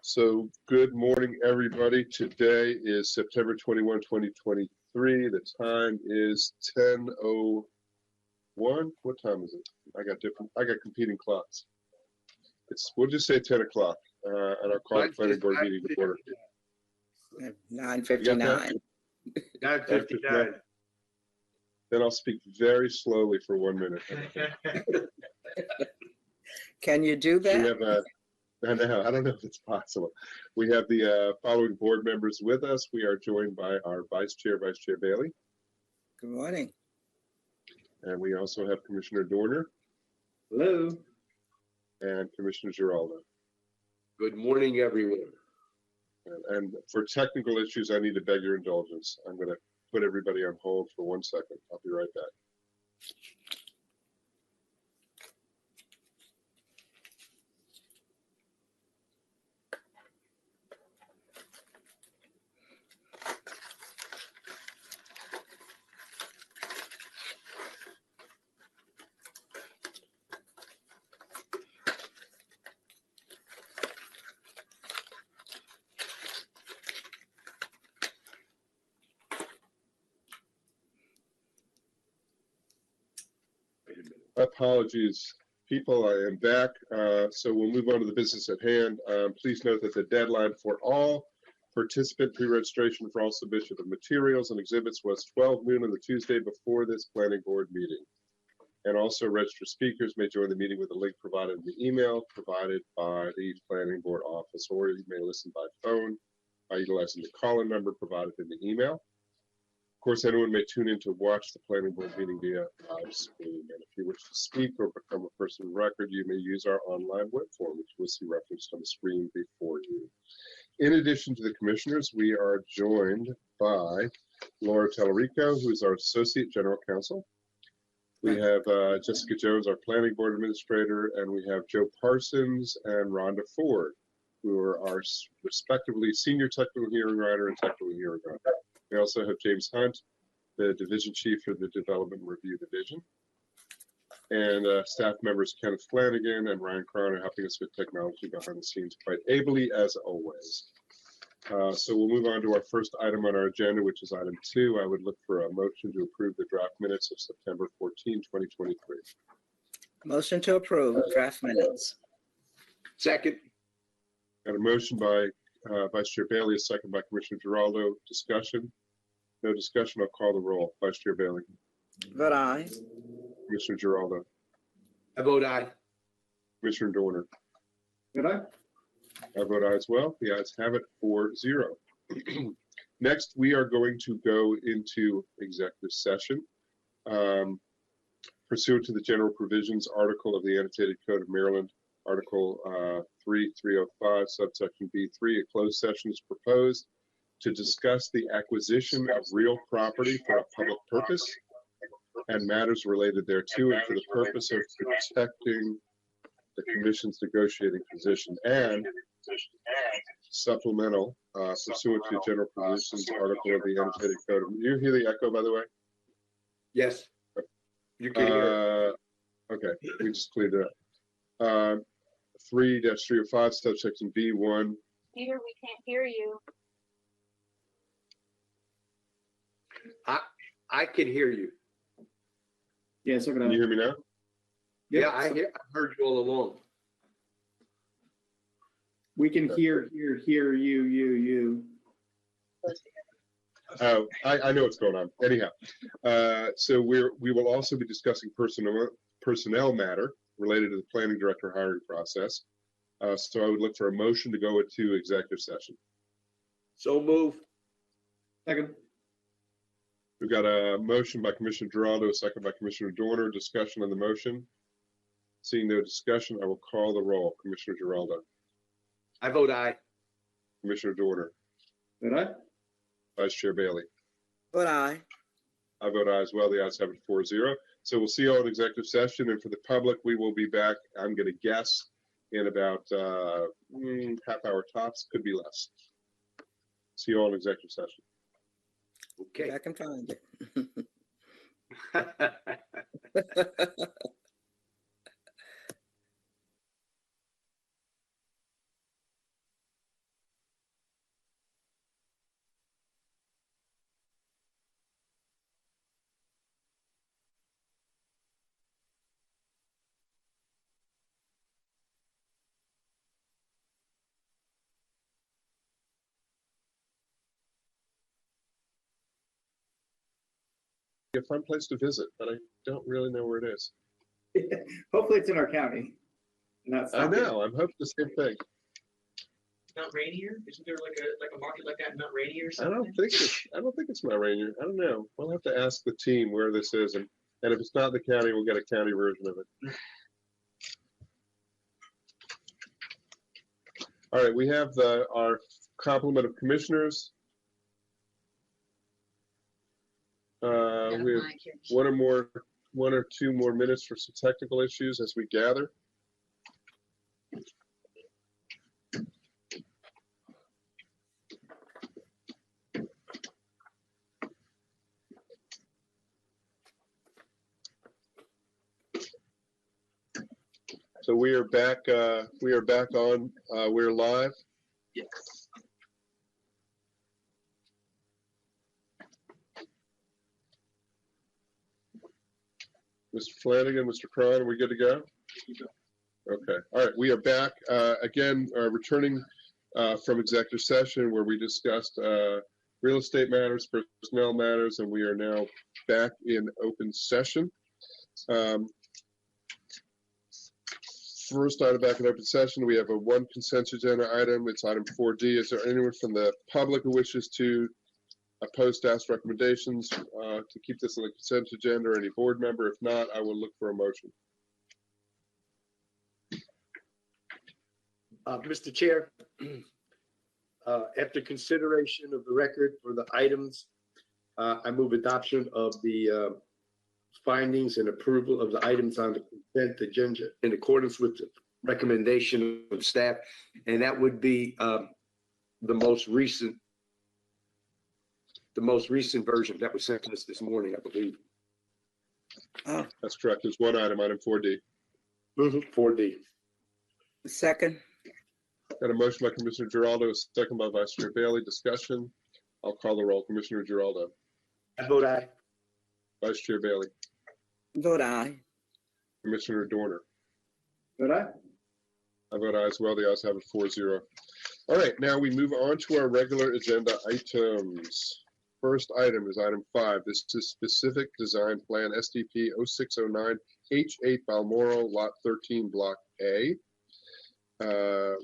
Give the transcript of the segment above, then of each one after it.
So good morning, everybody. Today is September 21, 2023. The time is 10:01. What time is it? I got competing clocks. We'll just say 10 o'clock, and I'll call the planning board meeting to order. 9:59. 9:59. Then I'll speak very slowly for 1 minute. Can you do that? We have I don't know if it's possible. We have the following board members with us. We are joined by our Vice Chair Bailey. Good morning. And we also have Commissioner Dorner. Hello. And Commissioner Giraldo. Good morning, everyone. And for technical issues, I need to beg your indulgence. I'm going to put everybody on hold for 1 second. I'll be right back. Apologies, people. I am back. So we'll move on to the business at hand. Please note that the deadline for all participant pre-registration for all submission of materials and exhibits was 12 noon on the Tuesday before this planning board meeting. And also registered speakers may join the meeting with a link provided in the email provided by the planning board office, or you may listen by phone by utilizing the call-in number provided in the email. Of course, anyone may tune in to watch the planning board meeting via live stream. And if you wish to speak or become a person of record, you may use our online web form, which you'll see referenced on the screen before you. In addition to the commissioners, we are joined by Laura Tellerico, who is our Associate General Counsel. We have Jessica Jones, our planning board administrator, and we have Joe Parsons and Rhonda Ford, who are our respectively senior technical hearing writer and technical hearing writer. We also have James Hunt, the division chief for the Development Review Division. And staff members Kenneth Flanagan and Ryan Crown are helping us with technology behind the scenes quite ably, as always. So we'll move on to our first item on our agenda, which is item 2. I would look for a motion to approve the draft minutes of September 14, 2023. Motion to approve draft minutes. Second. Got a motion by Vice Chair Bailey, a second by Commissioner Giraldo. Discussion? No discussion. I'll call the roll. Vice Chair Bailey. Vote aye. Commissioner Giraldo. I vote aye. Commissioner Dorner. Vote aye. I vote aye as well. The ayes have it 4-0. Next, we are going to go into executive session. Pursuant to the general provisions article of the Annotated Code of Maryland, Article 3305, subsection B3, a closed session is proposed to discuss the acquisition of real property for a public purpose and matters related thereto, and for the purpose of protecting the Commission's negotiating position, and supplemental pursuant to general provisions article of the Annotated Code. Do you hear the echo, by the way? Yes. You can hear. Okay, we just cleared it up. 3-305, subsection B1. Peter, we can't hear you. I can hear you. Yeah, so Can you hear me now? Yeah, I heard you all along. we can hear you. Oh, I know what's going on. Anyhow, so we will also be discussing personnel matter related to the planning director hiring process. So I would look for a motion to go into executive session. So move. Second. We've got a motion by Commissioner Giraldo, a second by Commissioner Dorner. Discussion on the motion. Seeing no discussion, I will call the roll. Commissioner Giraldo. I vote aye. Commissioner Dorner. Did I? Vice Chair Bailey. Vote aye. I vote aye as well. The ayes have it 4-0. So we'll see you all in executive session. And for the public, we will be back, I'm going to guess, in about half hour tops. Could be less. See you all in executive session. Okay. I can find it. a fun place to visit, but I don't really know where it is. Hopefully it's in our county. Not I South. know, I'm hoping the same thing. Mount Rainier? Isn't there like a market like that in Mount Rainier or I something? don't think it's Mount Rainier. I don't know. We'll have to ask the team where this is, and if it's not the county, we'll get a county version of it. All right, we have our complement of commissioners. We have one or two more minutes for some technical issues as we gather. So we are back. We are back on. We're live. Yes. Mr. Flanagan, Mr. Cron, are we good to go? Okay. All right. We are back again, returning from executive session where we discussed real estate matters, personnel matters, and we are now back in open session. First item back in open session, we have a one consent agenda item. It's item 4D. Is there anyone from the public who wishes to oppose staff's recommendations to keep this on the consent agenda, or any board member? If not, I will look for a motion. Mr. Chair, after consideration of the record for the items, I move adoption of the findings and approval of the items on the consent agenda in accordance with the recommendation of staff, and that would be the most recent version that was sent to us this morning, I believe. Oh, That's correct. There's one item, item 4D. 4D. second. Got a motion by Commissioner Giraldo, a second by Vice Chair Bailey. Discussion. I'll call the roll. Commissioner Giraldo. I vote aye. Vice Chair Bailey. Vote aye. Commissioner Dorner. But I vote aye as well. The ayes have it 4-0. All right, now we move on to our regular agenda items. First item is item 5. This is specific design plan SDP 0609 H8 Balmoral, Lot 13, Block A.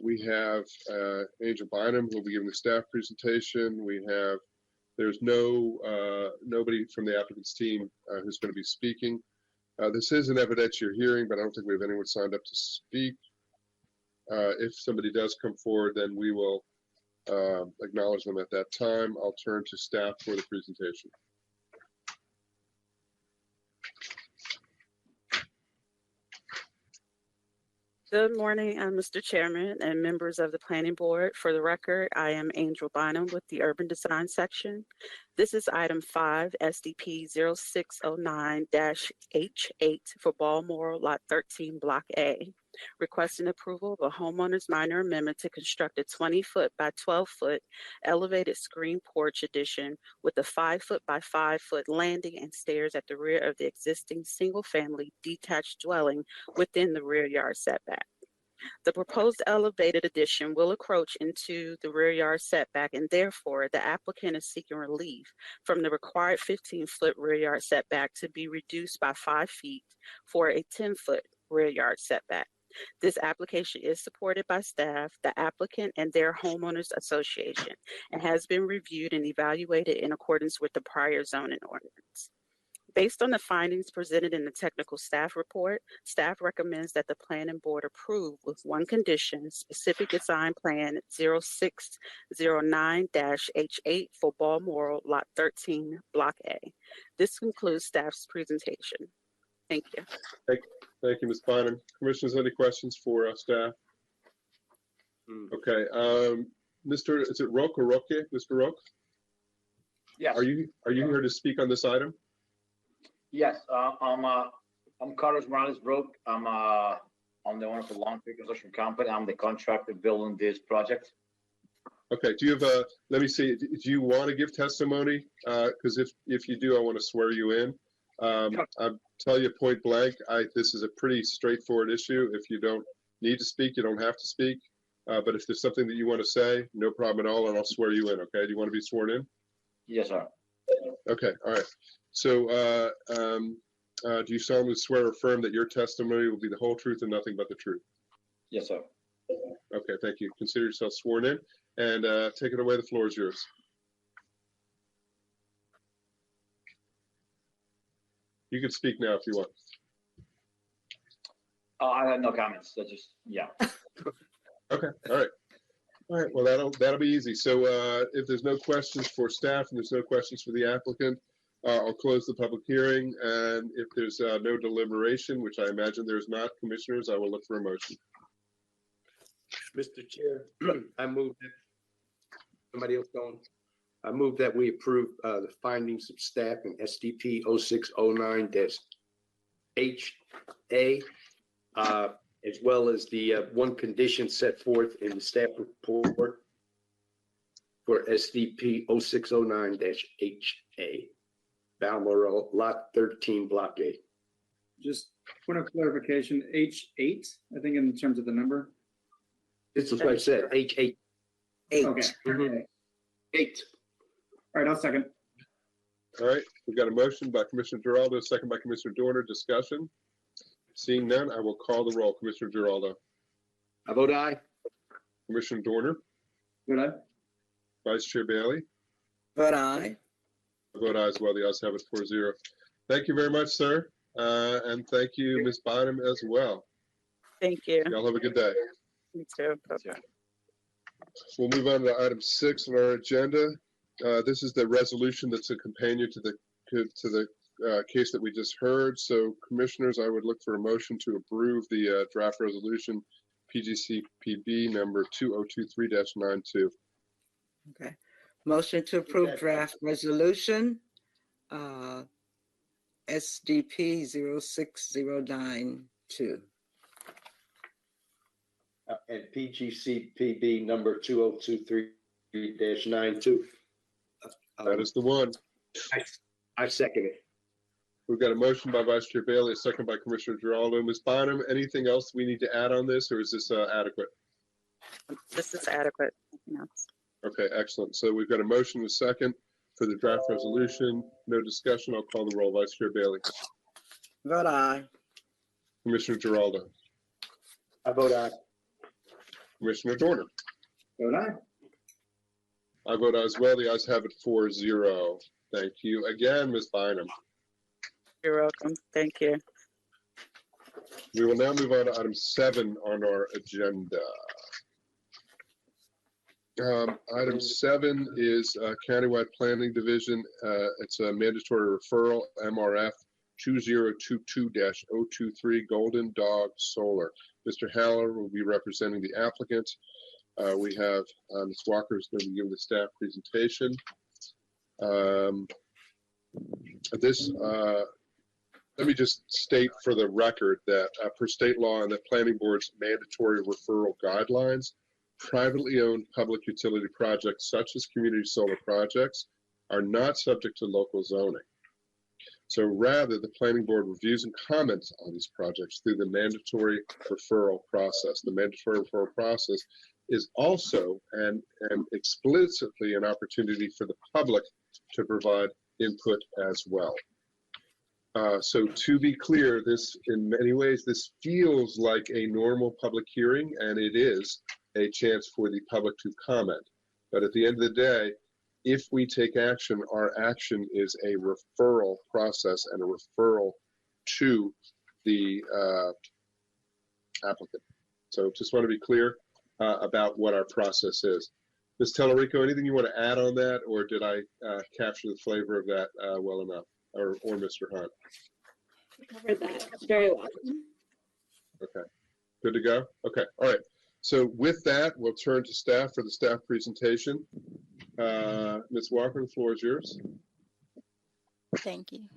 We have Angel Bynum who will be giving the staff presentation. There's nobody from the applicant's team who's going to be speaking. This is an evidentiary hearing, but I don't think we have anyone signed up to speak. If somebody does come forward, then we will acknowledge them at that time. I'll turn to staff for the presentation. Good morning, Mr. Chairman and members of the Planning Board. For the record, I am Angel Bynum with the Urban Design Section. This is item 5, SDP 0609-H8 for Balmoral, Lot 13, Block A, requesting approval of a homeowner's minor amendment to construct a 20-foot by 12-foot elevated screen porch addition with a 5-foot by 5-foot landing and stairs at the rear of the existing single-family detached dwelling within the rear yard setback. The proposed elevated addition will encroach into the rear yard setback, and therefore the applicant is seeking relief from the required 15-foot rear yard setback to be reduced by 5 feet for a 10-foot rear yard setback. This application is supported by staff, the applicant, and their homeowners association, and has been reviewed and evaluated in accordance with the prior zoning ordinance. Based on the findings presented in the technical staff report, staff recommends that the planning board approve with one condition, specific design plan 0609-H8 for Balmoral, Lot 13, Block A. This concludes staff's presentation. Thank you. Thank you, Ms. Bynum. Commissioners, any questions for staff? Okay, is it Roque or Roque? Mr. Roque? Yes. Are you here to speak on this item? Yes, I'm Carlos Morales Broke. I'm the owner of the Long Creek Construction Company. I'm the contractor building this project. Okay, do you have let me see, do you want to give testimony? Because if you do, I want to swear you in. I'll tell you point blank, this is a pretty straightforward issue. If you don't need to speak, you don't have to speak. But if there's something that you want to say, no problem at all, and I'll swear you in, okay? Do you want to be sworn in? Yes, sir. Okay, all right. So do you solemnly swear or affirm that your testimony will be the whole truth and nothing but the truth? Yes, sir. Okay, thank you. Consider yourself sworn in, and take it away. The floor is yours. You can speak now if you want. Oh, I have no comments. That's just, yeah. Okay, all right. All right, well, that'll be easy. So if there's no questions for staff and there's no questions for the applicant, I'll close the public hearing. And if there's no deliberation, which I imagine there's not, commissioners, I will look for a motion. Mr. Chair, I move that, somebody else going? I move that we approve the findings of staff in SDP 0609-HA, as well as the one condition set forth in the staff report for SDP 0609-HA, Balmoral Lot 13, Block A. Just point of clarification, H8, I think in terms of the number. This is what I said, H8. 8. Okay. Mhm. 8. All right, I'll second. All right, we've got a motion by Commissioner Giraldo, a second by Commissioner Dorner. Discussion? Seeing none, I will call the roll. Commissioner Giraldo. I vote aye. Commissioner Dorner. Good eye. Vice Chair Bailey. Vote aye. I vote aye as well. The ayes have it 4-0. Thank you very much, sir. And thank you, Ms. Bynum, as well. Thank you. Y'all have a good day. You too. Bye-bye. We'll move on to item 6 on our agenda. This is the resolution that's a companion to the case that we just heard. So, commissioners, I would look for a motion to approve the draft resolution PGCPB number 2023-92. Okay. Motion to approve draft resolution, SDP 06092. And PGCPB number 2023-92. That is the one. I second it. We've got a motion by Vice Chair Bailey, a second by Commissioner Giraldo. Ms. Bynum, anything else we need to add on this, or is this adequate? This is adequate. Nothing else. Okay, excellent. So we've got a motion and a second for the draft resolution. No discussion. I'll call the roll. Vice Chair Bailey. Vote aye. Commissioner Giraldo. I vote aye. Commissioner Dorner. Vote aye. I vote aye as well. The ayes have it 4-0. Thank you again, Ms. Bynum. You're welcome. Thank you. We will now move on to item 7 on our agenda. Item 7 is Countywide Planning Division. It's a mandatory referral, MRF 2022-023 Golden Dog Solar. Mr. Haller will be representing the applicant. We have Ms. Walker who's going to be giving the staff presentation. Let me just state for the record that per state law and the planning board's mandatory referral guidelines, privately owned public utility projects such as community solar projects are not subject to local zoning. So rather, the planning board reviews and comments on these projects through the mandatory referral process. The mandatory referral process is also and explicitly an opportunity for the public to provide input as well. So to be clear, this in many ways, this feels like a normal public hearing, and it is a chance for the public to comment. But at the end of the day, if we take action, our action is a referral process and a referral to the applicant. So just want to be clear about what our process is. Ms. Tellerico, anything you want to add on that, or did I capture the flavor of that well enough, or Mr. Hunt? Covered that very well. Okay, good to go? Okay, all right. So with that, we'll turn to staff for the staff presentation. Ms. Walker, the floor is yours. Thank you.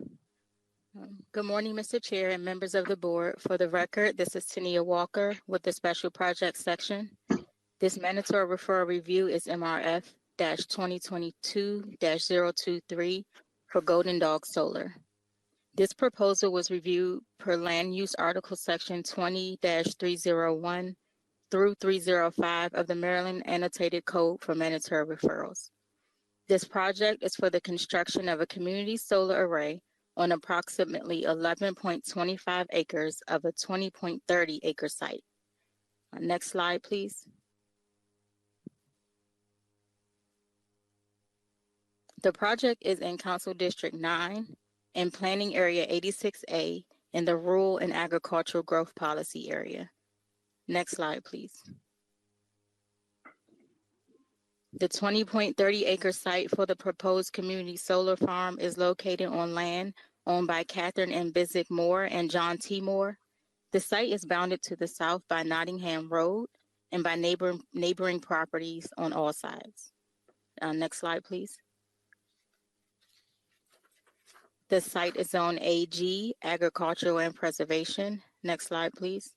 Good morning, Mr. Chair and members of the board. For the record, this is Tania Walker with the Special Projects section. This mandatory referral review is MRF-2022-023 for Golden Dog Solar. This proposal was reviewed per Land Use Article Section 20-301 through 305 of the Maryland Annotated Code for Mandatory Referrals. This project is for the construction of a community solar array on approximately 11.25 acres of a 20.30 acre site. Next slide, please. The project is in Council District 9 and Planning Area 86A in the Rural and Agricultural Growth Policy Area. Next slide, please. The 20.30 acre site for the proposed community solar farm is located on land owned by Catherine M. Bizick Moore and John T. Moore. The site is bounded to the south by Nottingham Road and by neighboring properties on all sides. Next slide, please. The site is zone AG, Agricultural and Preservation. Next slide, please.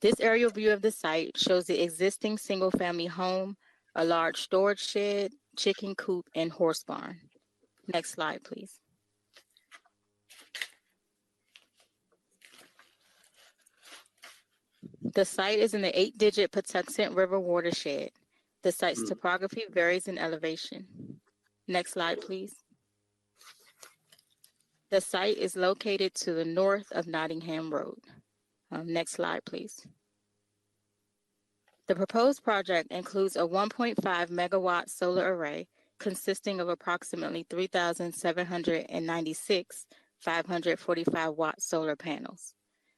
This aerial view of the site shows the existing single-family home, a large storage shed, chicken coop, and horse barn. Next slide, please. The site is in the 8-digit Patuxent River watershed. The site's topography varies in elevation. Next slide, please. The site is located to the north of Nottingham Road. Next slide, please. The proposed project includes a 1.5 megawatt solar array consisting of approximately 3,796 545 watt solar panels,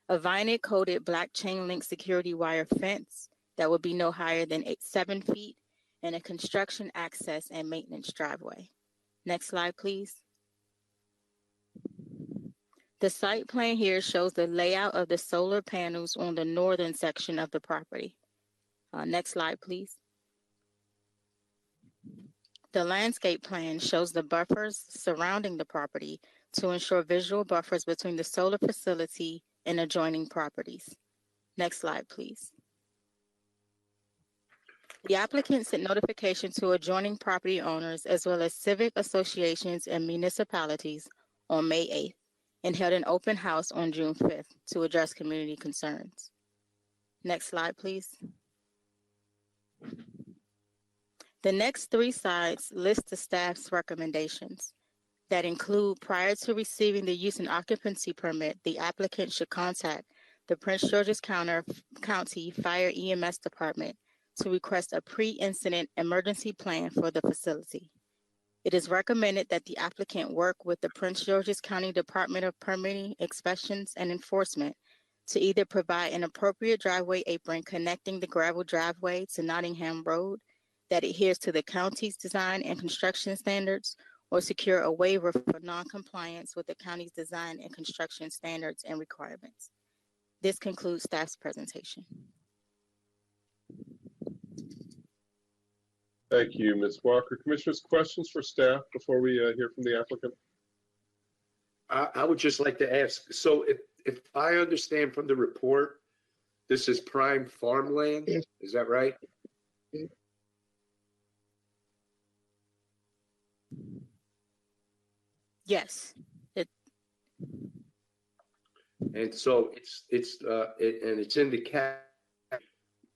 a vinyl coated black chain link security wire fence that will be no higher than 7 feet, and a construction access and maintenance driveway. Next slide, please. The site plan here shows the layout of the solar panels on the northern section of the property. Next slide, please. The landscape plan shows the buffers surrounding the property to ensure visual buffers between the solar facility and adjoining properties. Next slide, please. The applicant sent notification to adjoining property owners as well as civic associations and municipalities on May 8th and held an open house on June 5th to address community concerns. Next slide, please. The next 3 slides list the staff's recommendations that include, prior to receiving the use and occupancy permit, the applicant should contact the Prince George's County Fire EMS Department to request a pre-incident emergency plan for the facility. It is recommended that the applicant work with the Prince George's County Department of Permitting, Inspections, and Enforcement to either provide an appropriate driveway apron connecting the gravel driveway to Nottingham Road that adheres to the county's design and construction standards, or secure a waiver for non-compliance with the county's design and construction standards and requirements. This concludes staff's presentation. Thank you, Ms. Walker. Commissioners, questions for staff before we hear from the applicant? I would just like to ask, so if I understand from the report, this is prime farmland, is that right? Yes. And so it's in the cap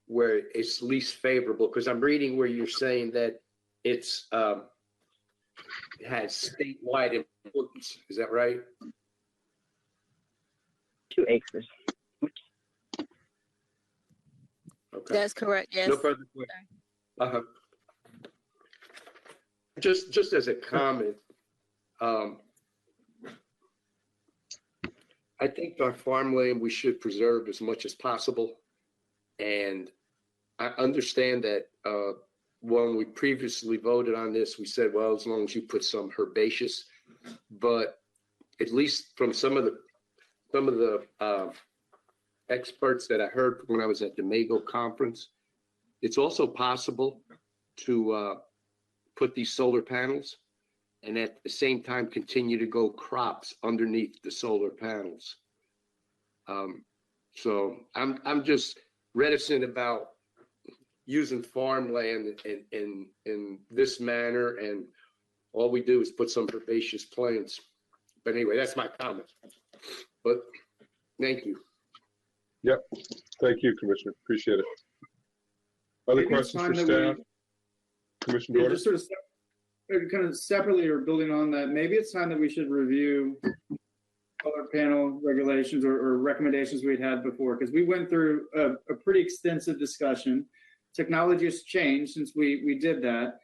where it's least favorable, because I'm reading where you're saying that it's it has statewide importance. Is that right? 2 acres. Okay. That's correct, yes. No further questions. Just as a comment, I think our farmland we should preserve as much as possible. And I understand that when we previously voted on this, we said, well, as long as you put some herbaceous, but at least from some of the experts that I heard when I was at the Mago conference, it's also possible to put these solar panels and at the same time continue to grow crops underneath the solar panels. So I'm just reticent about using farmland in this manner, and all we do is put some herbaceous plants. But anyway, that's my comment. But thank you. Yep. Thank you, Commissioner. Appreciate it. Other Maybe it's questions time for that staff? Commissioner Yeah, Dorner? just sort of kind of separately or building on that, maybe it's time that we should review solar panel regulations or recommendations we'd had before, because we went through a pretty extensive discussion. Technology has changed since we did that.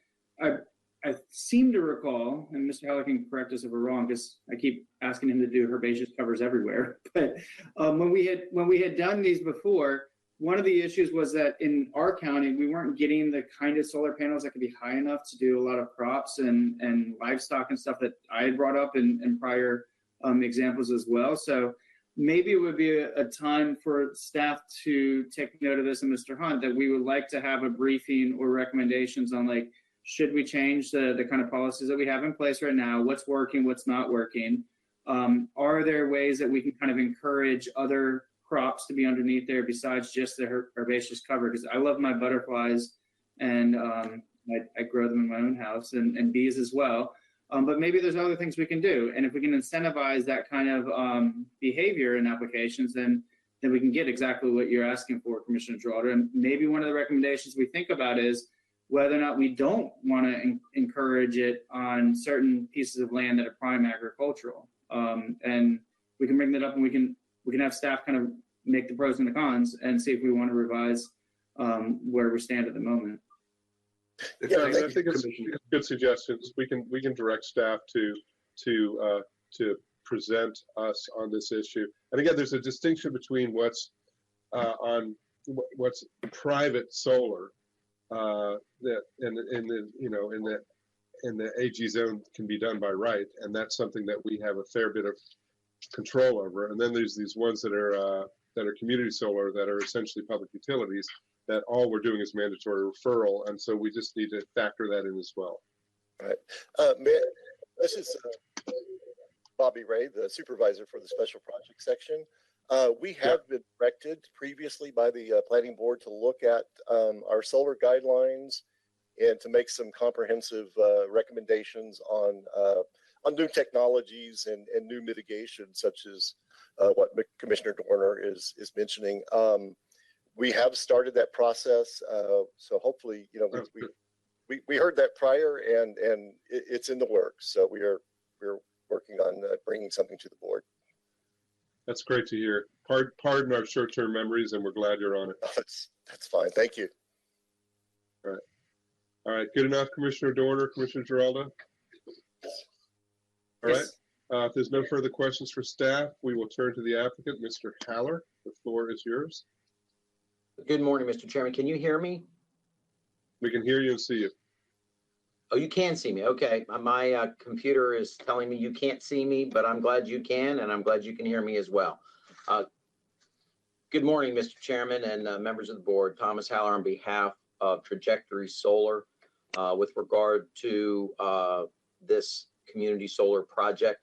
I seem to recall, and Mr. Haller can correct us if we're wrong, because I keep asking him to do herbaceous covers everywhere. But when we had done these before, one of the issues was that in our county, we weren't getting the kind of solar panels that could be high enough to do a lot of crops and livestock and stuff that I had brought up in prior examples as well. So maybe it would be a time for staff to take note of this, and Mr. Hunt, that we would like to have a briefing or recommendations on, like, should we change the kind of policies that we have in place right now? What's working, what's not working? Are there ways that we can kind of encourage other crops to be underneath there besides just the herbaceous cover? Because I love my butterflies, and I grow them in my own house, and bees as well. But maybe there's other things we can do. And if we can incentivize that kind of behavior in applications, then we can get exactly what you're asking for, Commissioner Geraldo. And maybe one of the recommendations we think about is whether or not we don't want to encourage it on certain pieces of land that are prime agricultural. And we can bring that up, and we can have staff kind of make the pros and the cons and see if we want to revise where we stand at the moment. Yeah, I think it's good suggestions. We can direct staff to present us on this issue. And again, there's a distinction between what's private solar that in the AG zone can be done by right, and that's something that we have a fair bit of control over. And then there's these ones that are community solar that are essentially public utilities, that all we're doing is mandatory referral, and so we just need to factor that in as well. All right. This is Bobby Ray, the supervisor for the special project section. We have been directed previously by the planning board to look at our solar guidelines and to make some comprehensive recommendations on new technologies and new mitigations, such as what Commissioner Dorner is mentioning. We have started that process, so hopefully, we heard that prior, and it's in the works. So we're working on bringing something to the board. That's great to hear. Pardon our short-term memories, and we're glad you're on it. Oh, that's fine. Thank you. All right. Good enough, Commissioner Dorner, Commissioner Geraldo? All right. If there's no further questions for staff, we will turn to the applicant, Mr. Haller. The floor is yours. Good morning, Mr. Chairman. Can you hear me? We can hear you and see you. Oh, you can see me. Okay. My computer is telling me you can't see me, but I'm glad you can, and I'm glad you can hear me as well. Good morning, Mr. Chairman and members of the board. Thomas Haller on behalf of Trajectory Solar with regard to this community solar project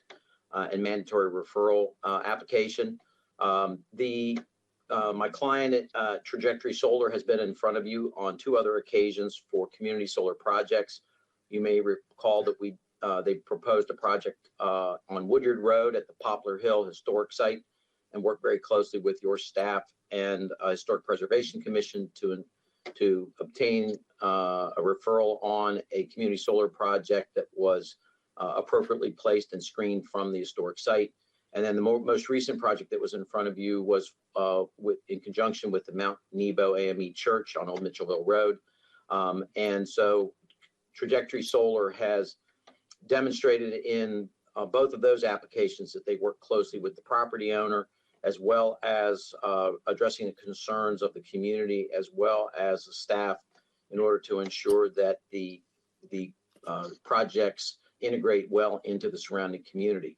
and mandatory referral application. My client at Trajectory Solar has been in front of you on 2 other occasions for community solar projects. You may recall that they proposed a project on Woodyard Road at the Poplar Hill Historic Site, and worked very closely with your staff and Historic Preservation Commission to obtain a referral on a community solar project that was appropriately placed and screened from the historic site. And then the most recent project that was in front of you was in conjunction with the Mount Nebo AME Church on Old Mitchellville Road. And so Trajectory Solar has demonstrated in both of those applications that they work closely with the property owner, as well as addressing the concerns of the community, as well as the staff, in order to ensure that the projects integrate well into the surrounding community.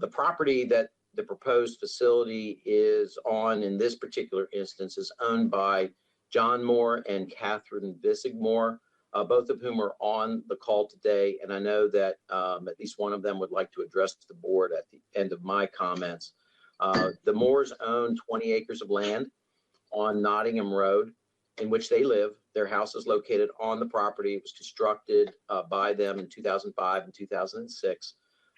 The property that the proposed facility is on, in this particular instance, is owned by John Moore and Catherine Bissig Moore, both of whom are on the call today. And I know that at least one of them would like to address the board at the end of my comments. The Moores own 20 acres of land on Nottingham Road in which they live. Their house is located on the property. It was constructed by them in 2005 and 2006.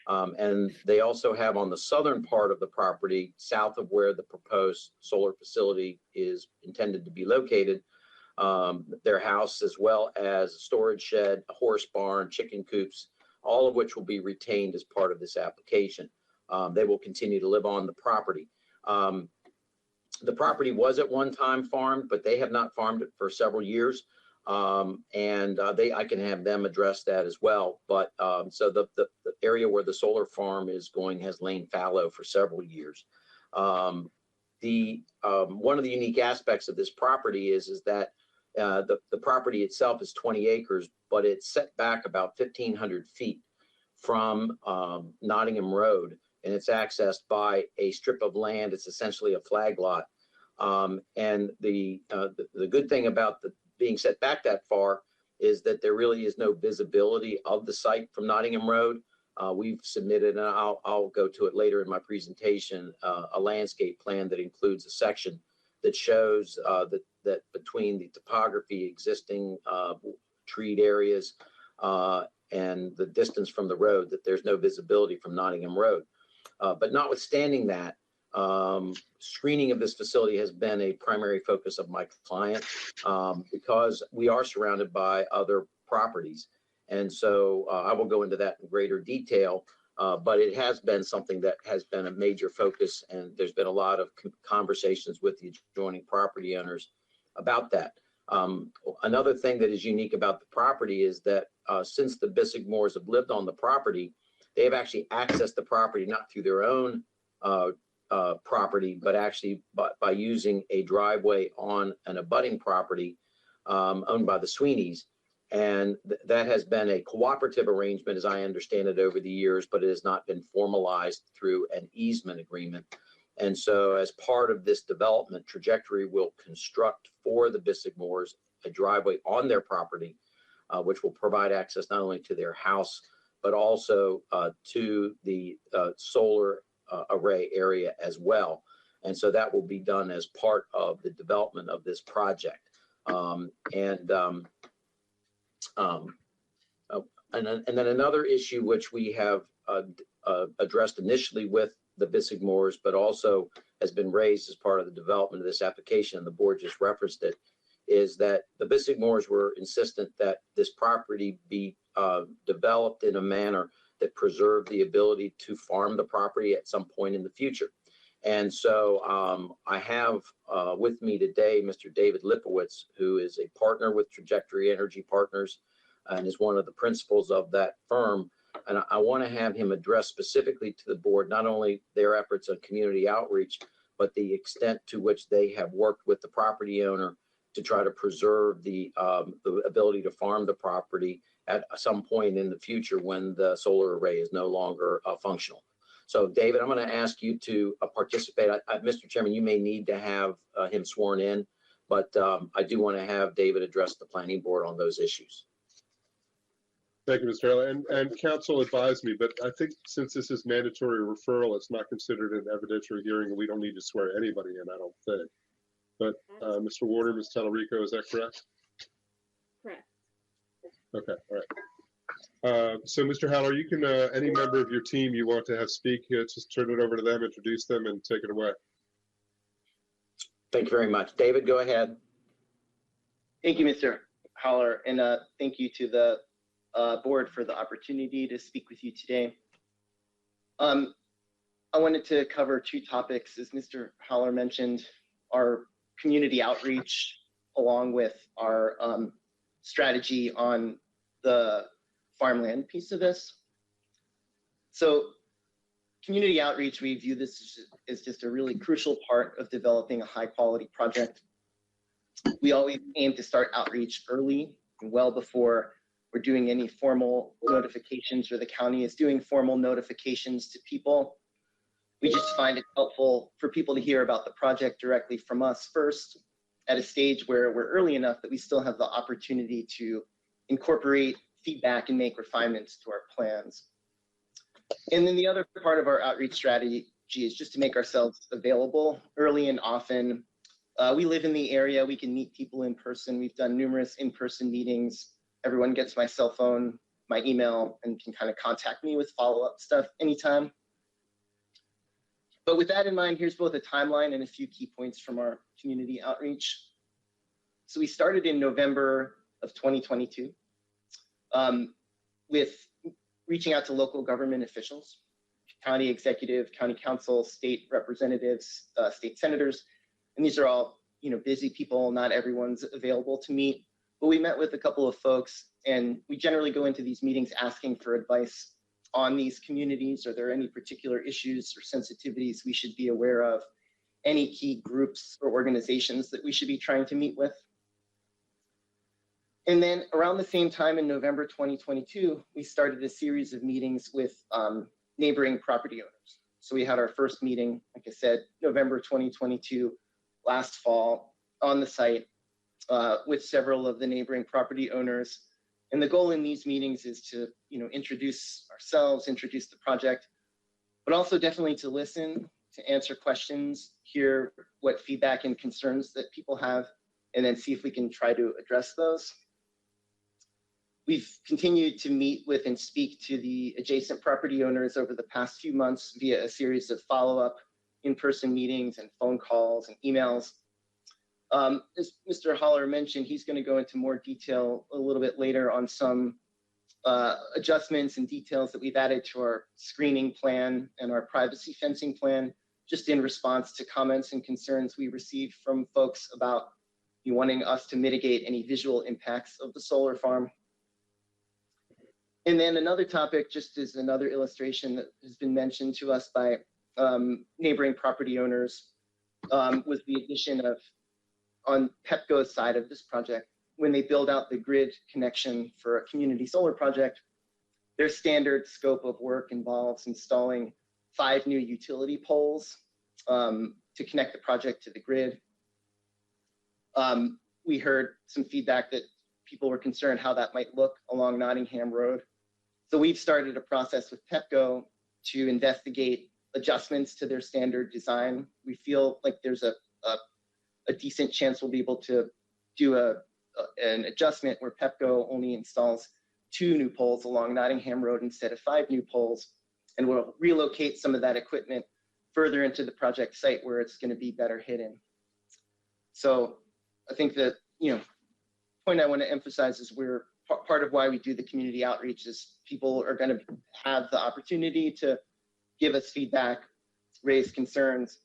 And they also have on the southern part of the property, south of where the proposed solar facility is intended to be located, their house, as well as a storage shed, a horse barn, chicken coops, all of which will be retained as part of this application. They will continue to live on the property. The property was at one time farmed, but they have not farmed it for several years. I can have them address that as well. But so the area where the solar farm is going has lain fallow for several years. One of the unique aspects of this property is that the property itself is 20 acres, but it's set back about 1,500 feet from Nottingham Road, and it's accessed by a strip of land. It's essentially a flag lot. And the good thing about being set back that far is that there really is no visibility of the site from Nottingham Road. We've submitted, and I'll go to it later in my presentation, a landscape plan that includes a section that shows that between the topography, existing treed areas, and the distance from the road, that there's no visibility from Nottingham Road. But notwithstanding that, screening of this facility has been a primary focus of my client because we are surrounded by other properties. And so I will go into that in greater detail, but it has been something that has been a major focus, and there's been a lot of conversations with the adjoining property owners about that. Another thing that is unique about the property is that since the Bissigmores have lived on the property, they have actually accessed the property not through their own property, but actually by using a driveway on an abutting property owned by the Sweeneys. And that has been a cooperative arrangement, as I understand it, over the years, but it has not been formalized through an easement agreement. And so as part of this development, Trajectory will construct for the Bissigmores a driveway on their property, which will provide access not only to their house, but also to the solar array area as well. And so that will be done as part of the development of this project. And then another issue which we have addressed initially with the Bissigmores, but also has been raised as part of the development of this application, and the board just referenced it, is that the Bissigmores were insistent that this property be developed in a manner that preserved the ability to farm the property at some point in the future. And so I have with me today Mr. David Lipowitz, who is a partner with Trajectory Energy Partners and is one of the principals of that firm. And I want to have him address specifically to the board not only their efforts on community outreach, but the extent to which they have worked with the property owner to try to preserve the ability to farm the property at some point in the future when the solar array is no longer functional. So, David, I'm going to ask you to participate. Mr. Chairman, you may need to have him sworn in, but I do want to have David address the planning board on those issues. Thank you, Mr. Taylor. And council advised me, but I think since this is mandatory referral, it's not considered an evidentiary hearing, and we don't need to swear anybody in, I don't think. But Mr. Warner, Ms. Talarico, is that correct? Correct. Okay, all right. So, Mr. Haller, you can, any member of your team you want to have speak, just turn it over to them, introduce them, and take it away. Thank you very much. David, go ahead. Thank you, Mr. Haller, and thank you to the board for the opportunity to speak with you today. I wanted to cover two topics, as Mr. Haller mentioned, our community outreach, along with our strategy on the farmland piece of this. So community outreach, we view this as just a really crucial part of developing a high quality project. We always aim to start outreach early and well before we're doing any formal notifications or the county is doing formal notifications to people. We just find it helpful for people to hear about the project directly from us first at a stage where we're early enough that we still have the opportunity to incorporate feedback and make refinements to our plans. And then the other part of our outreach strategy is just to make ourselves available early and often. We live in the area, we can meet people in person. We've done numerous in-person meetings. Everyone gets my cell phone, my email, and can kind of contact me with follow-up stuff anytime. But with that in mind, here's both a timeline and a few key points from our community outreach. So we started in November of 2022 with reaching out to local government officials, county executive, county council, state representatives, state senators. And these are all, busy people. Not everyone's available to meet. But we met with a couple of folks, and we generally go into these meetings asking for advice on these communities. Are there any particular issues or sensitivities we should be aware of? Any key groups or organizations that we should be trying to meet with? And then around the same time in November 2022, we started a series of meetings with neighboring property owners. So we had our first meeting, like I said, November 2022, last fall, on the site with several of the neighboring property owners. And the goal in these meetings is to, introduce ourselves, introduce the project, but also definitely to listen, to answer questions, hear what feedback and concerns that people have, and then see if we can try to address those. We've continued to meet with and speak to the adjacent property owners over the past few months via a series of follow-up in-person meetings and phone calls and emails. As Mr. Holler mentioned, he's going to go into more detail a little bit later on some adjustments and details that we've added to our screening plan and our privacy fencing plan, just in response to comments and concerns we received from folks about wanting us to mitigate any visual impacts of the solar farm. And then another topic, just as another illustration that has been mentioned to us by neighboring property owners, was the addition of, on Pepco's side of this project, when they build out the grid connection for a community solar project, their standard scope of work involves installing 5 new utility poles to connect the project to the grid. We heard some feedback that people were concerned how that might look along Nottingham Road. So we've started a process with Pepco to investigate adjustments to their standard design. We feel like there's a decent chance we'll be able to do an adjustment where Pepco only installs 2 new poles along Nottingham Road instead of 5 new poles, and we'll relocate some of that equipment further into the project site where it's going to be better hidden. So I think that, point I want to emphasize is we're part of why we do the community outreach is people are going to have the opportunity to give us feedback, raise concerns,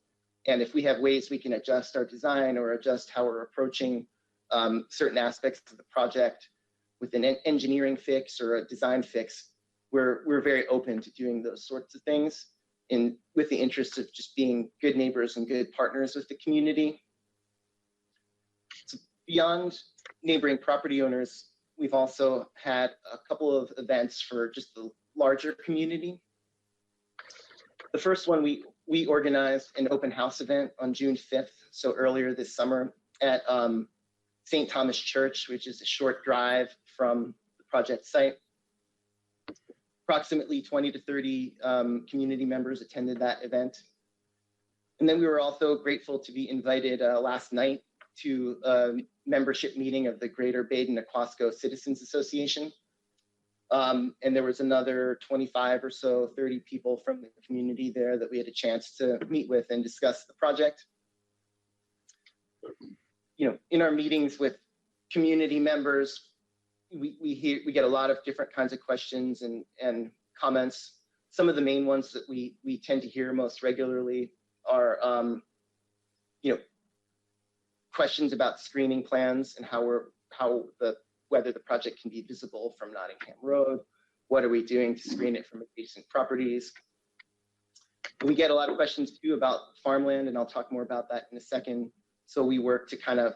and if we have ways we can adjust our design or adjust how we're approaching certain aspects of the project with an engineering fix or a design fix, we're very open to doing those sorts of things with the interest of just being good neighbors and good partners with the community. So beyond neighboring property owners, we've also had a couple of events for just the larger community. The first one, we organized an open house event on June 5th, so earlier this summer, at St. Thomas Church, which is a short drive from the project site. Approximately 20 to 30 community members attended that event. And then we were also grateful to be invited last night to a membership meeting of the Greater Baden-Aquasco Citizens Association. And there was another 25 or so, 30 people from the community there that we had a chance to meet with and discuss the project. In our meetings with community members, we get a lot of different kinds of questions and comments. Some of the main ones that we tend to hear most regularly are, questions about screening plans and whether the project can be visible from Nottingham Road. What are we doing to screen it from adjacent properties? We get a lot of questions too about farmland, and I'll talk more about that in a second. So we work to kind of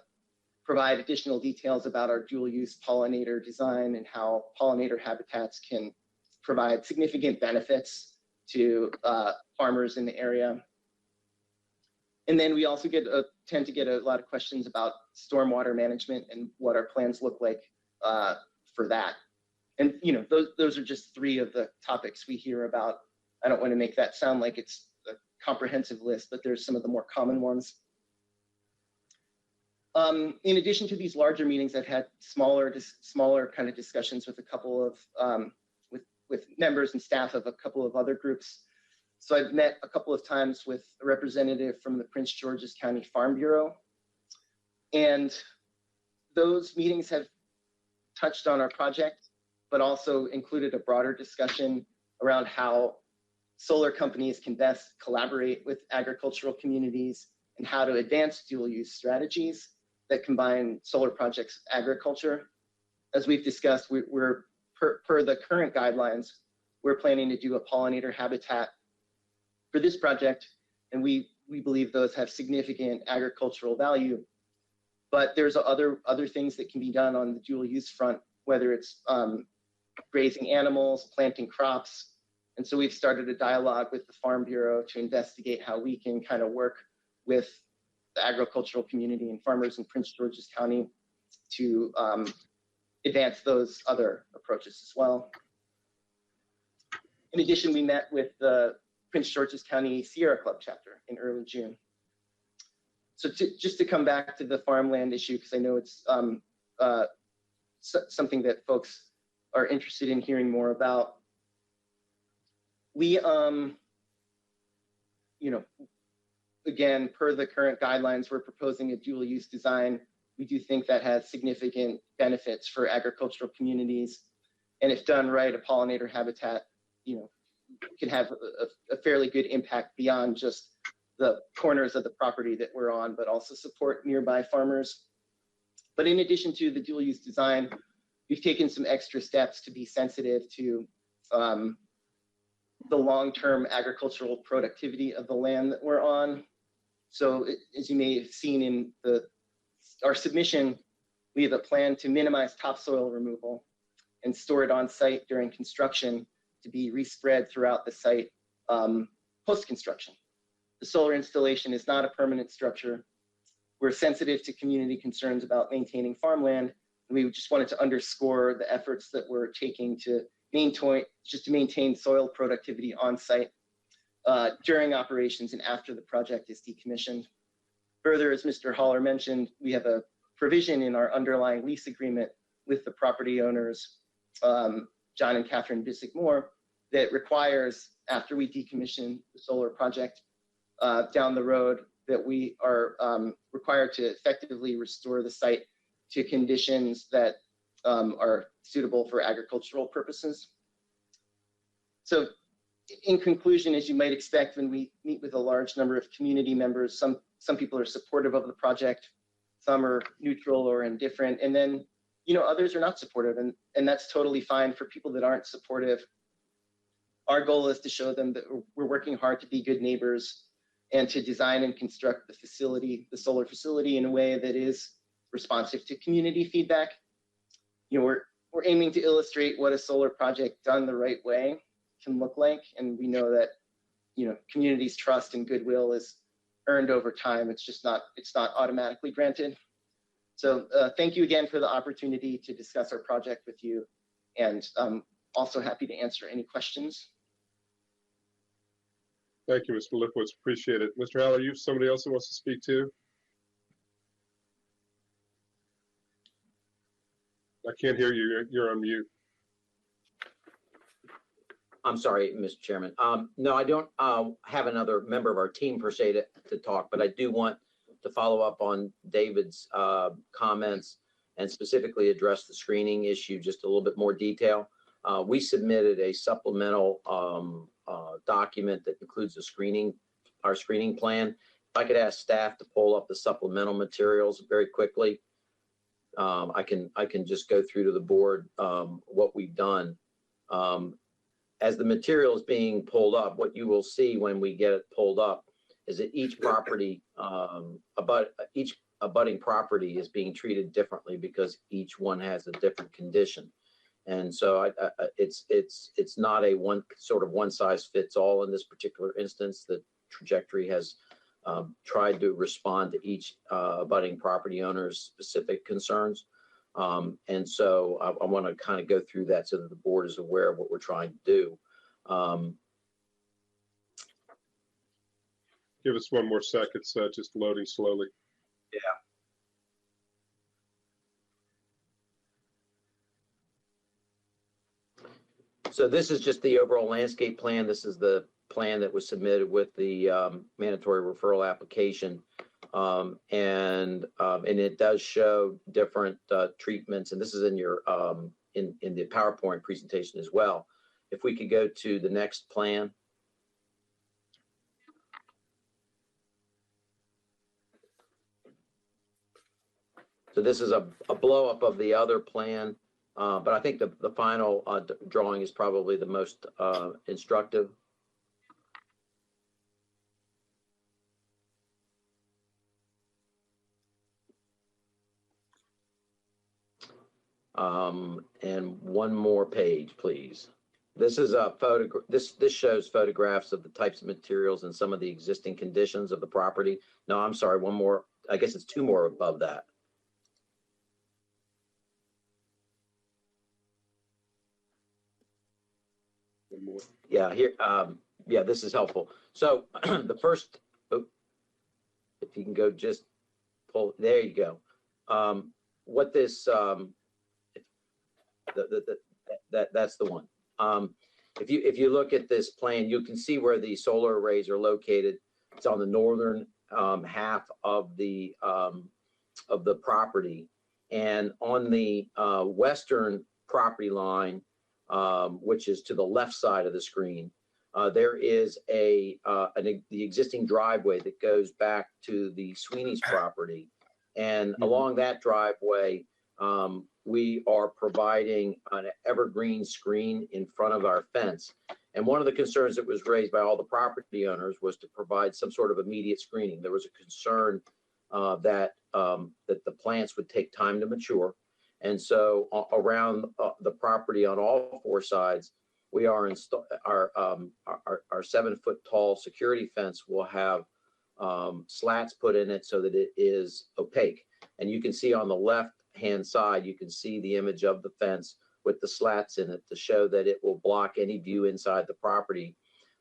provide additional details about our dual use pollinator design and how pollinator habitats can provide significant benefits to farmers in the area. And then we also tend to get a lot of questions about stormwater management and what our plans look like for that. And those are just 3 of the topics we hear about. I don't want to make that sound like it's a comprehensive list, but there's some of the more common ones. In addition to these larger meetings, I've had smaller kind of discussions with a couple of with members and staff of a couple of other groups. So I've met a couple of times with a representative from the Prince George's County Farm Bureau. And those meetings have touched on our project, but also included a broader discussion around how solar companies can best collaborate with agricultural communities and how to advance dual use strategies that combine solar projects with agriculture. As we've discussed, we're per the current guidelines, we're planning to do a pollinator habitat for this project, and we believe those have significant agricultural value. But there's other things that can be done on the dual use front, whether it's grazing animals, planting crops. And so we've started a dialogue with the Farm Bureau to investigate how we can kind of work with the agricultural community and farmers in Prince George's County to advance those other approaches as well. In addition, we met with the Prince George's County Sierra Club chapter in early June. So just to come back to the farmland issue, because I know it's something that folks are interested in hearing more about. We, again, per the current guidelines, we're proposing a dual use design. We do think that has significant benefits for agricultural communities. And if done right, a pollinator habitat, can have a fairly good impact beyond just the corners of the property that we're on, but also support nearby farmers. But in addition to the dual use design, we've taken some extra steps to be sensitive to the long-term agricultural productivity of the land that we're on. So as you may have seen in our submission, we have a plan to minimize topsoil removal and store it on site during construction to be respread throughout the site post-construction. The solar installation is not a permanent structure. We're sensitive to community concerns about maintaining farmland. We just wanted to underscore the efforts that we're taking to maintain soil productivity on site during operations and after the project is decommissioned. Further, as Mr. Haller mentioned, we have a provision in our underlying lease agreement with the property owners, John and Catherine Bissick Moore, that requires, after we decommission the solar project down the road, that we are required to effectively restore the site to conditions that are suitable for agricultural purposes. So in conclusion, as you might expect, when we meet with a large number of community members, some people are supportive of the project, some are neutral or indifferent, and then others are not supportive, and that's totally fine. For people that aren't supportive, our goal is to show them that we're working hard to be good neighbors and to design and construct the solar facility in a way that is responsive to community feedback. We're aiming to illustrate what a solar project done the right way can look like, and we know that community's trust and goodwill is earned over time. It's not automatically granted. So thank you again for the opportunity to discuss our project with you, and I'm also happy to answer any questions. Thank you, Mr. Lipowitz. Appreciate it. Mr. Haller, you have somebody else who wants to speak too? I can't hear you. You're on mute. I'm sorry, Mr. Chairman. No, I don't have another member of our team per se to talk, but I do want to follow up on David's comments and specifically address the screening issue just a little bit more detail. We submitted a supplemental document that includes our screening plan. If I could ask staff to pull up the supplemental materials very quickly. I can just go through to the board what we've done. As the material is being pulled up, what you will see when we get it pulled up is that each property, each abutting property is being treated differently because each one has a different condition. And so it's not a one size fits all in this particular instance. The trajectory has tried to respond to each abutting property owner's specific concerns. And so I want to kind of go through that so that the board is aware of what we're trying to do. Give us one more sec. It's just loading slowly. Yeah. So this is just the overall landscape plan. This is the plan that was submitted with the mandatory referral application. And it does show different treatments, and this is in your in the PowerPoint presentation as well. If we could go to the next plan. So this is a blow up of the other plan, but I think the final drawing is probably the most instructive. And one more page, please. This is a photograph. This shows photographs of the types of materials and some of the existing conditions of the property. No, I'm sorry, one more. I guess it's two more above that. One more. Yeah, here. Yeah, this is helpful. So the first, if you can go, just pull. There you go. What this that's the one. If you look at this plan, you can see where the solar arrays are located. It's on the northern half of the property, and on the western property line, which is to the left side of the screen, there is the existing driveway that goes back to the Sweeney's property, and along that driveway, we are providing an evergreen screen in front of our fence. And one of the concerns that was raised by all the property owners was to provide some sort of immediate screening. There was a concern that the plants would take time to mature. And so around the property on all four sides, we are our 7-foot tall security fence will have slats put in it so that it is opaque. And you can see on the left-hand side, you can see the image of the fence with the slats in it to show that it will block any view inside the property.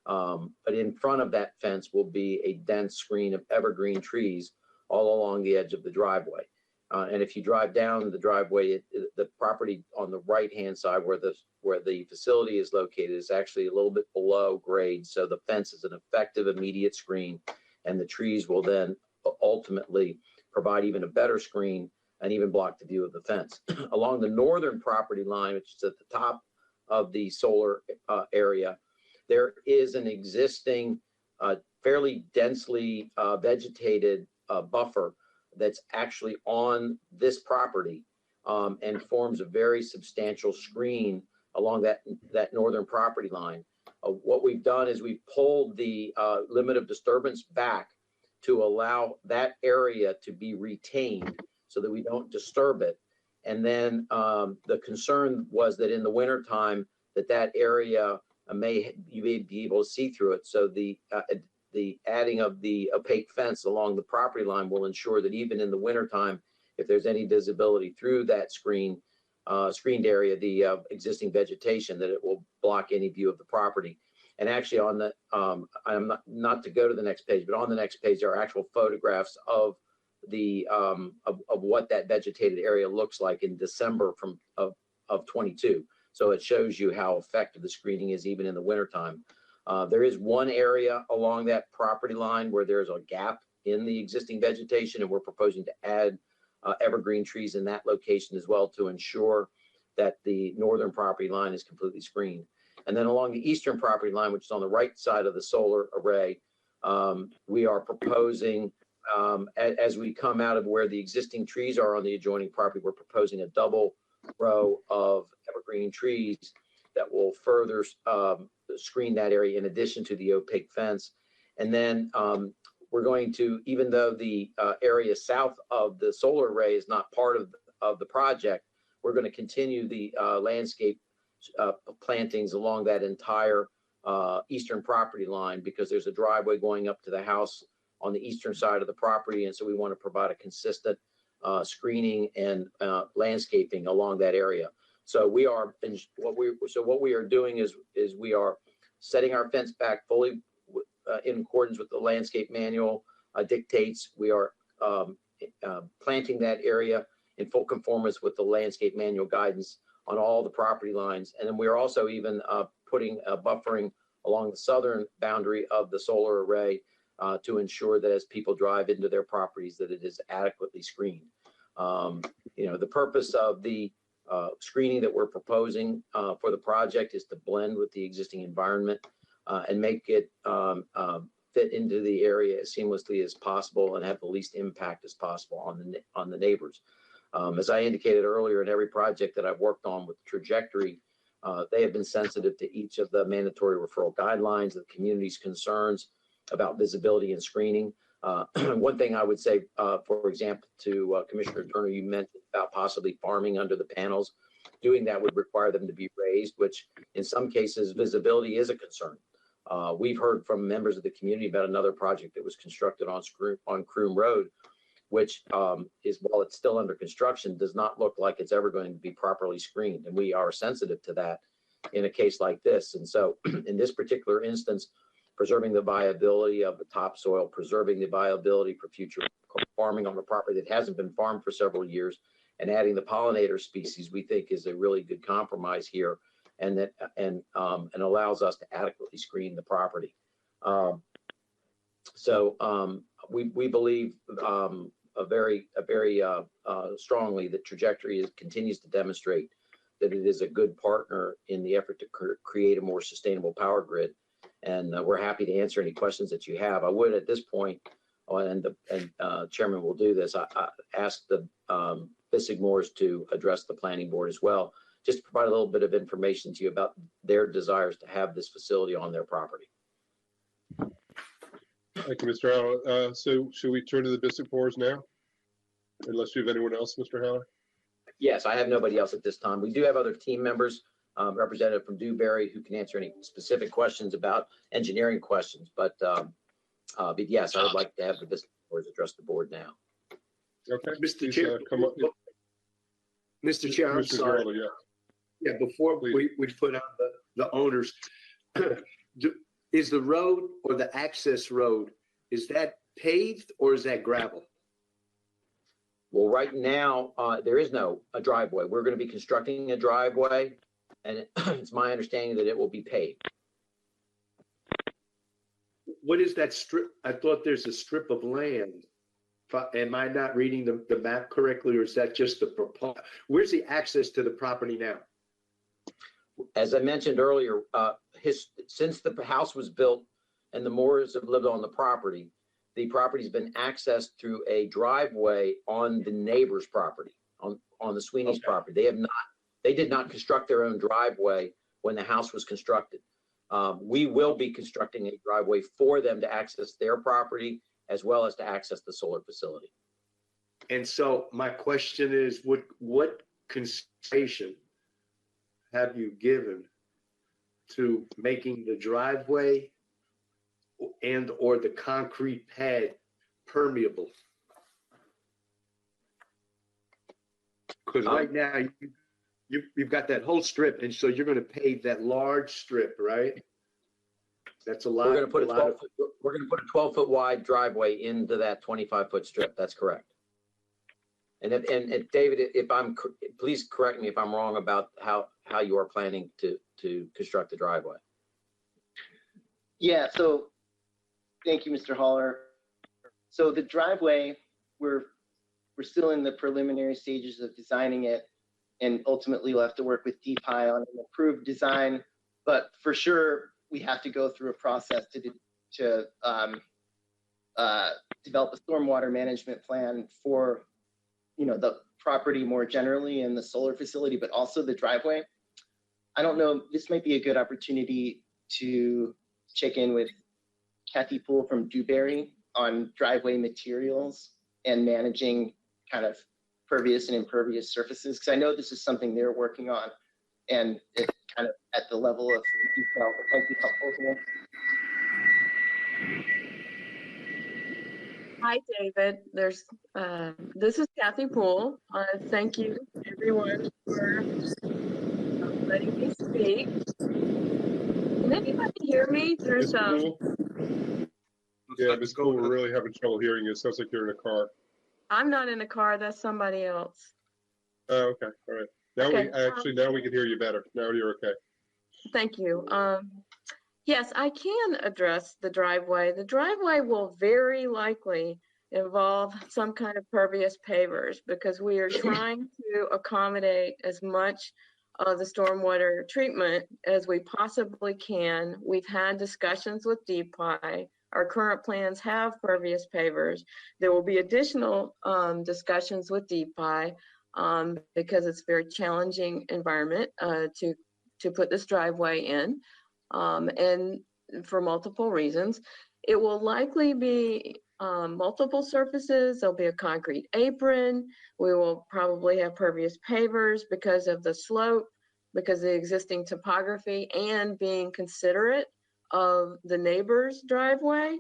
But in front of that fence will be a dense screen of evergreen trees all along the edge of the driveway. And if you drive down the driveway, the property on the right-hand side where the facility is located is actually a little bit below grade. So the fence is an effective immediate screen, and the trees will then ultimately provide even a better screen and even block the view of the fence. Along the northern property line, which is at the top of the solar area, there is an existing fairly densely vegetated buffer that's actually on this property and forms a very substantial screen along that northern property line. What we've done is we've pulled the limit of disturbance back to allow that area to be retained so that we don't disturb it. And then the concern was that in the wintertime that area you may be able to see through it. So the adding of the opaque fence along the property line will ensure that even in the wintertime, if there's any visibility through that screened area, the existing vegetation, that it will block any view of the property. And actually on the, I'm not to go to the next page, but on the next page, there are actual photographs of the, of what that vegetated area looks like in December of 22. So it shows you how effective the screening is even in the wintertime. There is one area along that property line where there's a gap in the existing vegetation, and we're proposing to add evergreen trees in that location as well to ensure that the northern property line is completely screened. And then along the eastern property line, which is on the right side of the solar array, we are proposing, as we come out of where the existing trees are on the adjoining property, we're proposing a double row of evergreen trees that will further screen that area in addition to the opaque fence. And then we're going to, even though the area south of the solar array is not part of the project, we're going to continue the landscape plantings along that entire eastern property line, because there's a driveway going up to the house on the eastern side of the property. And so we want to provide a consistent screening and landscaping along that area. So what we are doing is we are setting our fence back fully in accordance with the landscape manual dictates. We are planting that area in full conformance with the landscape manual guidance on all the property lines. And then we are also even putting buffering along the southern boundary of the solar array to ensure that as people drive into their properties, that it is adequately screened. The purpose of the screening that we're proposing for the project is to blend with the existing environment and make it fit into the area as seamlessly as possible and have the least impact as possible on the neighbors. As I indicated earlier, in every project that I've worked on with Trajectory, they have been sensitive to each of the mandatory referral guidelines, the community's concerns about visibility and screening. One thing I would say, for example, to Commissioner Turner, you mentioned about possibly farming under the panels. Doing that would require them to be raised, which in some cases, visibility is a concern. We've heard from members of the community about another project that was constructed on Croom Road, which is, while it's still under construction, does not look like it's ever going to be properly screened. And we are sensitive to that in a case like this. And so in this particular instance, preserving the viability of the topsoil, preserving the viability for future farming on the property that hasn't been farmed for several years, and adding the pollinator species, we think is a really good compromise here, and allows us to adequately screen the property. We believe very strongly that Trajectory continues to demonstrate that it is a good partner in the effort to create a more sustainable power grid. And we're happy to answer any questions that you have. I would at this point, and Chairman will do this, I ask the Bissigmores to address the planning board as well, just to provide a little bit of information to you about their desires to have this facility on their property. Thank you, Mr. Haller. So should we turn to the Bissigmores now? Unless you have anyone else, Mr. Haller? Yes, I have nobody else at this time. We do have other team members, representative from Dewberry, who can answer any specific questions about engineering questions. But yes, I would like to have the Bissigmores address the board now. Okay, Mr. Chair, come up. Mr. Chair, I'm sorry. Geraldo, Yeah, before we put out the owners, is the road or the access road, is that paved or is that gravel? Well, right now, there is no driveway. We're going to be constructing a driveway, and it's my understanding that it will be paved. What is that strip? I thought there's a strip of land. Am I not reading the map correctly, or is that just the proposal? Where's the access to the property now? As I mentioned earlier, since the house was built and the Moores have lived on the property's been accessed through a driveway on the neighbor's property, on the Sweeney's property. They did not construct their own driveway when the house was constructed. We will be constructing a driveway for them to access their property as well as to access the solar facility. And so my question is, what consideration have you given to making the driveway and or the concrete pad permeable? Because right now you've got that whole strip, and so you're going to pave that large strip, right? That's a lot. We're going to put a 12-foot wide driveway into that 25-foot strip. That's correct. And David, please correct me if I'm wrong about how you are planning to construct the driveway. Yeah, so thank you, Mr. Haller. So the driveway, we're still in the preliminary stages of designing it, and ultimately we'll have to work with DPI on an approved design. But for sure, we have to go through a process to develop a stormwater management plan for, the property more generally and the solar facility, but also the driveway. I don't know, this might be a good opportunity to check in with Kathy Poole from Dewberry on driveway materials and managing kind of pervious and impervious surfaces, because I know this is something they're working on, and it's kind of at the level of detail that might be helpful here. Hi, David. This is Kathy Poole. Thank you, everyone, for letting me speak. Can anybody hear me? There's Yeah, Ms. Poole, we're really having trouble hearing you. It sounds like you're in a car. I'm not in a car. That's somebody else. Oh, okay. All right. Now Okay. now we can hear you better. Now you're okay. Thank you. Yes, I can address the driveway. The driveway will very likely involve some kind of pervious pavers because we are trying to accommodate as much of the stormwater treatment as we possibly can. We've had discussions with DPI. Our current plans have pervious pavers. There will be additional discussions with DPI because it's a very challenging environment to put this driveway in. And for multiple reasons. It will likely be multiple surfaces. There'll be a concrete apron. We will probably have pervious pavers because of the slope, because of the existing topography, and being considerate of the neighbor's driveway,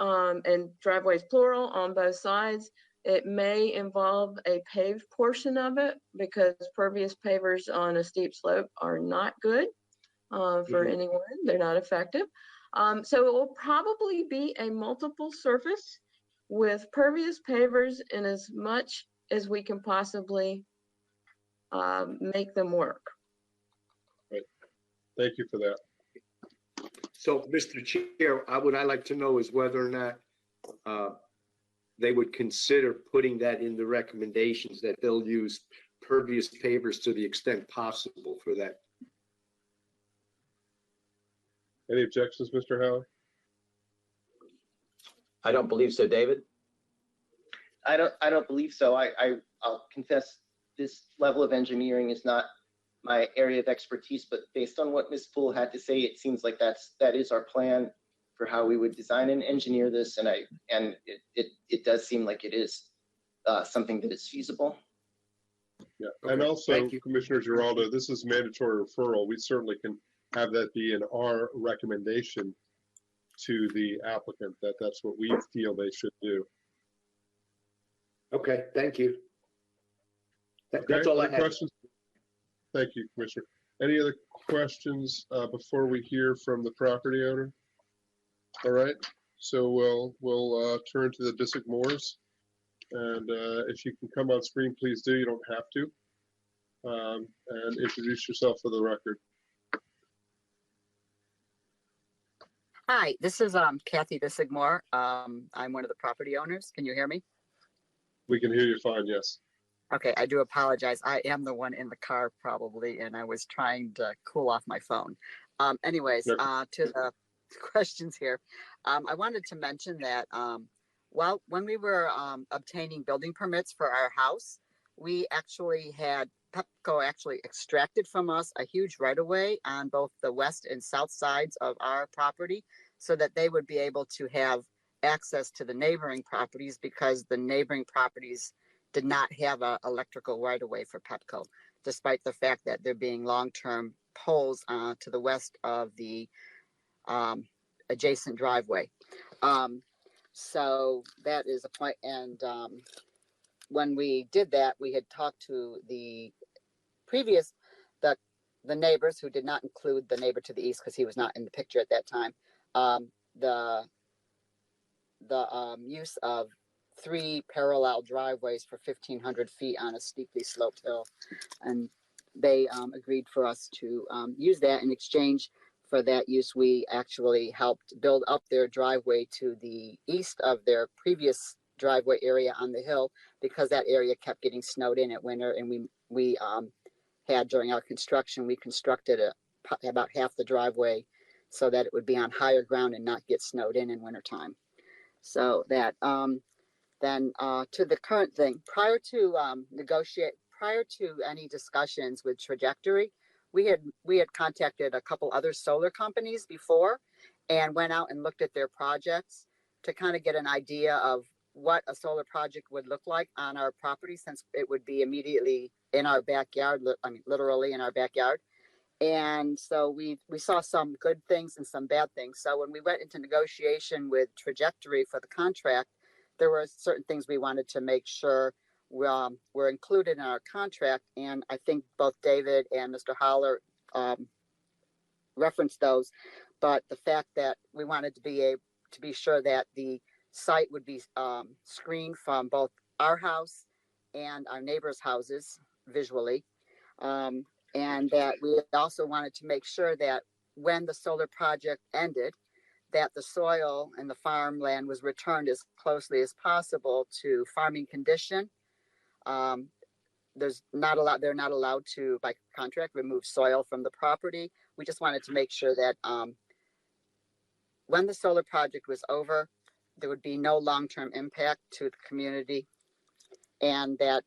and driveways plural on both sides. It may involve a paved portion of it because pervious pavers on a steep slope are not good. For anyone, they're not effective. So it will probably be a multiple surface with pervious pavers in as much as we can possibly make them work. Right. Thank you for that. So, Mr. Chair, what I'd like to know is whether or not they would consider putting that in the recommendations that they'll use pervious pavers to the extent possible for that. Any objections, Mr. Howard? I don't believe so, David. I don't believe so. I'll confess this level of engineering is not my area of expertise, but based on what Ms. Poole had to say, it seems like that is our plan for how we would design and engineer this, and it does seem like it is something that is feasible. Yeah, Okay, and also, thank you. Commissioner Giraldo, this is mandatory referral. We certainly can have that be in our recommendation to the applicant, that's what we feel they should do. Okay, thank you. That's Okay, all I other have. questions? Thank you, Commissioner. Any other questions before we hear from the property owner? All right, so we'll turn to the Bissett Moores, and if you can come on screen, please do. You don't have to, and introduce yourself for the record. Hi, this is Kathy Bissigmore. I'm one of the property owners. Can you hear me? We can hear you fine, yes. Okay, I do apologize. I am the one in the car probably, and I was trying to cool off my phone. Anyways, Yep. To the questions here, I wanted to mention that when we were obtaining building permits for our house, we actually had Pepco actually extracted from us a huge right-of-way on both the west and south sides of our property so that they would be able to have access to the neighboring properties because the neighboring properties did not have an electrical right-of-way for Pepco, despite the fact that there being long-term poles to the west of the adjacent driveway. So that is a point. And when we did that, we had talked to the previous, the neighbors, who did not include the neighbor to the east because he was not in the picture at that time. The use of 3 parallel driveways for 1,500 feet on a steeply sloped hill. And they agreed for us to use that. In exchange for that use, we actually helped build up their driveway to the east of their previous driveway area on the hill because that area kept getting snowed in at winter. And we had, during our construction, we constructed about half the driveway so that it would be on higher ground and not get snowed in wintertime. So that, then to the current thing, prior to any discussions with Trajectory, we had contacted a couple other solar companies before and went out and looked at their projects to kind of get an idea of what a solar project would look like on our property, since it would be immediately in our backyard, literally in our backyard. And so we saw some good things and some bad things. So when we went into negotiation with Trajectory for the contract, there were certain things we wanted to make sure were included in our contract. And I think both David and Mr. Holler referenced those. But the fact that we wanted to be sure that the site would be screened from both our house and our neighbors' houses visually. And that we also wanted to make sure that when the solar project ended, that the soil and the farmland was returned as closely as possible to farming condition. They're not allowed to, by contract, remove soil from the property. We just wanted to make sure that when the solar project was over, there would be no long-term impact to the community, and that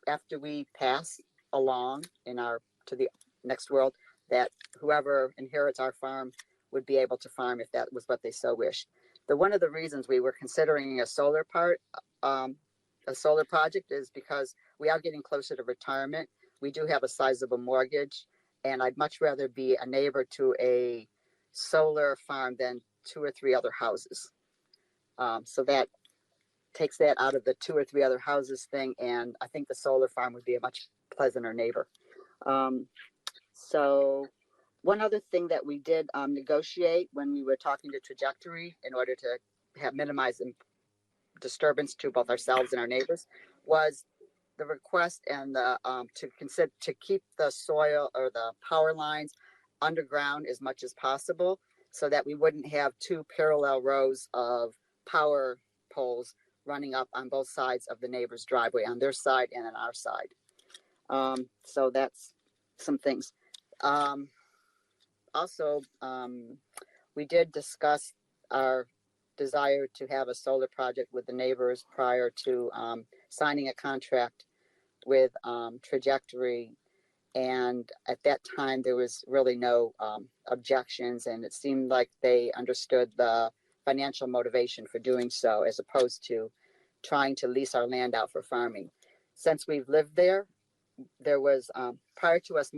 after we pass along to the next world, that whoever inherits our farm would be able to farm if that was what they so wish. One of the reasons we were considering a solar project is because we are getting closer to retirement. We do have a sizable mortgage, and I'd much rather be a neighbor to a solar farm than 2 or 3 other houses. So that takes that out of the 2 or 3 other houses thing, and I think the solar farm would be a much pleasanter neighbor. So one other thing that we did negotiate when we were talking to Trajectory in order to minimize disturbance to both ourselves and our neighbors was the request and to keep the soil or the power lines underground as much as possible, so that we wouldn't have 2 parallel rows of power poles running up on both sides of the neighbor's driveway, on their side and on our side. So that's some things. Also, we did discuss our desire to have a solar project with the neighbors prior to signing a contract with Trajectory. And at that time, there was really no objections, and it seemed like they understood the financial motivation for doing so, as opposed to trying to lease our land out for farming. Since we've lived there, there was, prior to us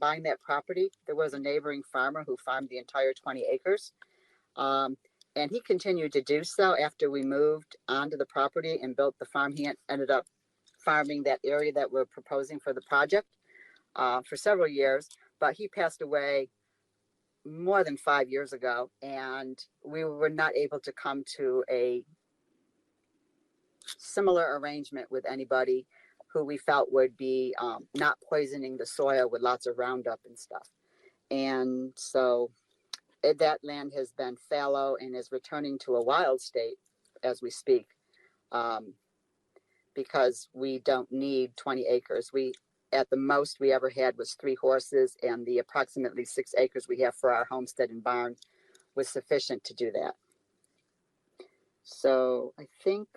buying that property, there was a neighboring farmer who farmed the entire 20 acres. And he continued to do so after we moved onto the property and built the farm. He ended up farming that area that we're proposing for the project for several years, but he passed away more than 5 years ago, and we were not able to come to a similar arrangement with anybody who we felt would be not poisoning the soil with lots of Roundup and stuff. And so that land has been fallow and is returning to a wild state as we speak, because we don't need 20 acres. At the most we ever had was 3 horses, and the approximately 6 acres we have for our homestead and barn was sufficient to do that. So I think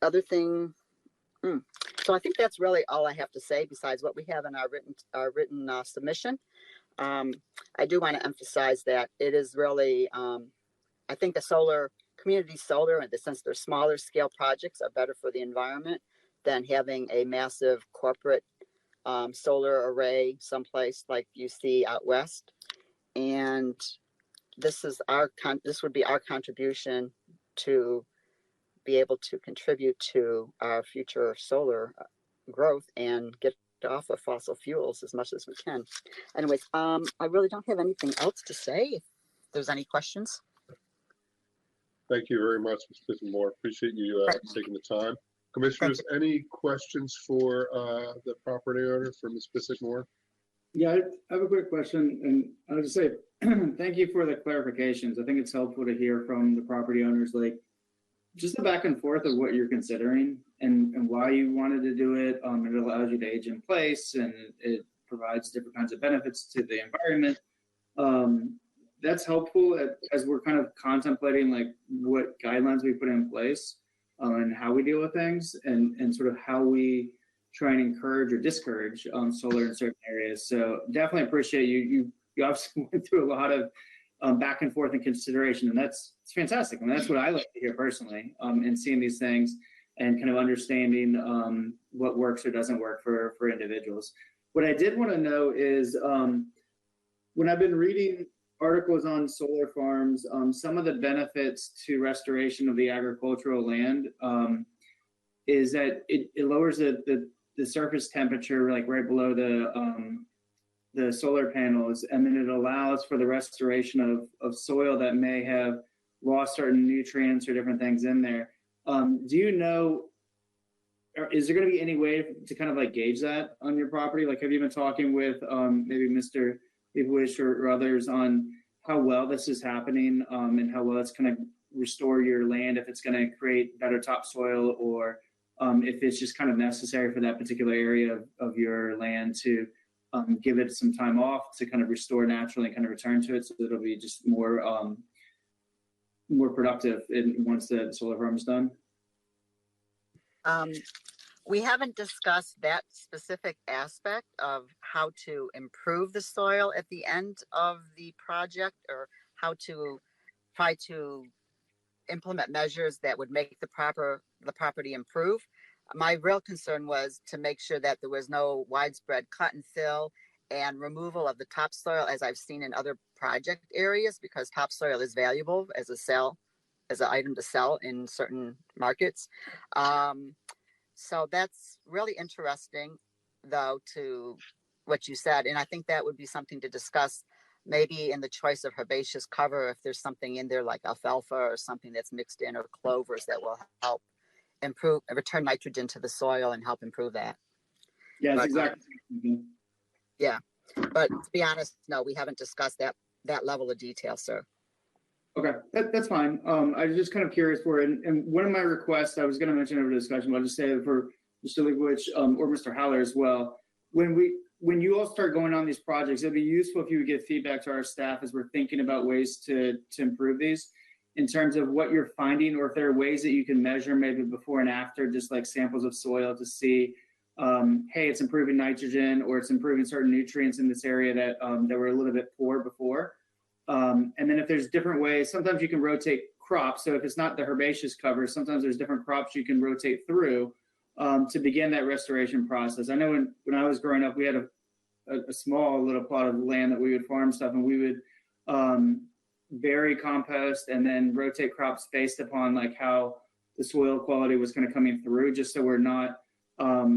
other thing, so I think that's really all I have to say besides what we have in our written submission. I do want to emphasize that it is really, I think the community solar, in the sense they're smaller scale projects, are better for the environment than having a massive corporate solar array someplace like you see out west. And this would be our contribution to be able to contribute to our future solar growth and get off of fossil fuels as much as we can. Anyways, I really don't have anything else to say. If there's any questions. Thank you very much, Ms. Whittemore. Appreciate you taking the time. Commissioners, any questions for the property owner, for Ms. Whittemore? Yeah, I have a quick question, and I'll just say thank you for the clarifications. I think it's helpful to hear from the property owners, like just the back and forth of what you're considering and why you wanted to do it. It allows you to age in place, and it provides different kinds of benefits to the environment. That's helpful as we're kind of contemplating like what guidelines we put in place and how we deal with things, and sort of how we try and encourage or discourage solar in certain areas. So definitely appreciate you obviously went through a lot of back and forth and consideration, and it's fantastic. I mean, that's what I like to hear personally, and seeing these things and kind of understanding what works or doesn't work for individuals. What I did want to know is when I've been reading articles on solar farms, some of the benefits to restoration of the agricultural land is that it lowers the surface temperature, like right below the solar panels, and then it allows for the restoration of soil that may have lost certain nutrients or different things in there. Do you know, is there going to be any way to kind of like gauge that on your property? Like, have you been talking with maybe Mr. Leibowitz or others on how well this is happening, and how well it's going to restore your land, if it's going to create better topsoil, or if it's just kind of necessary for that particular area of your land to give it some time off to kind of restore naturally and kind of return to it, so that it'll be just more productive once the solar farm is done. We haven't discussed that specific aspect of how to improve the soil at the end of the project, or how to try to implement measures that would make the property improve. My real concern was to make sure that there was no widespread cut and fill and removal of the topsoil, as I've seen in other project areas, because topsoil is valuable as an item to sell in certain markets. So that's really interesting, though, to what you said. And I think that would be something to discuss maybe in the choice of herbaceous cover, if there's something in there like alfalfa or something that's mixed in, or clovers, that will help improve, return nitrogen to the soil and help improve that. Yeah, that's But, exactly. Yeah, but to be honest, no, we haven't discussed that level of detail, sir. Okay, that's fine. I was just kind of curious for it. And one of my requests, I was going to mention over the discussion, but I'll just say it for Mr. Leibowitz or Mr. Haller as well. When you all start going on these projects, it'd be useful if you would give feedback to our staff as we're thinking about ways to improve these, in terms of what you're finding, or if there are ways that you can measure maybe before and after, just like samples of soil to see, hey, it's improving nitrogen, or it's improving certain nutrients in this area that were a little bit poor before. And then if there's different ways, sometimes you can rotate crops. So if it's not the herbaceous cover, sometimes there's different crops you can rotate through to begin that restoration process. I know when I was growing up, we had a small little plot of land that we would farm stuff, and we would bury compost and then rotate crops based upon like how the soil quality was kind of coming through, just so we're not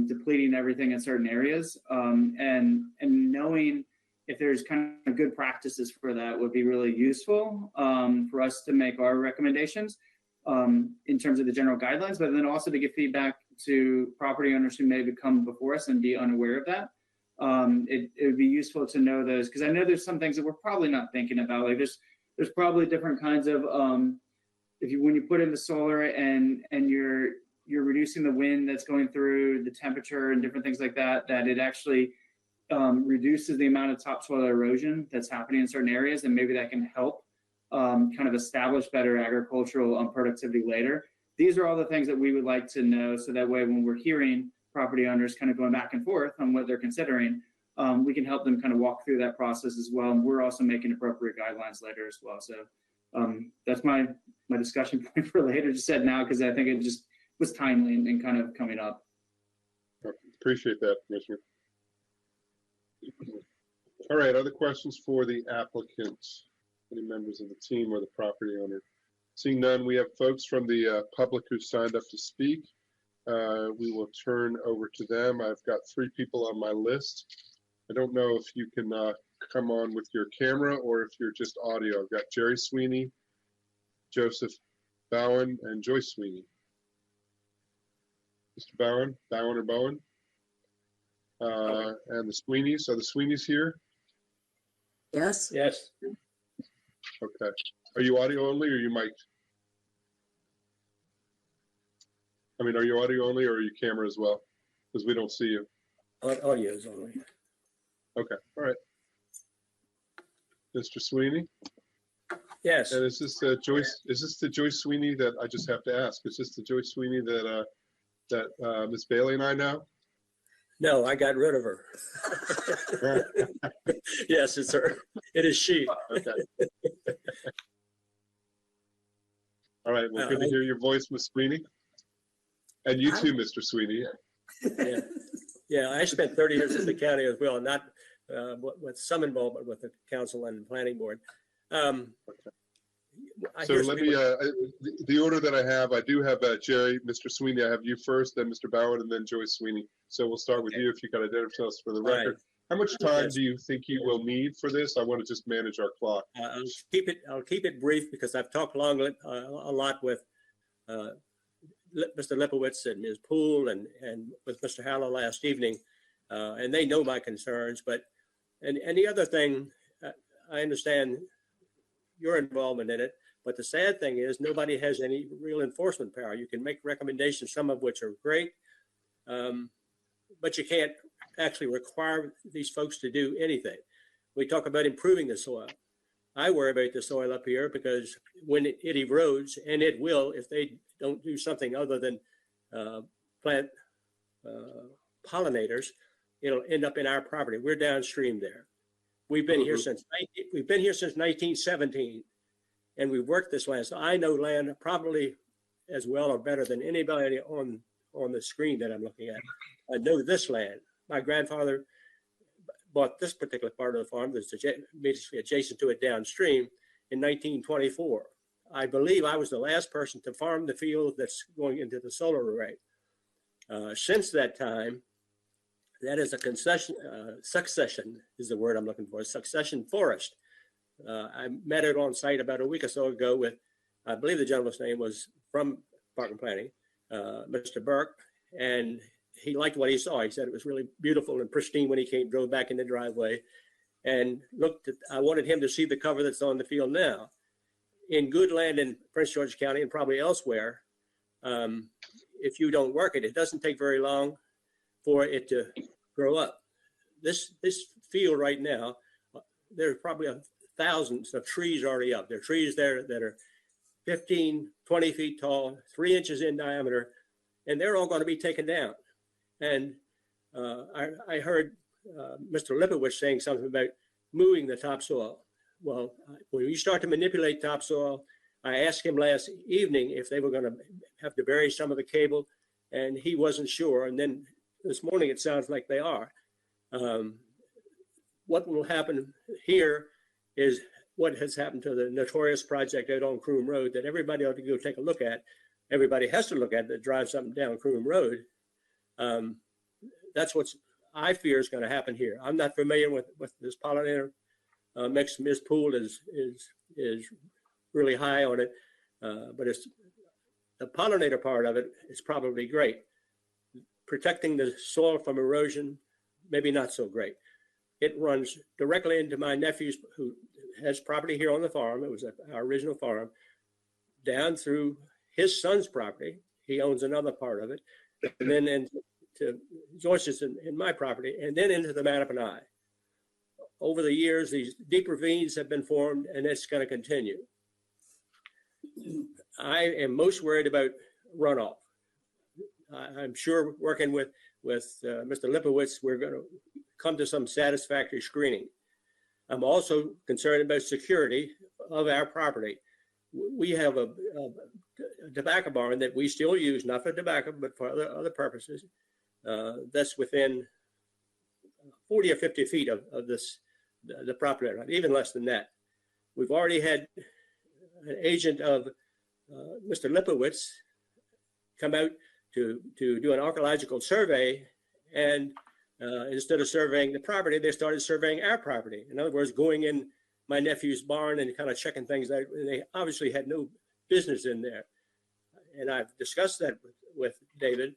depleting everything in certain areas. And knowing if there's kind of good practices for that would be really useful for us to make our recommendations in terms of the general guidelines, but then also to give feedback to property owners who may come before us and be unaware of that. It would be useful to know those, because I know there's some things that we're probably not thinking about. Like there's probably different kinds of when you put in the solar and you're reducing the wind that's going through, the temperature and different things like that, that it actually reduces the amount of topsoil erosion that's happening in certain areas, and maybe that can help kind of establish better agricultural productivity later. These are all the things that we would like to know, so that way when we're hearing property owners kind of going back and forth on what they're considering, we can help them kind of walk through that process as well. And we're also making appropriate guidelines later as well. So that's my discussion point for later, just said now, because I think it just was timely and kind of coming up. Appreciate that, Commissioner. All right, other questions for the applicant? Any members of the team or the property owner? Seeing none, we have folks from the public who signed up to speak. We will turn over to them. I've got 3 people on my list. I don't know if you can come on with your camera or if you're just audio. I've got Jerry Sweeney, Joseph Bowen, and Joyce Sweeney. Mr. Bowen or Bowen? And the Sweeneys. Are the Sweeneys here? Yes. Yes. Okay. Are you audio only, or you mic? I mean, are you audio only, or are you camera as well? Because we don't see you. Audio is only. Okay. All right. Mr. Sweeney? Yes. And is this Joyce? Is this the Joyce Sweeney that I just have to ask? Is this the Joyce Sweeney that Miss Bailey and I know? No, I got rid of her. Yes, it's her. It is she. Okay. All right. Well, good to hear your voice, Miss Sweeney. And you too, Mr. Sweeney. Yeah. Yeah, I spent 30 years in the county as well, not with some involvement with the council and planning board. So let me, the order that I do have Jerry, Mr. Sweeney, I have you first, then Mr. Bowen, and then Joyce Sweeney. So we'll start with you if you can identify yourself for the record. How much time do you think you will need for this? I want to just manage our clock. I'll keep it brief, because I've talked a lot with Mr. Leibowitz and Ms. Poole and with Mr. Haller last evening, and they know my concerns. And the other thing I understand your involvement in it, but the sad thing is nobody has any real enforcement power. You can make recommendations, some of which are great, but you can't actually require these folks to do anything. We talk about improving the soil. I worry about the soil up here because when it erodes, and it will if they don't do something other than plant pollinators, it'll end up in our property. We're downstream there. We've been here since 1917, and we've worked this land. So I know land probably as well or better than anybody on the screen that I'm looking at. I know this land. My grandfather bought this particular part of the farm that's basically adjacent to it downstream in 1924. I believe I was the last person to farm the field that's going into the solar array. Since that time, that is a succession is the word I'm looking for, succession forest. I met it on site about a week or so ago with, I believe the gentleman's name was from Park and Planning, Mr. Burke, and he liked what he saw. He said it was really beautiful and pristine when he drove back in the driveway and looked at, I wanted him to see the cover that's on the field now. In good land in Prince George County and probably elsewhere, if you don't work it, it doesn't take very long for it to grow up. This field right now, there's probably thousands of trees already up. There are trees there that are 15, 20 feet tall, 3 inches in diameter, and they're all going to be taken down. And I heard Mr. Lipowitz saying something about moving the topsoil. Well, when you start to manipulate topsoil, I asked him last evening if they were going to have to bury some of the cable, and he wasn't sure. And then this morning, it sounds like they are. What will happen here is what has happened to the notorious project out on Croom Road that everybody ought to go take a look at. Everybody has to look at that drives something down Croom Road. That's what I fear is going to happen here. I'm not familiar with this pollinator mix. Ms. Poole is really high on it, but it's the pollinator part of it is probably great. Protecting the soil from erosion, maybe not so great. It runs directly into my nephew's, who has property here on the farm. It was our original farm, down through his son's property. He owns another part of it, and then into Joyce's in my property, and then into the Mattaponi. Over the years, these deep ravines have been formed, and it's going to continue. I am most worried about runoff. I'm sure working with Mr. Lipowitz, we're going to come to some satisfactory screening. I'm also concerned about security of our property. We have a tobacco barn that we still use, not for tobacco, but for other purposes. That's within 40 or 50 feet of the property, even less than that. We've already had an agent of Mr. Lipowitz come out to do an archaeological survey, and instead of surveying the property, they started surveying our property. In other words, going in my nephew's barn and kind of checking things out. And they obviously had no business in there. And I've discussed that with David.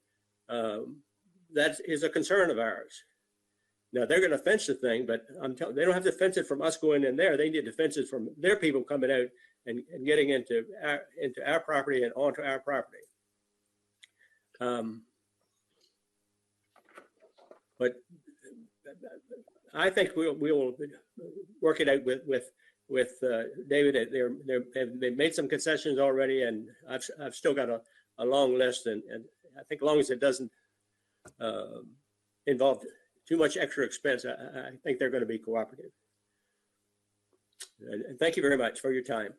That is a concern of ours. Now they're going to fence the thing, but I'm telling, they don't have to fence it from us going in there. They need to fence it from their people coming out and getting into our property and onto our property. But I think we'll work it out with David. They've made some concessions already, and I've still got a long list, and I think as long as it doesn't involve too much extra expense, I think they're going to be cooperative. And thank you very much for your time.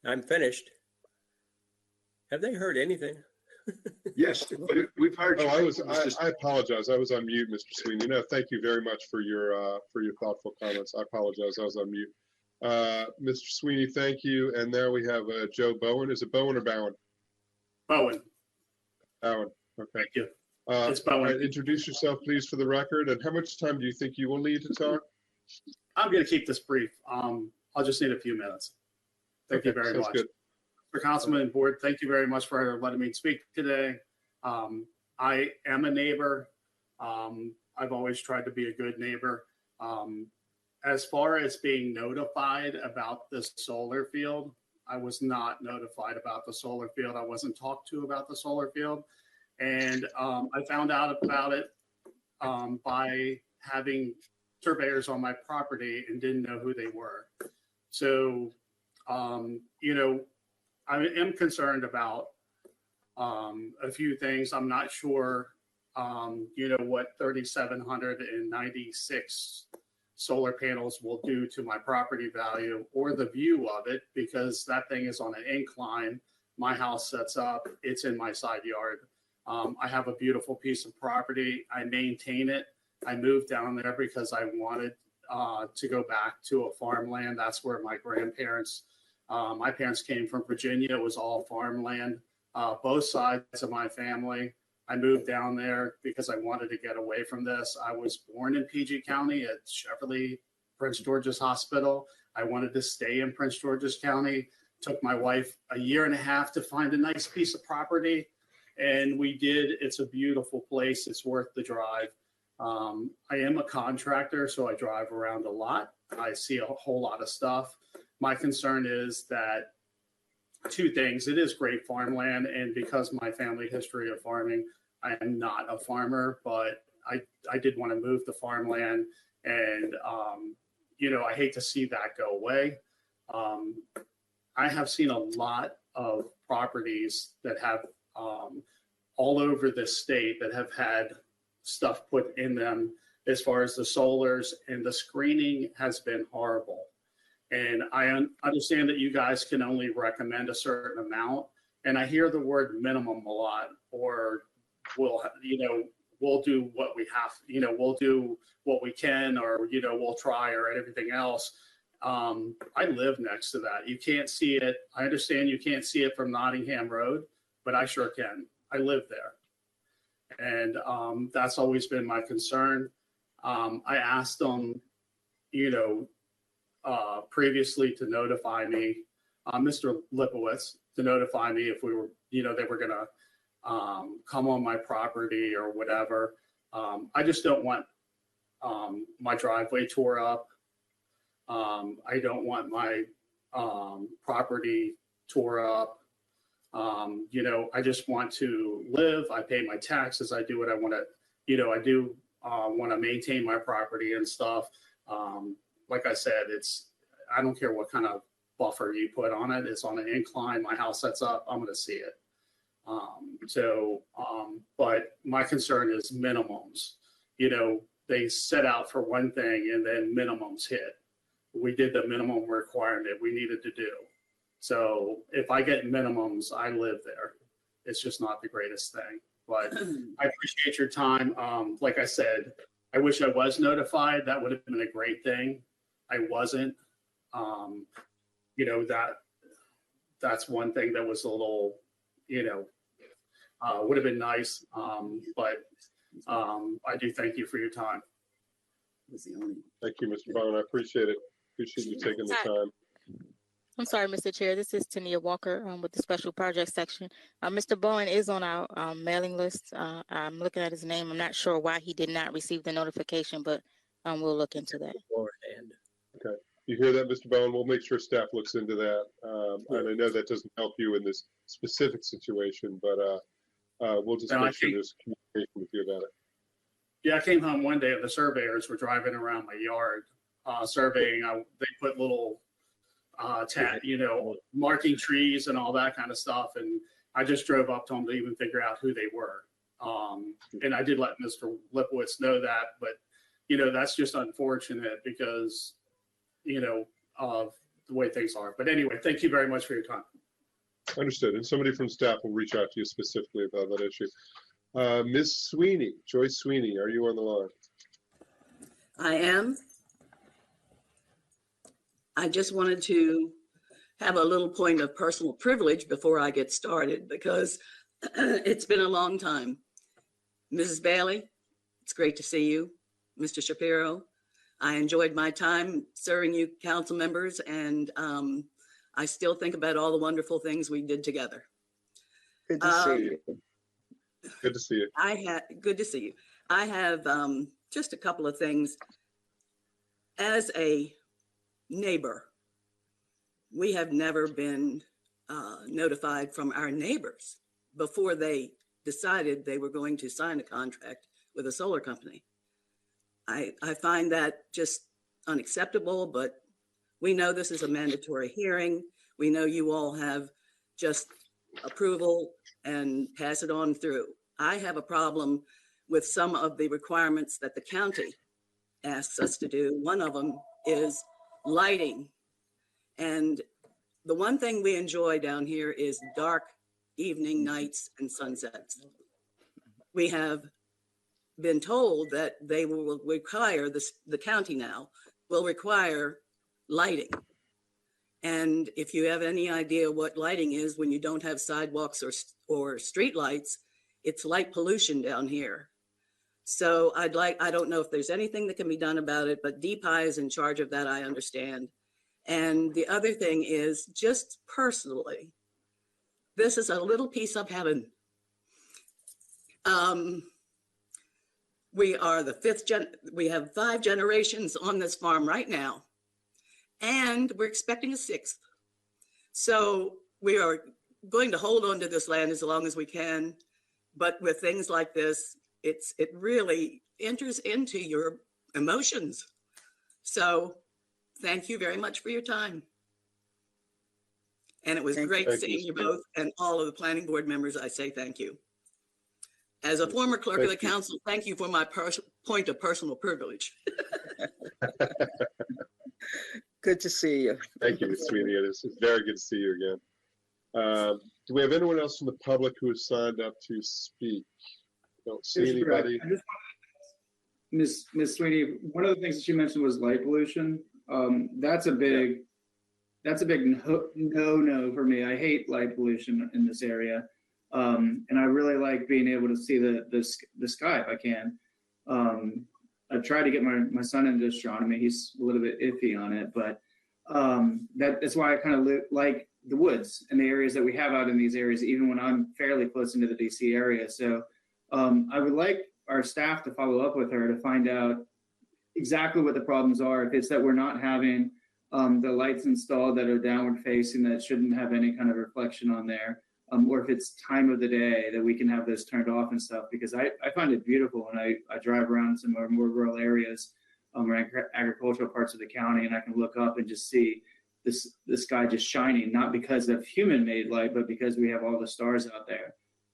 I'm finished. Have they heard anything? Yes, we've heard. I apologize. I was on mute, Mr. Sweeney. No, thank you very much for your thoughtful comments. I apologize. I was on mute. Mr. Sweeney, thank you. And now we have Joe Bowen. Is it Bowen or Bowen? Bowen. Bowen. Okay. Thank you. It's Bowen. Introduce yourself, please, for the record. And how much time do you think you will need to talk? I'm going to keep this brief. I'll just need a few minutes. Thank you very Sounds much. good. For Councilman and Board, thank you very much for letting me speak today. I am a neighbor. I've always tried to be a good neighbor. As far as being notified about the solar field, I was not notified about the solar field. I wasn't talked to about the solar field. And I found out about it by having surveyors on my property and didn't know who they were. So, you know, I am concerned about a few things. I'm not sure, you know, what 3,796 solar panels will do to my property value or the view of it, because that thing is on an incline. My house sets up, it's in my side yard. I have a beautiful piece of property. I maintain it. I moved down there because I wanted to go back to a farmland. That's where my grandparents, my parents came from Virginia. It was all farmland, both sides of my family. I moved down there because I wanted to get away from this. I was born in PG County at Cheverly Prince George's Hospital. I wanted to stay in Prince George's County. Took my wife a year and a half to find a nice piece of property, and we did. It's a beautiful place. It's worth the drive. I am a contractor, so I drive around a lot. I see a whole lot of stuff. My concern is that two things. It is great farmland, and because my family history of farming, I am not a farmer, but I did want to move the farmland, and you know, I hate to see that go away. I have seen a lot of properties that have all over the state that have had stuff put in them as far as the solars, and the screening has been horrible. And I understand that you guys can only recommend a certain amount, and I hear the word minimum a lot, or we'll, you know, we'll do what we have, you know, we'll do what we can, or, you know, we'll try, or everything else. I live next to that. You can't see it. I understand you can't see it from Nottingham Road, but I sure can. I live there. And that's always been my concern. I asked them, you know, previously to notify me, Mr. Lipowitz, to notify me if we were, you know, they were going to come on my property or whatever. I just don't want my driveway tore up. I don't want my property tore up. You know, I just want to live. I pay my taxes. I do what I want to, you know, I do want to maintain my property and stuff. Like I said, I don't care what kind of buffer you put on it. It's on an incline. My house sets up. I'm going to see it. But my concern is minimums. You know, they set out for one thing and then minimums hit. We did the minimum requirement we needed to do. So if I get minimums, I live there. It's just not the greatest thing, but I appreciate your time. Like I said, I wish I was notified. That would have been a great thing. I wasn't. You know, that's one thing that was a little, you know, would have been nice. But I do thank you for your time. Thank you, Mr. Bone. I appreciate it. Appreciate you taking the time. I'm sorry, Mr. Chair. This is Tania Walker with the Special Projects section. Mr. Bowen is on our mailing list. I'm looking at his name. I'm not sure why he did not receive the notification, but we'll look into that. Okay. You hear that, Mr. Bowen? We'll make sure staff looks into that. And I know that doesn't help you in this specific situation, but we'll just make sure there's communication with you about it. Yeah, I came home one day and the surveyors were driving around my yard surveying. They put little you know, marking trees and all that kind of stuff. And I just drove up to them to even figure out who they were. And I did let Mr. Lipowitz know that, but, you know, that's just unfortunate because, you know, of the way things are. But anyway, thank you very much for your time. Understood. And somebody from staff will reach out to you specifically about that issue. Ms. Sweeney, Joyce Sweeney, are you on the line? I am. I just wanted to have a little point of personal privilege before I get started because it's been a long time. Mrs. Bailey, it's great to see you. Mr. Shapiro, I enjoyed my time serving you council members, and I still think about all the wonderful things we did together. Good to see you. Good to see you. Good to see you. I have just a couple of things. As a neighbor, we have never been notified from our neighbors before they decided they were going to sign a contract with a solar company. I find that just unacceptable, but we know this is a mandatory hearing. We know you all have just approval and pass it on through. I have a problem with some of the requirements that the county asks us to do. One of them is lighting. And the one thing we enjoy down here is dark evening, nights, and sunsets. We have been told that they will require, the county now will require lighting. And if you have any idea what lighting is when you don't have sidewalks or street lights, it's light pollution down here. So I don't know if there's anything that can be done about it, but DPI is in charge of that, I understand. And the other thing is, just personally, this is a little piece of heaven. We are the we have 5 generations on this farm right now, and we're expecting a 6th. So we are going to hold on to this land as long as we can. But with things like this, it really enters into your emotions. So thank you very much for your time. And it was great seeing you both, and all of the planning board members. I say thank you. As a former clerk of the council, thank you for my point of personal privilege. Good to see you. Thank you, sweetie. It's very good to see you again. Do we have anyone else from the public who has signed up to speak? Don't see anybody. Ms. Sweeney, one of the things that you mentioned was light pollution. That's a big no for me. I hate light pollution in this area. And I really like being able to see the sky if I can. I've tried to get my son into astronomy. He's a little bit iffy on it, but that's why I kind of like the woods and the areas that we have out in these areas, even when I'm fairly close into the DC area. So I would like our staff to follow up with her to find out exactly what the problems are. If it's that we're not having the lights installed that are downward facing that shouldn't have any kind of reflection on there, or if it's time of the day that we can have those turned off and stuff, because I find it beautiful when I drive around some of our more rural areas or agricultural parts of the county, and I can look up and just see the sky just shining, not because of human-made light, but because we have all the stars out there.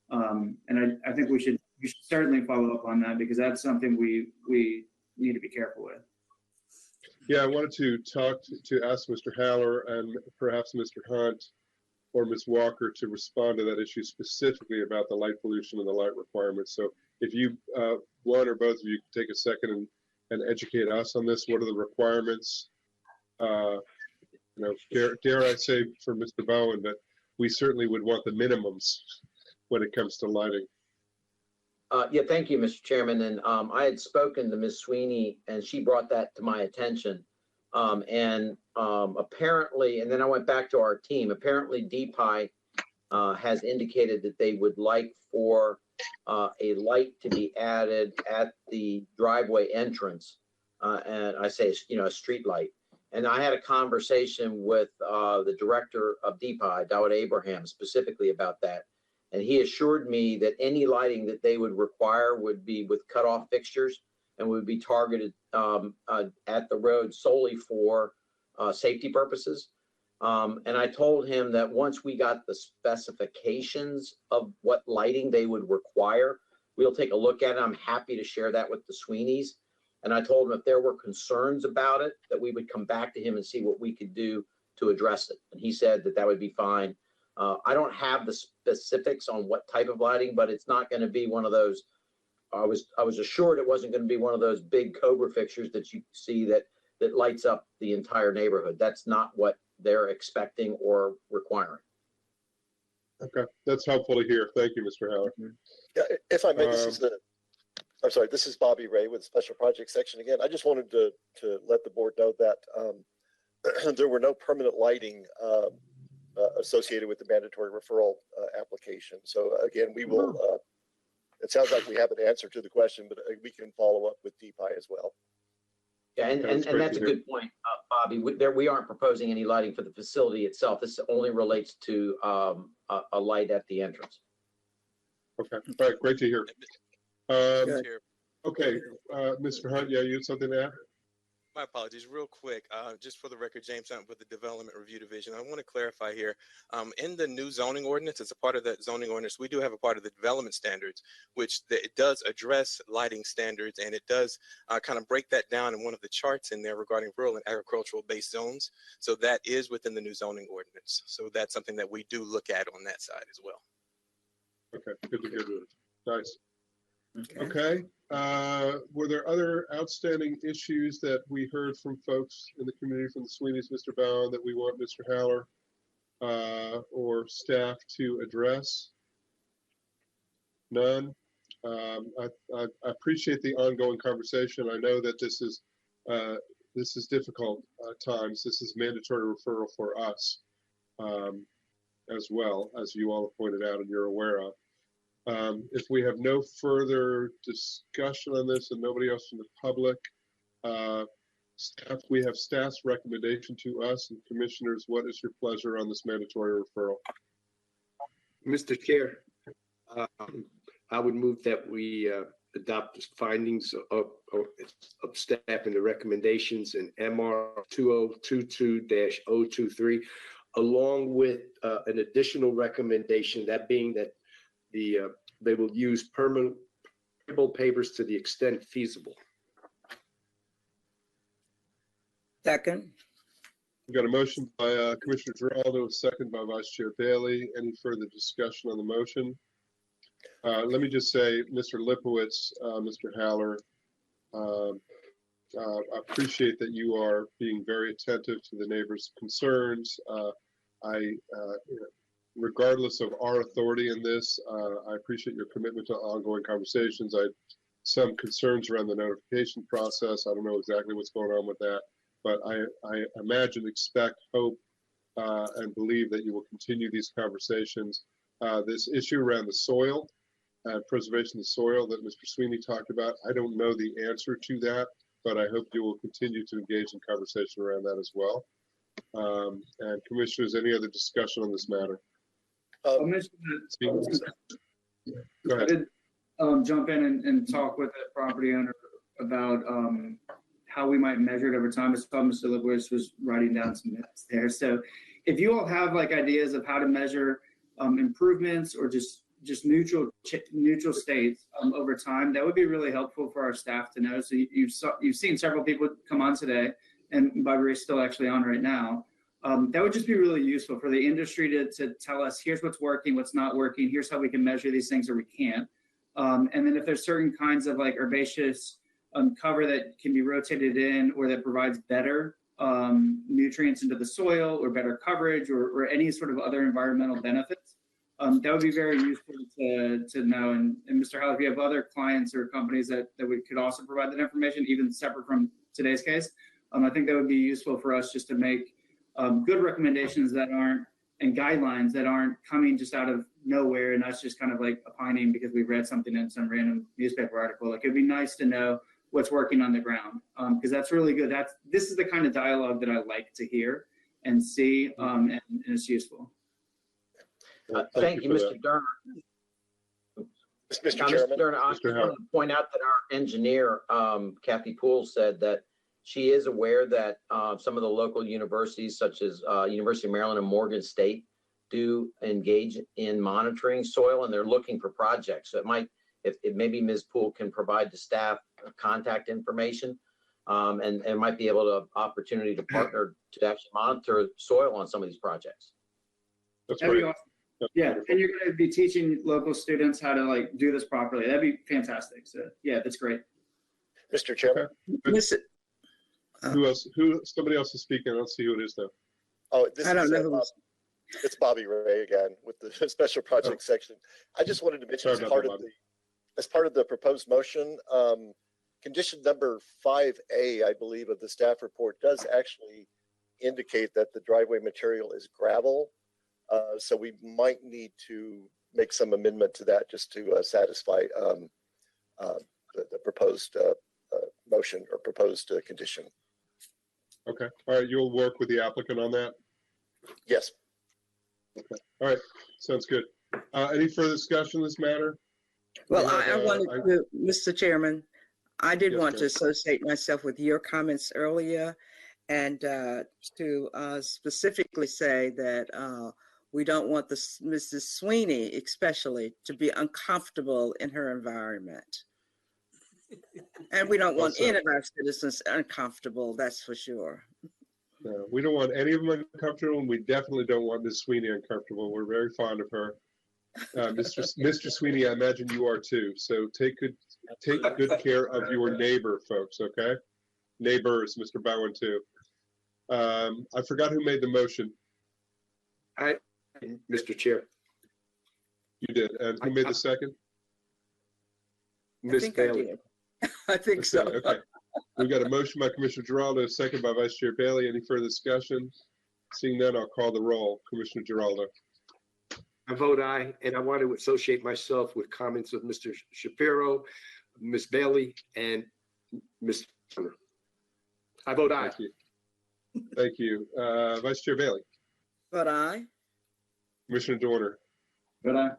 And I think we should certainly follow up on that, because that's something we need to be careful with. Yeah, I wanted to ask Mr. Haller and perhaps Mr. Hunt or Ms. Walker to respond to that issue specifically about the light pollution and the light requirements. So if you, one or both of you, take a second and educate us on this, what are the requirements? Dare I say for Mr. Bowen that we certainly would want the minimums when it comes to lighting. Yeah, thank you, Mr. Chairman. And I had spoken to Ms. Sweeney, and she brought that to my attention. Apparently, and then I went back to our team, apparently DPI has indicated that they would like for a light to be added at the driveway entrance. And I say, a street light. And I had a conversation with the director of DPI, Dawud Abraham, specifically about that. And he assured me that any lighting that they would require would be with cutoff fixtures and would be targeted at the road solely for safety purposes. And I told him that once we got the specifications of what lighting they would require, we'll take a look at it. I'm happy to share that with the Sweeneys. And I told him if there were concerns about it, that we would come back to him and see what we could do to address it. And he said that that would be fine. I don't have the specifics on what type of lighting, but it's not going to be one of those. I was assured it wasn't going to be one of those big Cobra fixtures that you see that lights up the entire neighborhood. That's not what they're expecting or requiring. Okay, that's helpful to hear. Thank you, Mr. Howard. Yeah, if I may, this is I'm sorry, this is Bobby Ray with the Special Projects Section again. I just wanted to let the board know that there were no permanent lighting associated with the mandatory referral application. So again, we will, it sounds like we have an answer to the question, but we can follow up with DPI as well. Yeah, and that's a good point, Bobby. We aren't proposing any lighting for the facility itself. This only relates to a light at the entrance. Okay, all right, great to hear. Okay, Mr. Hunt, yeah, you had something to add? My apologies, real quick, just for the record, James Hunt with the Development Review Division. I want to clarify here, in the new zoning ordinance, as a part of that zoning ordinance, we do have a part of the development standards, which it does address lighting standards, and it does kind of break that down in one of the charts in there regarding rural and agricultural based zones. So that is within the new zoning ordinance. So that's something that we do look at on that side as well. Okay, good to hear. Nice. Okay. Were there other outstanding issues that we heard from folks in the community, from the Sweeneys, Mr. Bowen, that we want Mr. Haller or staff to address? None. I appreciate the ongoing conversation. I know that this is difficult times. This is mandatory referral for us as well, as you all have pointed out and you're aware of. If we have no further discussion on this and nobody else from the public, we have staff's recommendation to us and commissioners. What is your pleasure on this mandatory referral? Mr. Chair, I would move that we adopt the findings of staff and the recommendations in MR 2022-023, along with an additional recommendation, that being that they will use permeable pavers to the extent feasible. Second. We've got a motion by Commissioner Geraldo, a second by Vice Chair Bailey. Any further discussion on the motion? Let me just say, Mr. Lipowitz, Mr. Haller, I appreciate that you are being very attentive to the neighbors' concerns. Regardless of our authority in this, I appreciate your commitment to ongoing conversations. I had some concerns around the notification process. I don't know exactly what's going on with that, but I imagine, expect, hope, and believe that you will continue these conversations. This issue around the soil, preservation of the soil that Mr. Sweeney talked about, I don't know the answer to that, but I hope you will continue to engage in conversation around that as well. And commissioners, any other discussion on this matter? I'll mention that I did jump in and talk with the property owner about how we might measure it over time. I saw Mr. Lipowitz was writing down some notes there. So if you all have like ideas of how to measure improvements or just neutral states over time, that would be really helpful for our staff to know. So you've seen several people come on today, and Bobby Ray's still actually on right now. That would just be really useful for the industry to tell us, here's what's working, what's not working, here's how we can measure these things or we can't. And then if there's certain kinds of like herbaceous cover that can be rotated in or that provides better nutrients into the soil or better coverage or any sort of other environmental benefits, that would be very useful to know. And Mr. Haller, if you have other clients or companies that we could also provide that information, even separate from today's case, I think that would be useful for us just to make good recommendations that aren't, and guidelines that aren't coming just out of nowhere and us just kind of like opining because we read something in some random newspaper article. Like, it'd be nice to know what's working on the ground, because that's really good. This is the kind of dialogue that I like to hear and see, and it's useful. Thank you, Mr. Durner. Mr. Durner, I want to point out that our engineer, Kathy Poole, said that she is aware that some of the local universities, such as University of Maryland and Morgan State, do engage in monitoring soil, and they're looking for projects. So it might, if maybe Ms. Poole can provide the staff contact information, and might be able to opportunity to partner to actually monitor soil on some of these projects. That's That'd be right. awesome. Yeah, and you're going to be teaching local students how to like do this properly. That'd be fantastic. So yeah, that's great. Mr. Chairman. Who else? Somebody else is speaking. I don't see who it is though. Oh, this is it's Bobby Ray again with the special project section. I just wanted to mention as part of the as part of the proposed motion, condition number 5A, I believe, of the staff report does actually indicate that the driveway material is gravel. So we might need to make some amendment to that just to satisfy the proposed motion or proposed condition. Okay. All right. You'll work with the applicant on that? Yes. Okay. All right. Sounds good. Any further discussion on this matter? Well, We have, I wanted to, Mr. Chairman, I did Yes, want to ma'am. associate myself with your comments earlier and to specifically say that we don't want Mrs. Sweeney especially to be uncomfortable in her environment. And we don't want Well any said. of our citizens uncomfortable, that's for sure. We don't want any of them uncomfortable, and we definitely don't want Ms. Sweeney uncomfortable. We're very fond of her. Mr. Sweeney, I imagine you are too. So take good care of your neighbor, folks. Okay, neighbors, Mr. Bowen too. I forgot who made the motion. Mr. Chair. You did, and who made the second? Ms. Bailey. I think Ms. so. Bailey, okay. We've got a motion by Commissioner Giraldo, a second by Vice Chair Bailey. Any further discussion? Seeing none, I'll call the roll. Commissioner Giraldo. I vote aye, and I want to associate myself with comments of Mr. Shapiro, Ms. Bailey, and Ms. Turner. I vote aye. Thank you. Thank you. Vice Chair Bailey. But aye. Commissioner Dorner. But aye.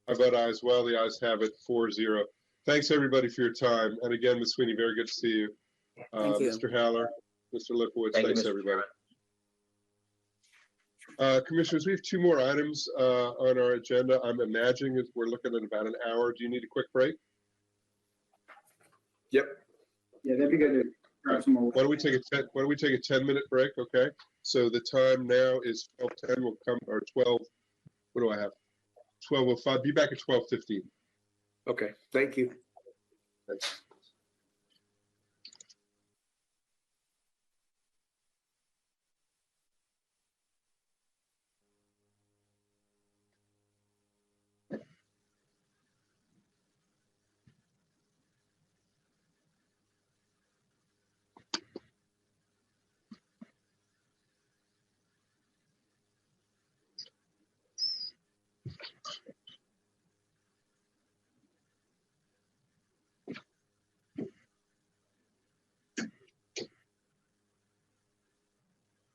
I vote aye as well. The ayes have it, 4-0. Thanks, everybody, for your time. And again, Ms. Sweeney, very good to see you. Thank you. Mr. Haller, Mr. Lipowitz, Thank you, thanks, Mr. everybody. Commissioners, we have two more items on our agenda. I'm imagining we're looking at about an hour. Do you need a quick break? Yep. Yeah, that'd be good to grab some more. Why don't we take a 10-minute break? Okay. So the time now is 12:10. We'll come, or 12. What do I have? 12:05. Be back at 12:15. Okay, thank you. Thanks.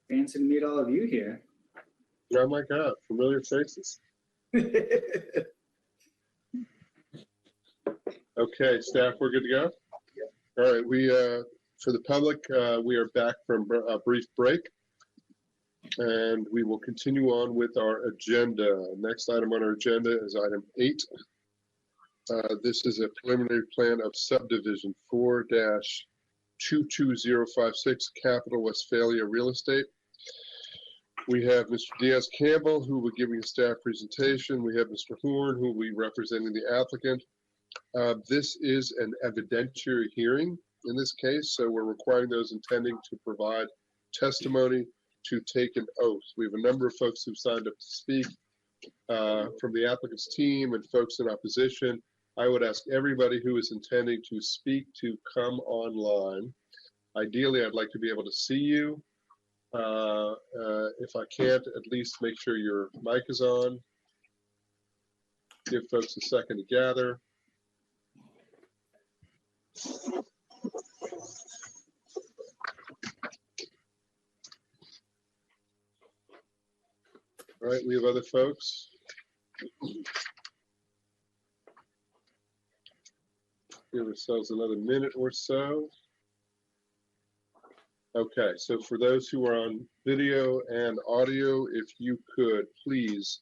Fancy to meet all of you here. Oh my God, familiar faces. Okay, staff, we're good to go? All right, for the public, we are back from a brief break. And we will continue on with our agenda. Next item on our agenda is item 8. This is a preliminary plan of subdivision 4-22056 Capital Westphalia Real Estate. We have Mr. Diaz-Campbell, who will be giving a staff presentation. We have Mr. Horn, who will be representing the applicant. This is an evidentiary hearing in this case, so we're requiring those intending to provide testimony to take an oath. We have a number of folks who've signed up to speak from the applicant's team and folks in opposition. I would ask everybody who is intending to speak to come online. Ideally, I'd like to be able to see you. If I can't, at least make sure your mic is on. Give folks a second to gather. All right, we have other folks. Give ourselves another minute or so. Okay, so for those who are on video and audio, if you could please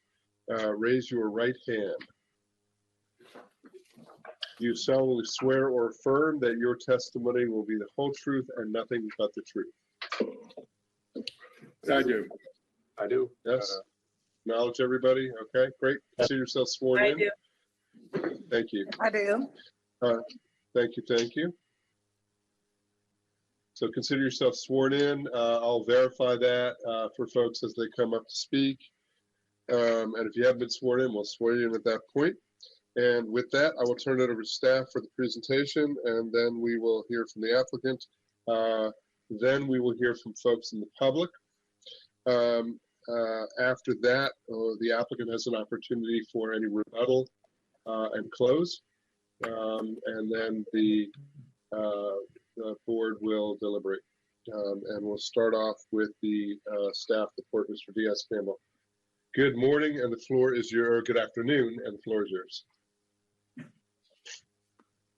raise your right hand. You solemnly swear or affirm that your testimony will be the whole truth and nothing but the truth. I do. I do. Yes. Acknowledge everybody. Okay, great. Consider yourself sworn in. do. Thank you. I do. Thank you. Thank you. So consider yourself sworn in. I'll verify that for folks as they come up to speak. And if you haven't been sworn in, we'll swear you in at that point. And with that, I will turn it over to staff for the presentation, and then we will hear from the applicant. Then we will hear from folks in the public. After that, the applicant has an opportunity for any rebuttal and close. And then the board will deliberate. And we'll start off with the staff report, Mr. Diaz-Campbell. Good morning, and the floor is yours. Good afternoon, and the floor is yours.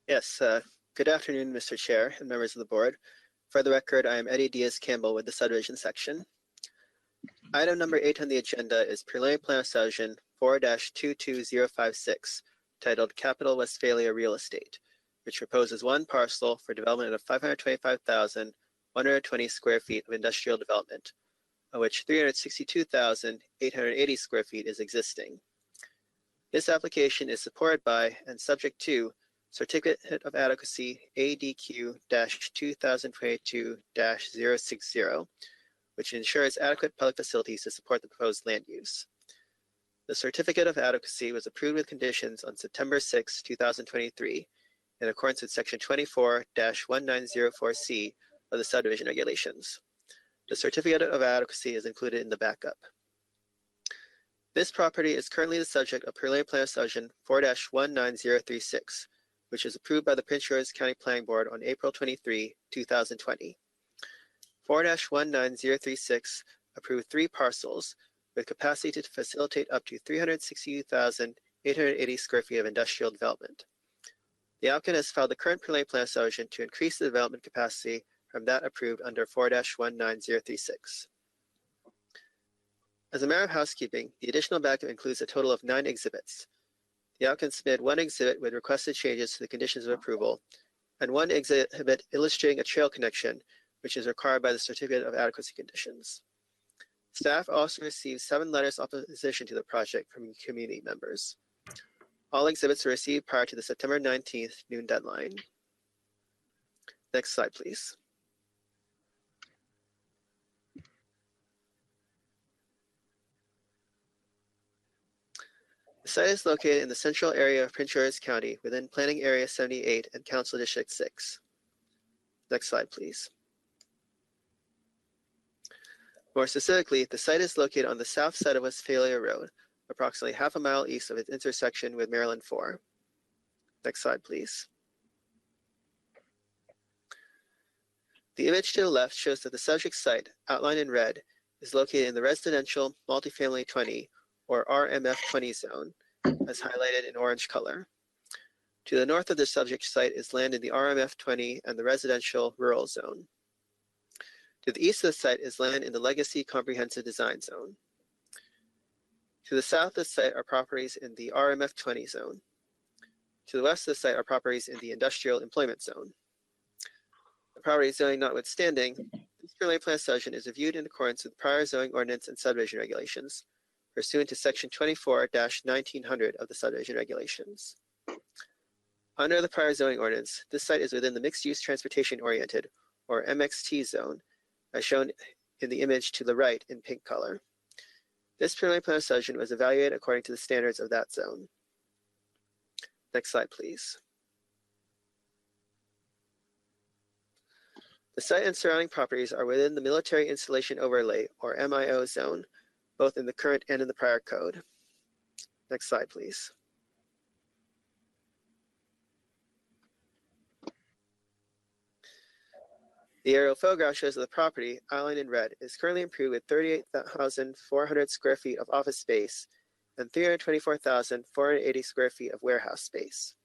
Yes, good afternoon, Mr. Chair and members of the board. For the record, I am Eddie Diaz-Campbell with the subdivision section. Item number 8 on the agenda is preliminary plan of subdivision 4-22056, titled Capital Westphalia Real Estate, which proposes one parcel for development of 525,120 square feet of industrial development, of which 362,880 square feet is existing. This application is supported by and subject to Certificate of Adequacy ADQ-2022-060, which ensures adequate public facilities to support the proposed land use. The Certificate of Adequacy was approved with conditions on September 6, 2023, in accordance with Section 24-1904C of the subdivision regulations. The Certificate of Adequacy is included in the backup. This property is currently the subject of preliminary plan of subdivision 4-19036, which was approved by the Prince George's County Planning Board on April 23, 2020. 4-19036 approved 3 parcels with capacity to facilitate up to 362,880 square feet of industrial development. The applicant has filed the current preliminary plan of subdivision to increase the development capacity from that approved under 4-19036. As a matter of housekeeping, the additional backup includes a total of 9 exhibits. The applicant submitted 1 exhibit with requested changes to the conditions of approval, and 1 exhibit illustrating a trail connection, which is required by the Certificate of Adequacy conditions. Staff also received 7 letters of opposition to the project from community members. All exhibits were received prior to the September 19th noon deadline. Next slide, please. The site is located in the central area of Prince George's County within Planning Area 78 and Council District 6. Next slide, please. More specifically, the site is located on the south side of Westphalia Road, approximately half a mile east of its intersection with Maryland 4. Next slide, please. The image to the left shows that the subject site, outlined in red, is located in the residential multifamily 20 or RMF 20 zone, as highlighted in orange color. To the north of the subject site is land in the RMF 20 and the residential rural zone. To the east of the site is land in the Legacy Comprehensive Design Zone. To the south of the site are properties in the RMF 20 zone. To the west of the site are properties in the Industrial Employment Zone. The property zoning notwithstanding, this preliminary plan subdivision is reviewed in accordance with prior zoning ordinance and subdivision regulations, pursuant to Section 24-1900 of the subdivision regulations. Under the prior zoning ordinance, this site is within the mixed-use transportation-oriented, or MXT zone, as shown in the image to the right in pink color. This preliminary plan subdivision was evaluated according to the standards of that zone. Next slide, please. The site and surrounding properties are within the Military Installation Overlay, or MIO zone, both in the current and in the prior code. Next slide, please. The aerial photograph shows that the property, outlined in red, is currently improved with 38,400 square feet of office space and 324,480 square feet of warehouse space.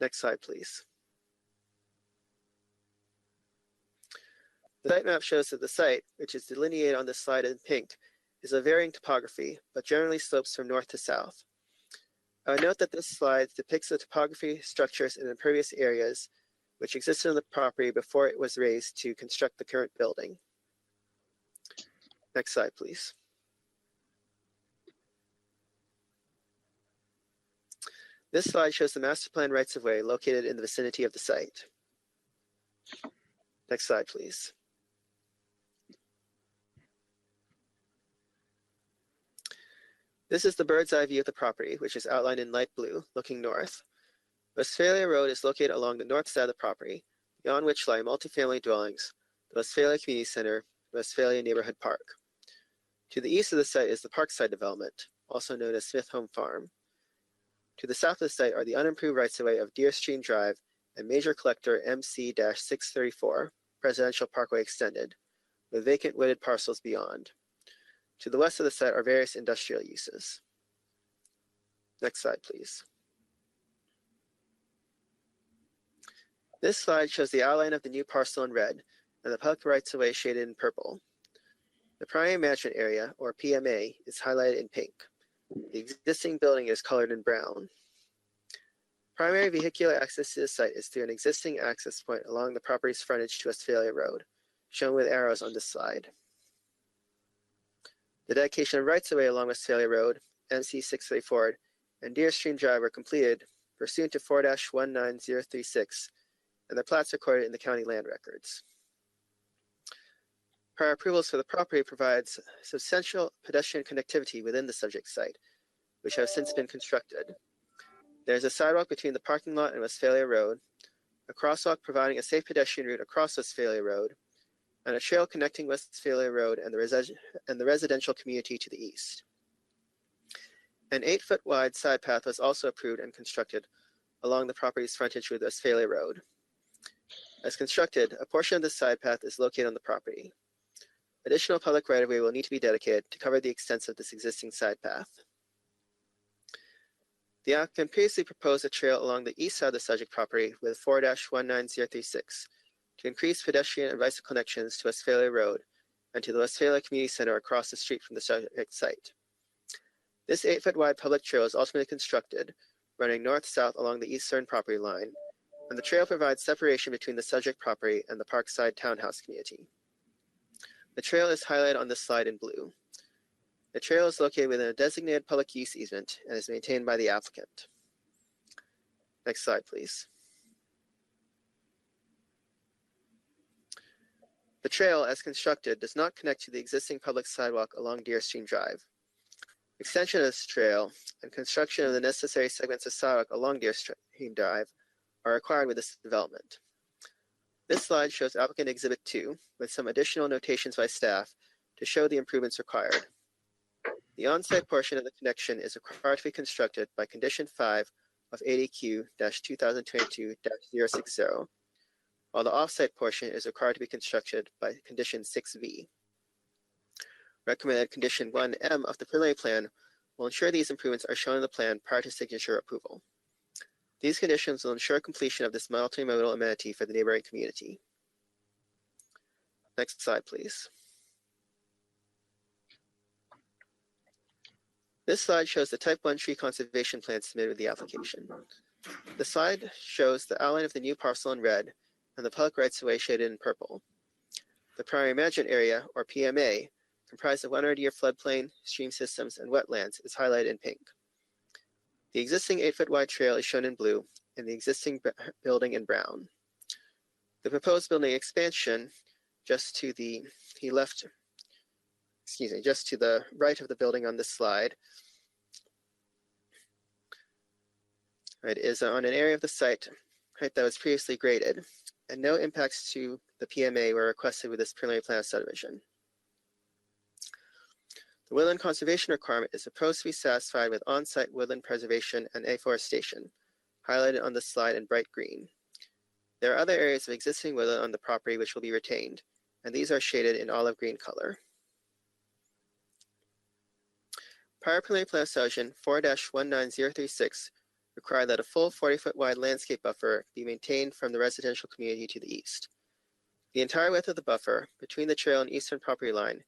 Next slide, please. The site map shows that the site, which is delineated on this slide in pink, is of varying topography, but generally slopes from north to south. I would note that this slide depicts the topography, structures, and impervious areas which existed on the property before it was raised to construct the current building. Next slide, please. This slide shows the master plan rights-of-way located in the vicinity of the site. Next slide, please. This is the bird's eye view of the property, which is outlined in light blue, looking north. Westphalia Road is located along the north side of the property, beyond which lie multifamily dwellings, the Westphalia Community Center, Westphalia Neighborhood Park. To the east of the site is the Parkside development, also known as Smith Home Farm. To the south of the site are the unimproved rights-of-way of Deer Stream Drive and Major Collector MC-634, Presidential Parkway Extended, with vacant wooded parcels beyond. To the west of the site are various industrial uses. Next slide, please. This slide shows the outline of the new parcel in red and the public rights-of-way shaded in purple. The primary management area, or PMA, is highlighted in pink. The existing building is colored in brown. Primary vehicular access to the site is through an existing access point along the property's frontage to Westphalia Road, shown with arrows on this slide. The dedication of rights-of-way along Westphalia Road, MC-634, and Deer Stream Drive were completed pursuant to 4-19036, and the plats recorded in the county land records. Prior approvals for the property provides substantial pedestrian connectivity within the subject site, which have since been constructed. There is a sidewalk between the parking lot and Westphalia Road, a crosswalk providing a safe pedestrian route across Westphalia Road, and a trail connecting Westphalia Road and the residential community to the east. An 8-foot wide side path was also approved and constructed along the property's frontage with Westphalia Road. As constructed, a portion of the side path is located on the property. Additional public right-of-way will need to be dedicated to cover the extent of this existing side path. The applicant previously proposed a trail along the east side of the subject property with 4-19036 to increase pedestrian and bicycle connections to Westphalia Road and to the Westphalia Community Center across the street from the subject site. This 8-foot wide public trail is ultimately constructed, running north-south along the eastern property line, and the trail provides separation between the subject property and the Parkside townhouse community. The trail is highlighted on this slide in blue. The trail is located within a designated public use easement and is maintained by the applicant. Next slide, please. The trail, as constructed, does not connect to the existing public sidewalk along Deer Stream Drive. Extension of this trail and construction of the necessary segments of sidewalk along Deer Stream Drive are required with this development. This slide shows applicant Exhibit 2 with some additional notations by staff to show the improvements required. The on-site portion of the connection is required to be constructed by Condition 5 of ADQ-2022-060, while the off-site portion is required to be constructed by Condition 6V. Recommended Condition 1M of the preliminary plan will ensure these improvements are shown in the plan prior to signature approval. These conditions will ensure completion of this multimodal amenity for the neighboring community. Next slide, please. This slide shows the Type 1 tree conservation plan submitted with the application. The slide shows the outline of the new parcel in red and the public rights-of-way shaded in purple. The primary management area, or PMA, comprised of 100-year floodplain, stream systems, and wetlands, is highlighted in pink. The existing 8-foot wide trail is shown in blue, and the existing building in brown. The proposed building expansion just to the right of the building on this slide, is on an area of the site that was previously graded, and no impacts to the PMA were requested with this preliminary plan of subdivision. The woodland conservation requirement is supposed to be satisfied with on-site woodland preservation and afforestation, highlighted on this slide in bright green. There are other areas of existing woodland on the property which will be retained, and these are shaded in olive green color. Prior preliminary plan of subdivision 4-19036 required that a full 40-foot wide landscape buffer be maintained from the residential community to the east. The entire width of the buffer between the trail and eastern property line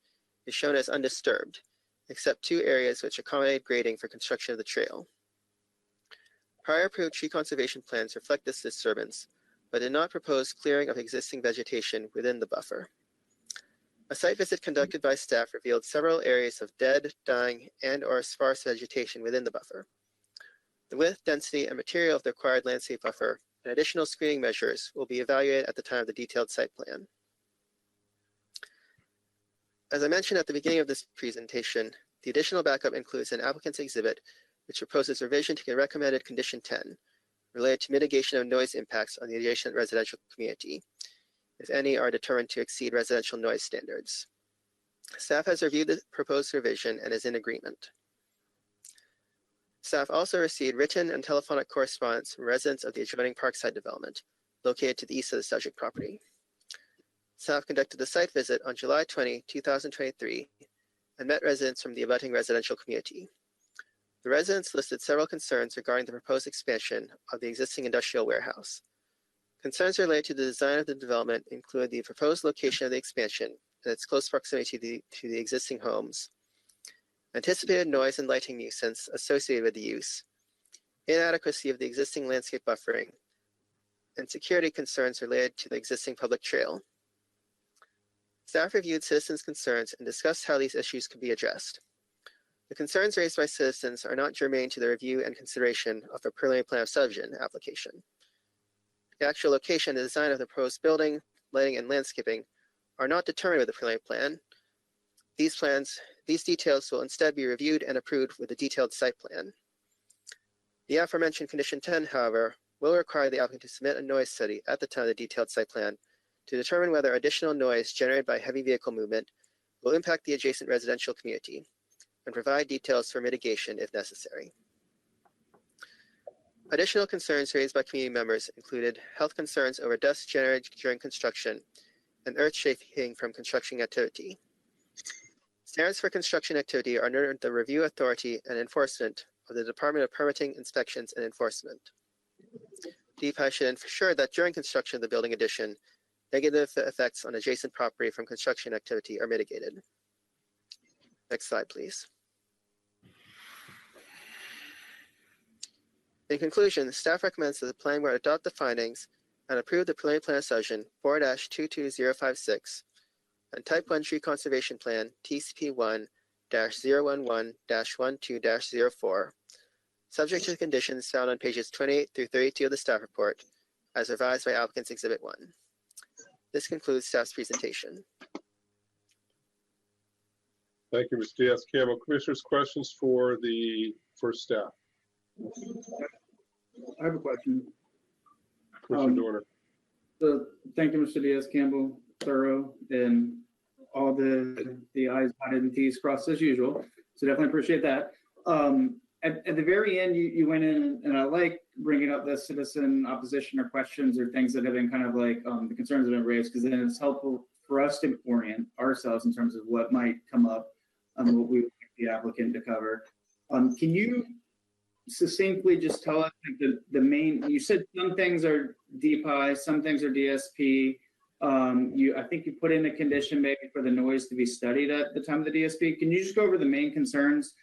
is shown as undisturbed, except 2 areas which accommodate grading for construction of the trail. Prior approved tree conservation plans reflect this disturbance, but did not propose clearing of existing vegetation within the buffer. A site visit conducted by staff revealed several areas of dead, dying, and/or sparse vegetation within the buffer. The width, density, and material of the required landscape buffer and additional screening measures will be evaluated at the time of the detailed site plan. As I mentioned at the beginning of this presentation, The additional backup includes an applicant's exhibit, which proposes revision to recommended condition 10, related to mitigation of noise impacts on the adjacent residential community, if any are determined to exceed residential noise standards. Staff has reviewed the proposed revision and is in agreement. Staff also received written and telephonic correspondence from residents of the adjoining Parkside development, located to the east of the subject property. Staff conducted a site visit on July 20, 2023, and met residents from the abutting residential community. The residents listed several concerns regarding the proposed expansion of the existing industrial warehouse. Concerns related to the design of the development include the proposed location of the expansion and its close proximity to the existing homes, anticipated noise and lighting nuisance associated with the use, inadequacy of the existing landscape buffering, and security concerns related to the existing public trail. Staff reviewed citizens' concerns and discussed how these issues could be addressed. The concerns raised by citizens are not germane to the review and consideration of a preliminary plan of subdivision application. The actual location and design of the proposed building, lighting, and landscaping are not determined with the preliminary plan. These details will instead be reviewed and approved with a detailed site plan. The aforementioned condition 10, however, will require the applicant to submit a noise study at the time of the detailed site plan to determine whether additional noise generated by heavy vehicle movement will impact the adjacent residential community and provide details for mitigation if necessary. Additional concerns raised by community members included health concerns over dust generated during construction and earth shaking from construction activity. Standards for construction activity are under the review authority and enforcement of the Department of Permitting, Inspections, and Enforcement. DPI should ensure that during construction of the building addition, negative effects on adjacent property from construction activity are mitigated. Next slide, please. In conclusion, staff recommends that the planning board adopt the findings and approve the preliminary plan of subdivision 4-22056 and Type 1 Tree Conservation Plan TCP 1-011-12-04, subject to the conditions found on pages 28 through 32 of the staff report, as revised by applicant's Exhibit 1. This concludes staff's presentation. Thank you, Mr. Diaz-Campbell. Commissioners, questions for staff? I have a question. Commissioner Dorner. So thank you, Mr. Diaz-Campbell. Thorough and all the I's dotted and T's crossed as usual. So definitely appreciate that. At the very end, you went in, and I like bringing up the citizen opposition or questions or things that have been kind of like the concerns that have been raised, because then it's helpful for us to orient ourselves in terms of what might come up and what we would like the applicant to cover. Can you succinctly just tell us like the main, you said some things are DPI, some things are DSP. I think you put in a condition maybe for the noise to be studied at the time of the DSP. Can you just go over the main concerns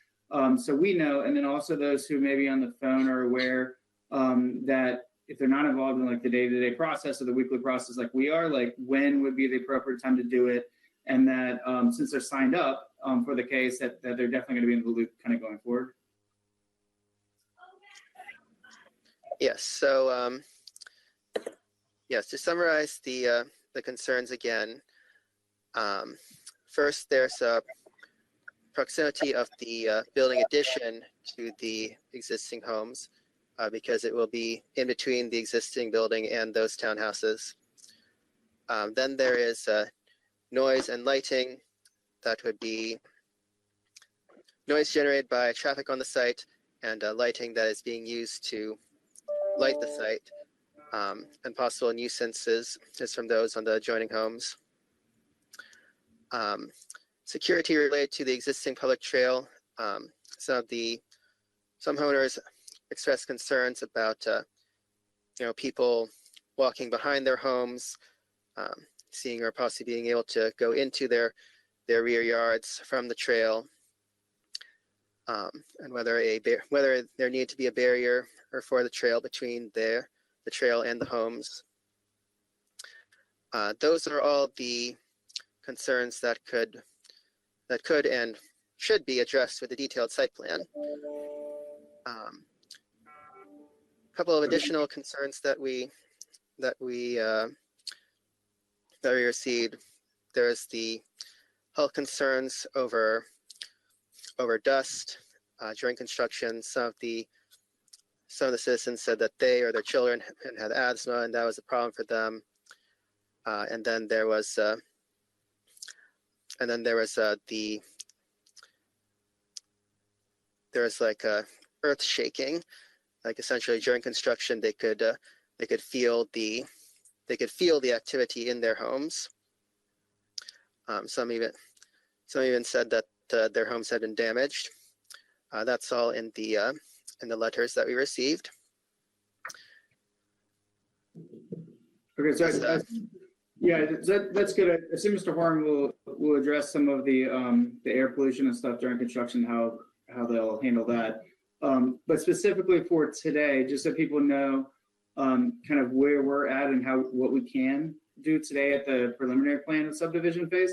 so we know, and then also those who may be on the phone are aware that if they're not involved in like the day-to-day process or the weekly process like we are, like when would be the appropriate time to do it, and that since they're signed up for the case, that they're definitely going to be in the loop kind of going forward. Yes. So yes, to summarize the concerns again. First, there's a proximity of the building addition to the existing homes because it will be in between the existing building and those townhouses. Then there is noise and lighting. That would be noise generated by traffic on the site and lighting that is being used to light the site. And possible nuisances is from those on the adjoining homes. Security related to the existing public trail. Some homeowners expressed concerns about people walking behind their homes, seeing or possibly being able to go into their rear yards from the trail, and whether there needed to be a barrier or for the trail between the trail and the homes. Those are all the concerns that could and should be addressed with a detailed site plan. A couple of additional concerns that we received. There's the health concerns over over dust during construction. Some of the citizens said that they or their children had asthma, and that was a problem for them. And then there was like earth shaking, like essentially during construction they could feel the activity in their homes. Some even said that their homes had been damaged. That's all in the letters that we received. Okay, so that's good. I assume Mr. Horn will address some of the air pollution and stuff during construction, how they'll handle that. But specifically for today, just so people know kind of where we're at and what we can do today at the preliminary plan and subdivision phase.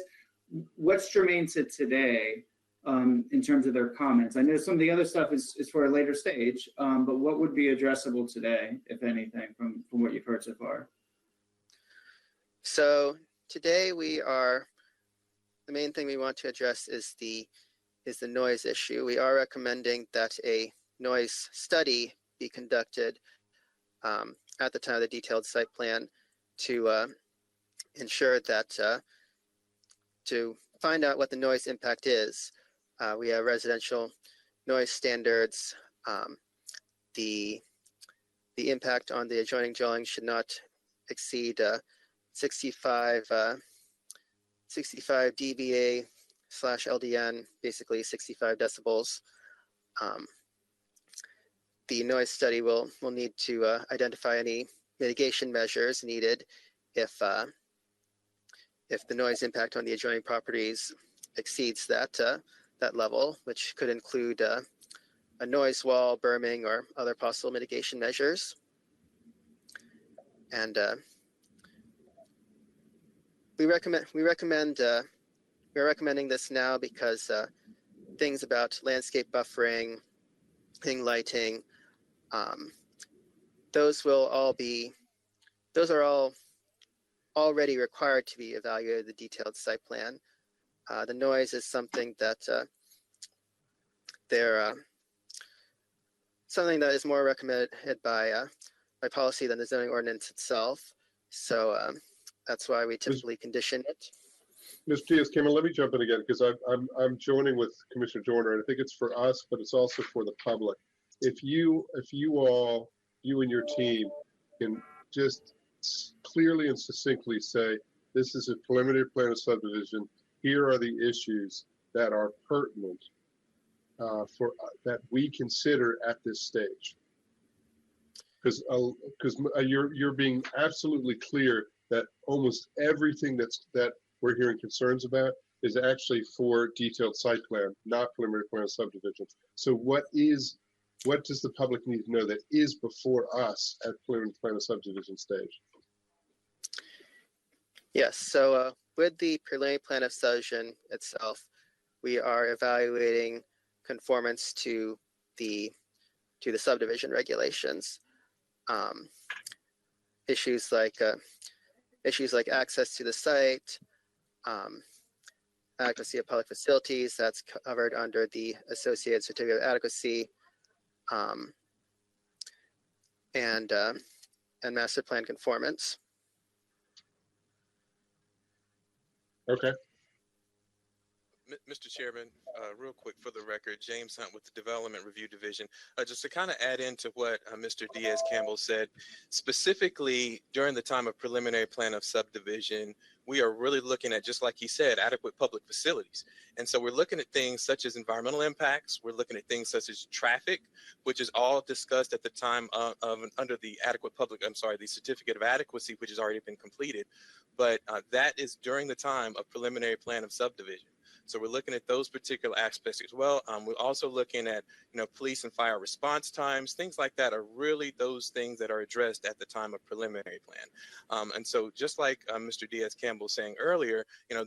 What's germane to today in terms of their comments? I know some of the other stuff is for a later stage, but what would be addressable today, if anything, from what you've heard so far? So today the main thing we want to address is the noise issue. We are recommending that a noise study be conducted at the time of the detailed site plan to ensure that to find out what the noise impact is. We have residential noise standards. The impact on the adjoining dwelling should not exceed 65 dBA/LDN, basically 65 decibels. The noise study will need to identify any mitigation measures needed if the noise impact on the adjoining properties exceeds that level, which could include a noise wall, berming, or other possible mitigation measures. And we're recommending this now because things about landscape buffering, lighting, those are all already required to be evaluated in the detailed site plan. The noise is something that something that is more recommended by policy than the zoning ordinance itself. So that's why we typically condition it. Ms. Diaz-Cameron, let me jump in again because I'm joining with Commissioner Joyner, and I think it's for us, but it's also for the public. If you and your team can just clearly and succinctly say, this is a preliminary plan of subdivision, here are the issues that are pertinent that we consider at this stage. Because you're being absolutely clear that almost everything that we're hearing concerns about is actually for detailed site plan, not preliminary plan of subdivision. So what does the public need to know that is before us at preliminary plan of subdivision stage? Yes, so with the preliminary plan of subdivision itself, we are evaluating conformance to the subdivision regulations. Issues like access to the site, adequacy of public facilities, that's covered under the associated certificate of adequacy, and master plan conformance. Okay. Mr. Chairman, real quick for the record, James Hunt with the Development Review Division. Just to kind of add into what Mr. Diaz-Campbell said, specifically during the time of preliminary plan of subdivision, we are really looking at, just like he said, adequate public facilities. And so we're looking at things such as environmental impacts. We're looking at things such as traffic, which is all discussed at the time under the the certificate of adequacy, which has already been completed. But that is during the time of preliminary plan of subdivision. So we're looking at those particular aspects as well. We're also looking at, police and fire response times, things like that are really those things that are addressed at the time of preliminary plan. And so just like Mr. Diaz-Campbell was saying earlier, a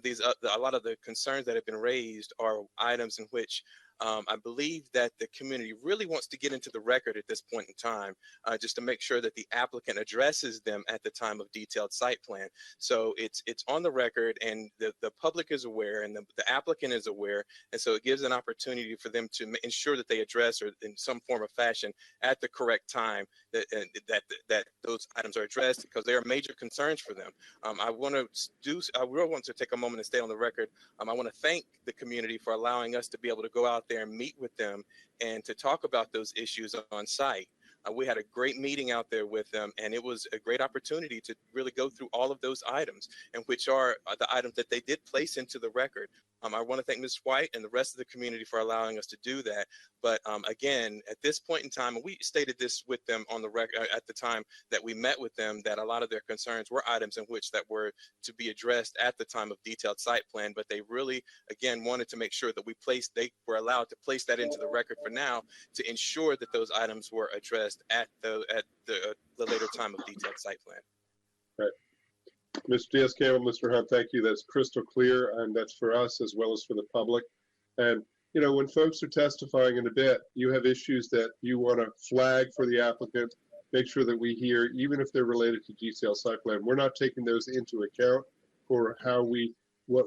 lot of the concerns that have been raised are items in which I believe that the community really wants to get into the record at this point in time, just to make sure that the applicant addresses them at the time of detailed site plan. So it's on the record, and the public is aware, and the applicant is aware, and so it gives an opportunity for them to ensure that they address, or in some form or fashion, at the correct time, that those items are addressed, because they are major concerns for them. I really want to take a moment and stay on the record. I want to thank the community for allowing us to be able to go out there and meet with them and to talk about those issues on site. We had a great meeting out there with them, and it was a great opportunity to really go through all of those items, and which are the items that they did place into the record. I want to thank Ms. White and the rest of the community for allowing us to do that. But again, at this point in time, and we stated this with them on the record at the time that we met with them, that a lot of their concerns were items in which that were to be addressed at the time of detailed site plan. But they really, again, wanted to make sure that they were allowed to place that into the record for now, to ensure that those items were addressed at the later time of detailed site plan. Right. Mr. Diaz-Campbell, Mr. Hunt, thank you. That's crystal clear, and that's for us as well as for the public. And, you know, when folks are testifying in a bit, you have issues that you want to flag for the applicant, make sure that we hear, even if they're related to detailed site plan. We're not taking those into account for what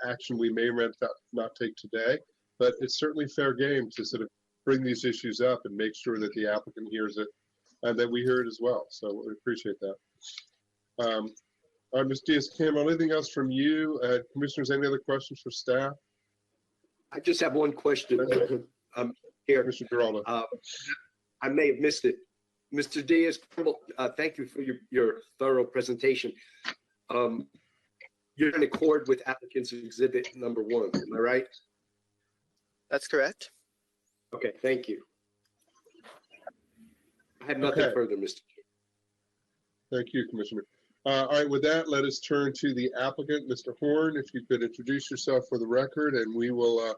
action we may or may not take today, but it's certainly fair game to sort of bring these issues up and make sure that the applicant hears it and that we hear it as well. So we appreciate that. Ms. Diaz-Campbell, anything else from you? Commissioners, any other questions for staff? I just have one question. Here, Mr. Giraldo. I may have missed it. Mr. Diaz-Campbell, thank you for your thorough presentation. You're in accord with applicant's exhibit number 1, am I right? That's correct. Okay, thank you. I have nothing further, Mr. Chair. Thank you, Commissioner. All right, with that, let us turn to the applicant, Mr. Horn. If you could introduce yourself for the record, and we will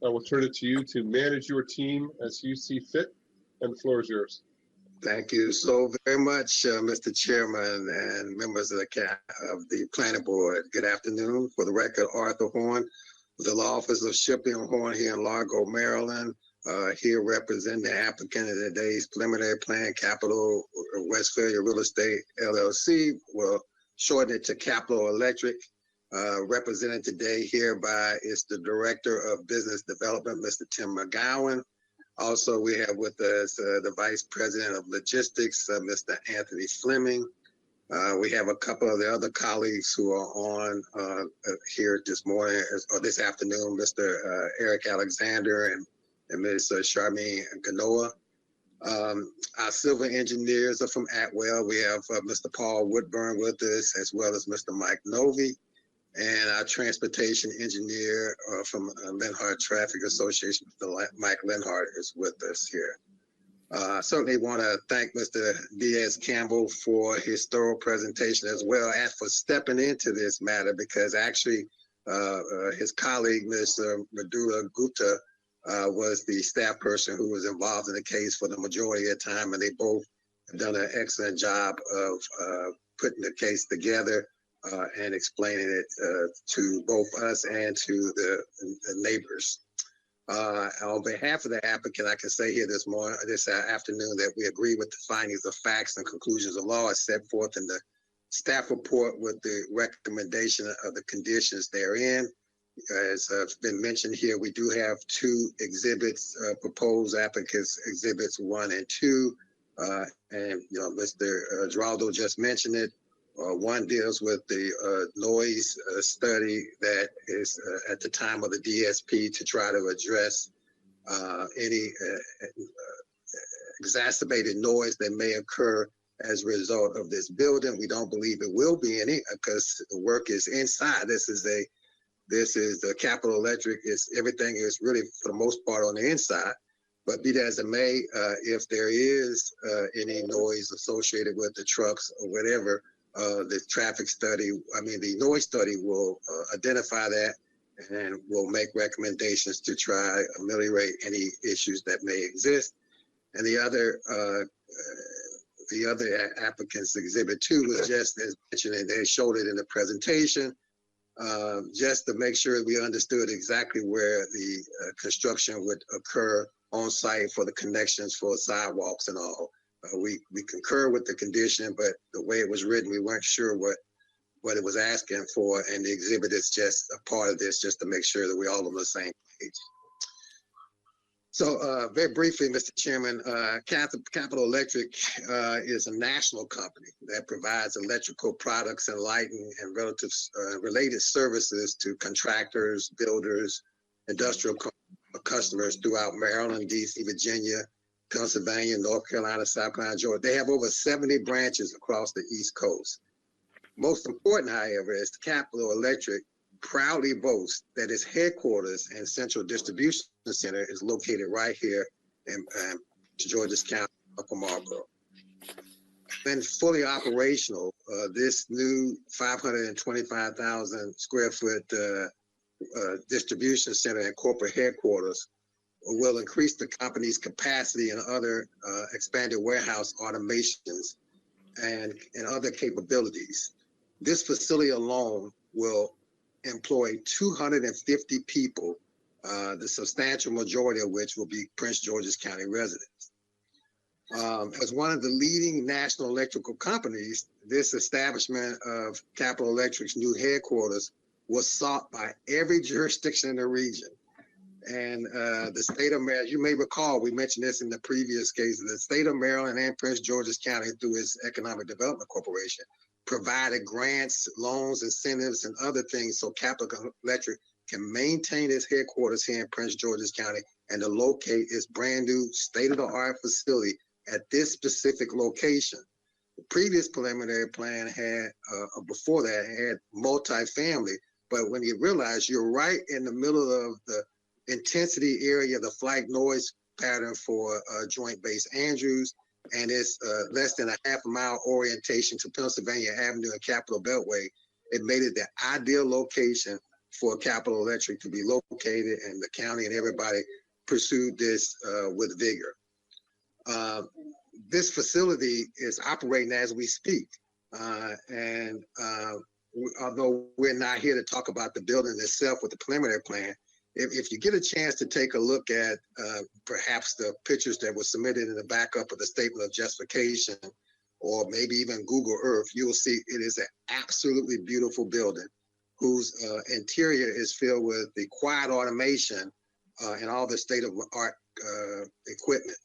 I will turn it to you to manage your team as you see fit, and the floor is yours. Thank you so very much, Mr. Chairman and members of the Planning Board. Good afternoon. For the record, Arthur Horn, with the Law Office of Shippey and Horn here in Largo, Maryland. Here representing the applicant in today's preliminary plan, Capital Westphalia Real Estate LLC. We'll shorten it to Capital Electric. Represented today hereby is the Director of Business Development, Mr. Tim McGowan. Also, we have with us the Vice President of Logistics, Mr. Anthony Fleming. We have a couple of the other colleagues who are on here this morning or this afternoon, Mr. Eric Alexander and Ms. Charmaine Ganoa. Our civil engineers are from Atwell. We have Mr. Paul Woodburn with us, as well as Mr. Mike Novi. And our transportation engineer from Lenhart Traffic Association, Mr. Mike Lenhart, is with us here. I certainly want to thank Mr. Diaz-Campbell for his thorough presentation as well, and for stepping into this matter, because actually his colleague, Ms. Madhula Gupta, was the staff person who was involved in the case for the majority of the time, and they both have done an excellent job of putting the case together and explaining it to both us and to the neighbors. On behalf of the applicant, I can say here this afternoon that we agree with the findings of facts and conclusions of law as set forth in the staff report with the recommendation of the conditions therein. As has been mentioned here, we do have 2 exhibits, proposed applicants, exhibits 1 and 2. And Mr. Giraldo just mentioned it. One deals with the noise study that is at the time of the DSP to try to address any exacerbated noise that may occur as a result of this building. We don't believe it will be any, because the work is inside. This is the Capital Electric. Everything is really, for the most part, on the inside. But be that as it may, if there is any noise associated with the trucks or whatever, the the noise study will identify that and will make recommendations to try ameliorate any issues that may exist. And the other applicants, exhibit 2 was just as mentioned, and they showed it in the presentation. just to make sure we understood exactly where the construction would occur on site for the connections for sidewalks and all. We concur with the condition, but the way it was written, we weren't sure what it was asking for, and the exhibit is just a part of this, just to make sure that we're all on the same page. So very briefly, Mr. Chairman, Capital Electric is a national company that provides electrical products and lighting and related services to contractors, builders, industrial customers throughout Maryland, DC, Virginia, Pennsylvania, North Carolina, South Carolina, Georgia. They have over 70 branches across the East Coast. Most important, however, is Capital Electric proudly boasts that its headquarters and central distribution center is located right here in Georges County, Upper Marlboro. Been fully operational, this new 525,000 square foot distribution center and corporate headquarters will increase the company's capacity and other expanded warehouse automations and other capabilities. This facility alone will employ 250 people, the substantial majority of which will be Prince George's County residents. As one of the leading national electrical companies, this establishment of Capital Electric's new headquarters was sought by every jurisdiction in the region. And the state of Maryland, you may recall, we mentioned this in the previous case, the state of Maryland and Prince George's County through its Economic Development Corporation provided grants, loans, incentives, and other things so Capital Electric can maintain its headquarters here in Prince George's County and to locate its brand new state-of-the-art facility at this specific location. The previous preliminary plan had, before that, had multifamily, but when you realize you're right in the middle of the intensity area, the flight noise pattern for Joint Base Andrews, and it's less than a half-mile orientation to Pennsylvania Avenue and Capitol Beltway, it made it the ideal location for Capital Electric to be located, and the county and everybody pursued this with vigor. This facility is operating as we speak, and although we're not here to talk about the building itself with the preliminary plan, if you get a chance to take a look at perhaps the pictures that were submitted in the backup of the statement of justification, or maybe even Google Earth, you'll see it is an absolutely beautiful building whose interior is filled with the quiet automation and all the state-of-the-art equipment.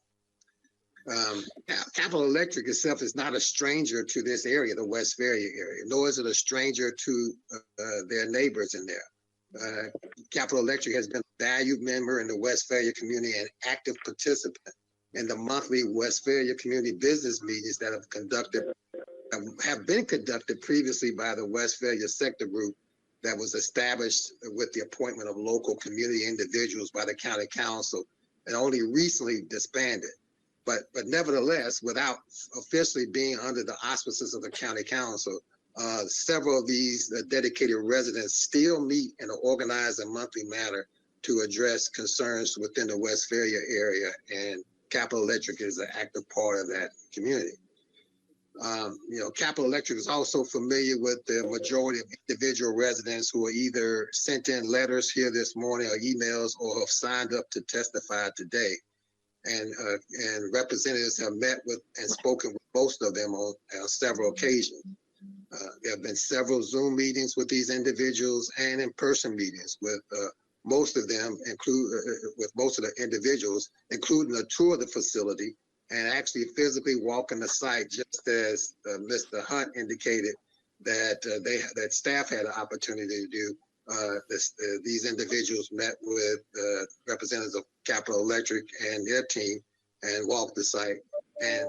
Capital Electric itself is not a stranger to this area, the West Ferrier area, nor is it a stranger to their neighbors in there. Capital Electric has been a valued member in the West Ferrier community and active participant in the monthly West Ferrier community business meetings that have been conducted previously by the West Ferrier Sector Group that was established with the appointment of local community individuals by the county council and only recently disbanded. But nevertheless, without officially being under the auspices of the county council, several of these dedicated residents still meet in an organized and monthly manner to address concerns within the West Ferrier area, and Capital Electric is an active part of that community. Capital Electric is also familiar with the majority of individual residents who are either sent in letters here this morning or emails or have signed up to testify today. And representatives have met with and spoken with most of them on several occasions. There have been several Zoom meetings with these individuals and in-person meetings with most of them, with most of the individuals, including a tour of the facility and actually physically walking the site, just as Mr. Hunt indicated that staff had an opportunity to do. These individuals met with representatives of Capital Electric and their team and walked the site, and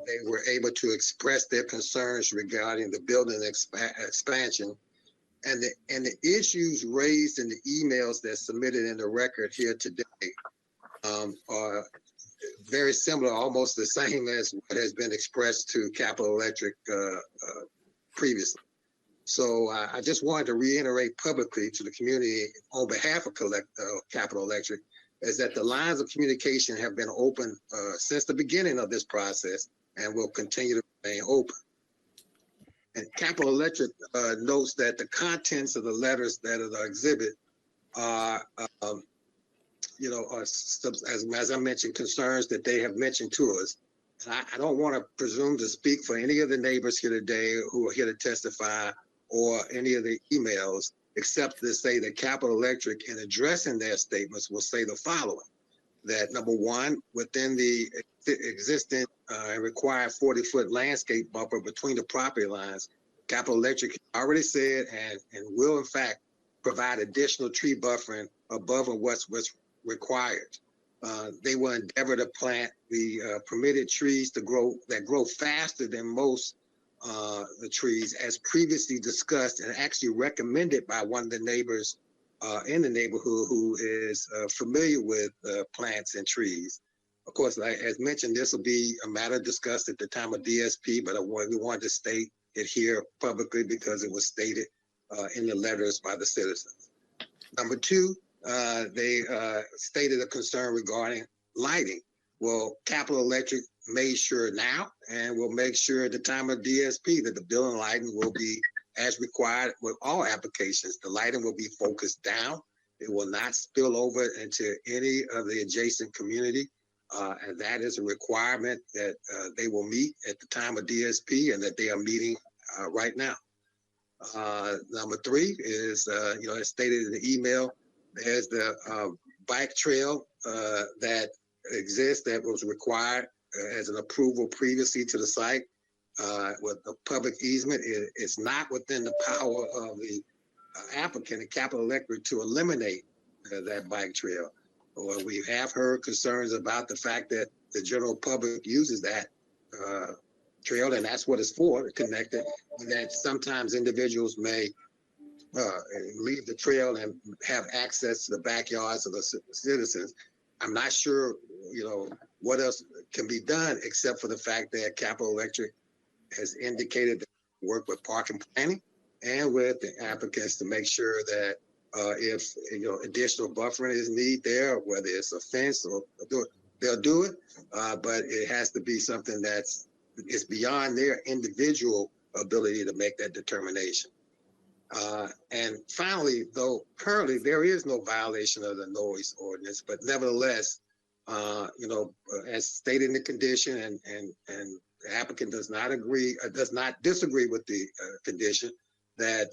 they were able to express their concerns regarding the building expansion and the issues raised in the emails that's submitted in the record here today are very similar, almost the same as what has been expressed to Capital Electric previously. So I just wanted to reiterate publicly to the community on behalf of Capital Electric is that the lines of communication have been open since the beginning of this process and will continue to remain open. And Capital Electric notes that the contents of the letters that are the exhibit are, as I mentioned, concerns that they have mentioned to us. And I don't want to presume to speak for any of the neighbors here today who are here to testify or any of the emails, except to say that Capital Electric, in addressing their statements, will say the following: that number one, within the existing and required 40-foot landscape buffer between the property lines, Capital Electric already said and will in fact provide additional tree buffering above what's required. They will endeavor to plant the permitted trees to grow faster than most the trees, as previously discussed and actually recommended by one of the neighbors in the neighborhood who is familiar with plants and trees. Of course, as mentioned, this will be a matter discussed at the time of DSP, but we wanted to state it here publicly because it was stated in the letters by the citizens. Number two, they stated a concern regarding lighting. Well, Capital Electric made sure now and will make sure at the time of DSP that the building lighting will be as required with all applications. The lighting will be focused down. It will not spill over into any of the adjacent community. And that is a requirement that they will meet at the time of DSP and that they are meeting right now. Number three is, as stated in the email, there's the bike trail that exists that was required as an approval previously to the site with the public easement. It's not within the power of the applicant and Capital Electric to eliminate that bike trail. Well, we have heard concerns about the fact that the general public uses that trail, and that's what it's for, connected, and that sometimes individuals may leave the trail and have access to the backyards of the citizens. I'm not sure, what else can be done except for the fact that Capital Electric has indicated that they work with park and planning and with the applicants to make sure that if additional buffering is needed there, whether it's a fence or they'll do it, but it has to be something it's beyond their individual ability to make that determination. And finally, though currently there is no violation of the noise ordinance, but nevertheless, as stated in the condition, and the applicant does not disagree with the condition, that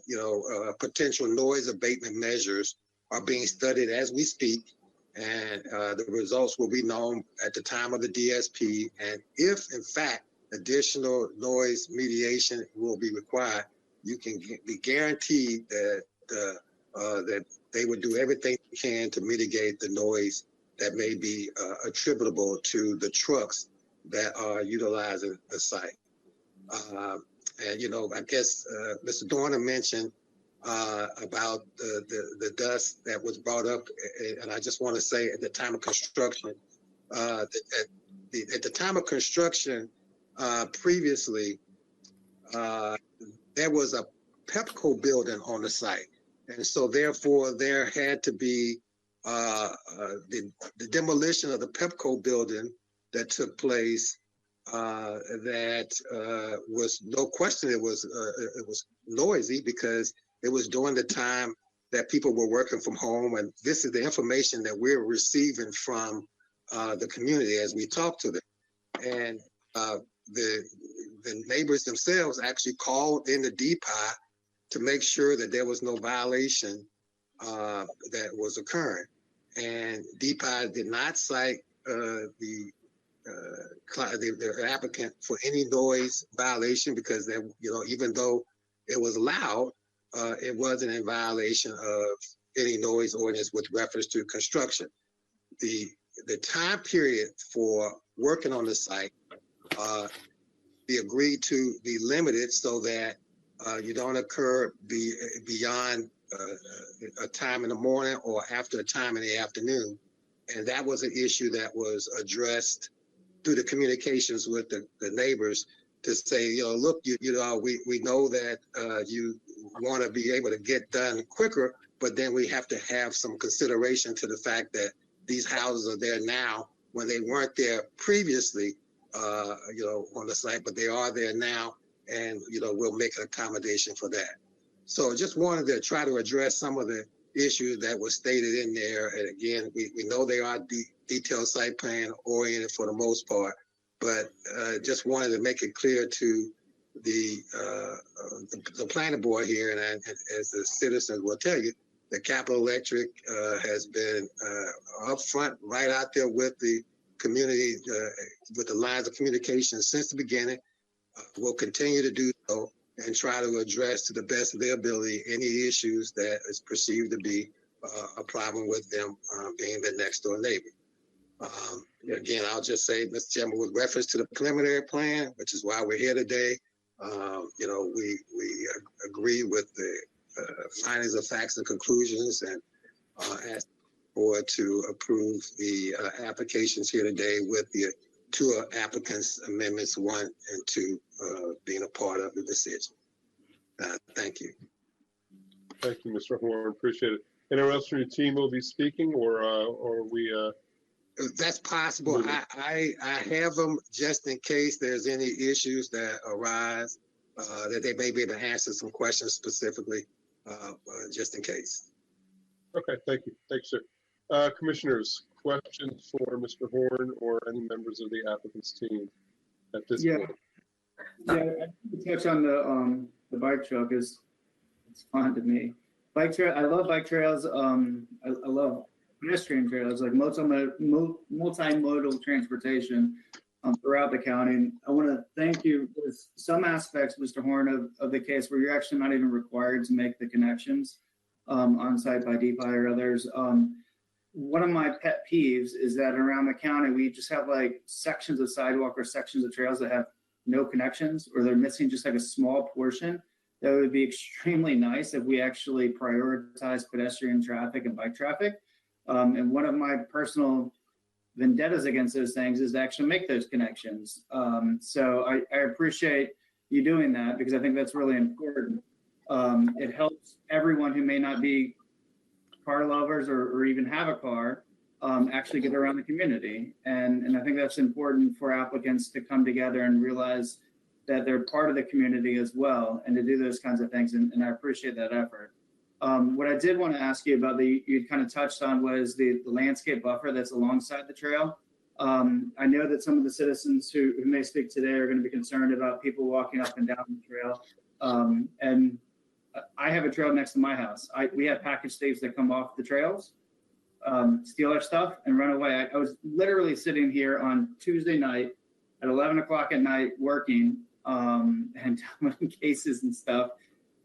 potential noise abatement measures are being studied as we speak, and the results will be known at the time of the DSP. And if in fact additional noise mediation will be required, you can be guaranteed that that they would do everything they can to mitigate the noise that may be attributable to the trucks that are utilizing the site. And I guess Mr. Dorner mentioned about the dust that was brought up, and I just want to say at the time of construction, at the time of construction previously, there was a Pepco building on the site, and so therefore there had to be the demolition of the Pepco building that took place. That was no question. It was noisy because it was during the time that people were working from home, and this is the information that we're receiving from the community as we talk to them. And the neighbors themselves actually called in the DPI to make sure that there was no violation that was occurring. And DPI did not cite the applicant for any noise violation because even though it was loud, it wasn't in violation of any noise ordinance with reference to construction. The time period for working on the site be agreed to be limited so that you don't occur beyond a time in the morning or after a time in the afternoon. And that was an issue that was addressed through the communications with the neighbors to say, look, we know that you want to be able to get done quicker, but then we have to have some consideration to the fact that these houses are there now when they weren't there previously, on the site, but they are there now. and, we'll make an accommodation for that. So just wanted to try to address some of the issues that were stated in there. And again, we know they are detailed site plan oriented for the most part, but just wanted to make it clear to the planning board here, and as the citizens will tell you, the Capital Electric has been up front, right out there with the community, with the lines of communication since the beginning. Will continue to do so and try to address to the best of their ability any issues that is perceived to be a problem with them being the next door neighbor. Again, I'll just say, Mr. Chairman, with reference to the preliminary plan, which is why we're here today, we agree with the findings of facts and conclusions, and ask the board to approve the applications here today with the two applicants' amendments 1 and 2 being a part of the decision. Thank you. Thank you, Mr. Horn. Appreciate it. Anyone else from your team will be speaking, or we? That's possible. I have them just in case there's any issues that arise, that they may be able to answer some questions specifically, just in case. Okay, thank you. Thanks, sir. Commissioners, questions for Mr. Horn or any members of the applicant's team at this point? Yeah, I think to touch on the bike trail, because it's fun to me. Bike trail, I love bike trails. I love pedestrian trails, like multimodal transportation throughout the county. And I want to thank you with some aspects, Mr. Horn, of the case where you're actually not even required to make the connections on site by DPI or others. One of my pet peeves is that around the county, we just have like sections of sidewalk or sections of trails that have no connections, or they're missing just like a small portion. That would be extremely nice if we actually prioritize pedestrian traffic and bike traffic. And one of my personal vendettas against those things is to actually make those connections. So I appreciate you doing that, because I think that's really important. It helps everyone who may not be car lovers or even have a car actually get around the community. And I think that's important for applicants to come together and realize that they're part of the community as well, and to do those kinds of things. And I appreciate that effort. What I did want to ask you about, you kind of touched on, was the landscape buffer that's alongside the trail. I know that some of the citizens who may speak today are going to be concerned about people walking up and down the trail. And I have a trail next to my house. We have package thieves that come off the trails, steal our stuff, and run away. I was literally sitting here on Tuesday night at 11 o'clock at night working and doing cases and stuff.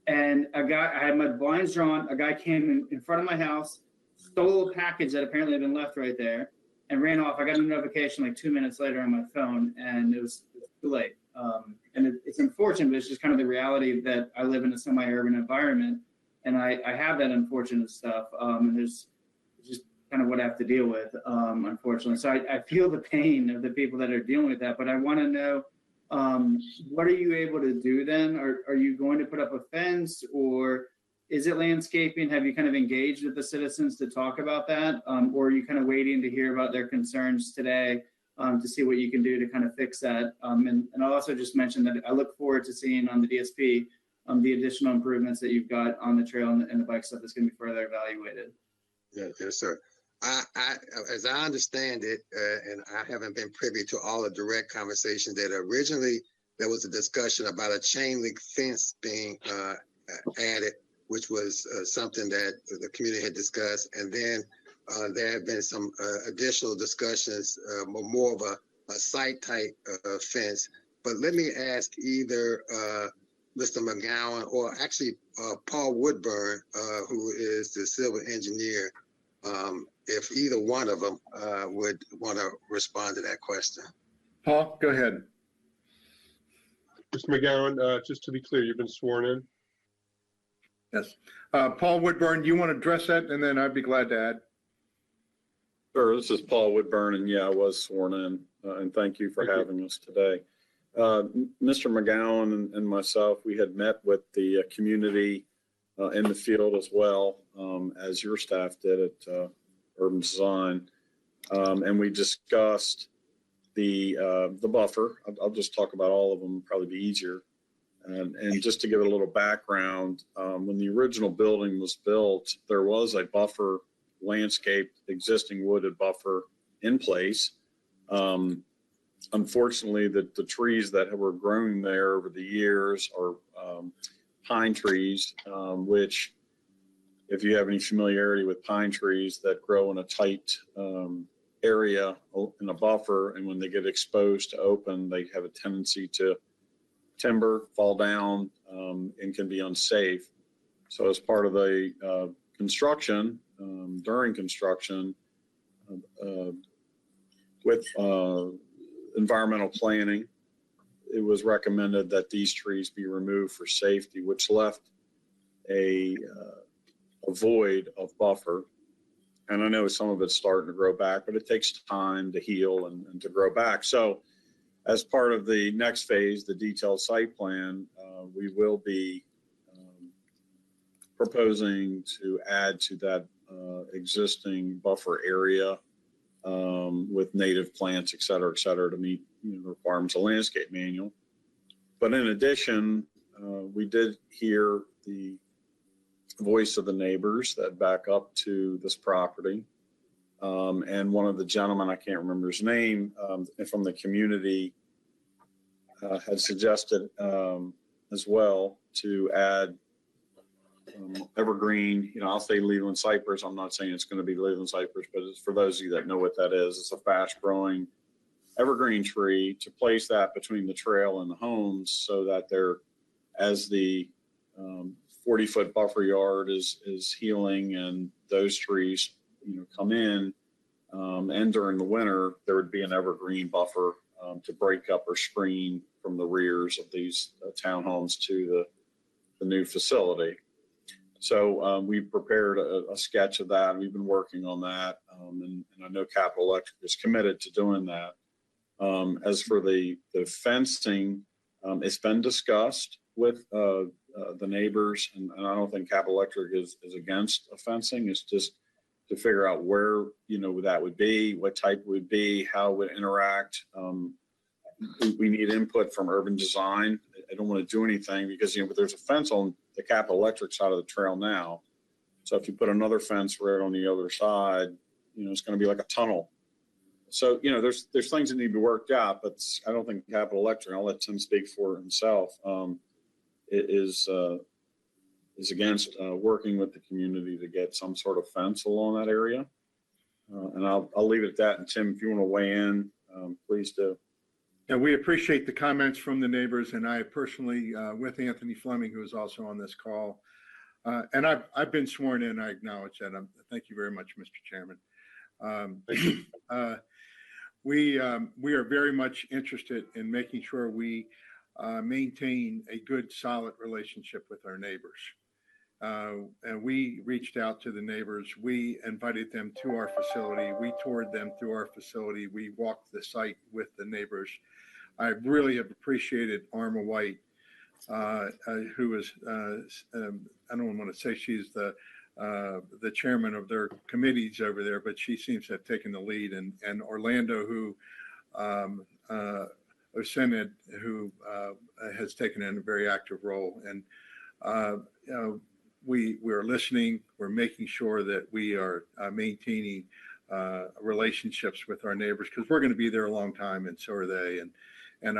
And I had my blinds drawn. A guy came in front of my house, stole a package that apparently had been left right there, and ran off. I got a notification like 2 minutes later on my phone, and it was too late. And it's unfortunate, but it's just kind of the reality that I live in a semi-urban environment, and I have that unfortunate stuff. And there's just kind of what I have to deal with, unfortunately. So I feel the pain of the people that are dealing with that, but I want to know, what are you able to do then? Are you going to put up a fence, or is it landscaping? Have you kind of engaged with the citizens to talk about that? Or are you kind of waiting to hear about their concerns today to see what you can do to kind of fix that? And I'll also just mention that I look forward to seeing on the DSP the additional improvements that you've got on the trail and the bike stuff that's going to be further evaluated. Yes, sir. As I understand it, and I haven't been privy to all the direct conversations, that originally there was a discussion about a chain link fence being added, which was something that the community had discussed. And then there have been some additional discussions, more of a site type fence. But let me ask either Mr. McGowan or actually Paul Woodburn, who is the civil engineer, if either one of them would want to respond to that question. Paul, go ahead. Mr. McGowan, just to be clear, you've been sworn in? Yes. Paul Woodburn, you want to address that, and then I'd be glad to add. Sure. This is Paul Woodburn, and yeah, I was sworn in, and thank you for having us today. Mr. McGowan and myself, we had met with the community in the field as well, as your staff did at Urban Design, and we discussed the buffer. I'll just talk about all of them, probably be easier. And just to give it a little background, when the original building was built, there was a buffer, landscaped existing wooded buffer in place. Unfortunately, the trees that were growing there over the years are pine trees, which, if you have any familiarity with pine trees that grow in a tight area in a buffer, and when they get exposed to open, they have a tendency to timber, fall down, and can be unsafe. So as part of the construction, during construction, with environmental planning, it was recommended that these trees be removed for safety, which left a void of buffer. And I know some of it's starting to grow back, but it takes time to heal and to grow back. So as part of the next phase, the detailed site plan, we will be proposing to add to that existing buffer area with native plants, et cetera, to meet the requirements of landscape manual. But in addition, we did hear the voice of the neighbors that back up to this property. And one of the gentlemen, I can't remember his name, from the community had suggested as well to add evergreen, I'll say Leland cypress. I'm not saying it's going to be Leland cypress, but it's, for those of you that know what that is, it's a fast growing evergreen tree, to place that between the trail and the homes so that they're, as the 40-foot buffer yard is healing and those trees come in, and during the winter there would be an evergreen buffer to break up or screen from the rears of these townhomes to the new facility. So we prepared a sketch of that, and we've been working on that, and I know Capital Electric is committed to doing that. As for the fencing, it's been discussed with the neighbors, and I don't think Capital Electric is against a fencing. It's just to figure out where that would be, what type would be, how it would interact. We need input from urban design. I don't want to do anything because but there's a fence on the Capital Electric side of the trail now. So if you put another fence right on the other side, it's going to be like a tunnel. So there's things that need to be worked out, but I don't think Capital Electric, I'll let Tim speak for himself, is against working with the community to get some sort of fence along that area. And I'll leave it at that. And Tim, if you want to weigh in, please do. And we appreciate the comments from the neighbors, and I personally, with Anthony Fleming, who is also on this call, and I've been sworn in. I acknowledge that. Thank you very much, Mr. Chairman. We are very much interested in making sure we maintain a good, solid relationship with our neighbors. And we reached out to the neighbors. We invited them to our facility. We toured them through our facility. We walked the site with the neighbors. I really have appreciated Arma White, who is, I don't want to say she's the chairman of their committees over there, but she seems to have taken the lead. And Orlando, who Senate, who has taken in a very active role. And we're listening. We're making sure that we are maintaining relationships with our neighbors, because we're going to be there a long time, and so are they. And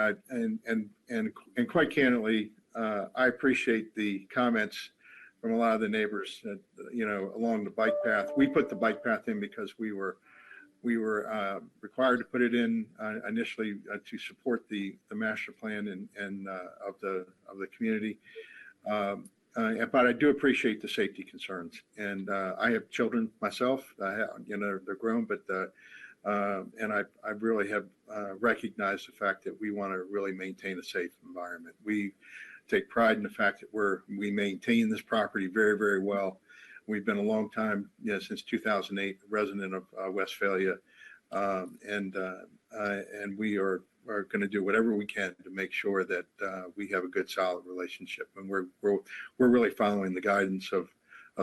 quite candidly, I appreciate the comments from a lot of the neighbors that, along the bike path. We put the bike path in because we were required to put it in initially to support the master plan and of the community. But I do appreciate the safety concerns, and I have children myself. They're grown, but and I really have recognized the fact that we want to really maintain a safe environment. We take pride in the fact that we maintain this property very, very well. We've been a long time, since 2008, resident of Westphalia, and we are going to do whatever we can to make sure that we have a good, solid relationship. And we're really following the guidance of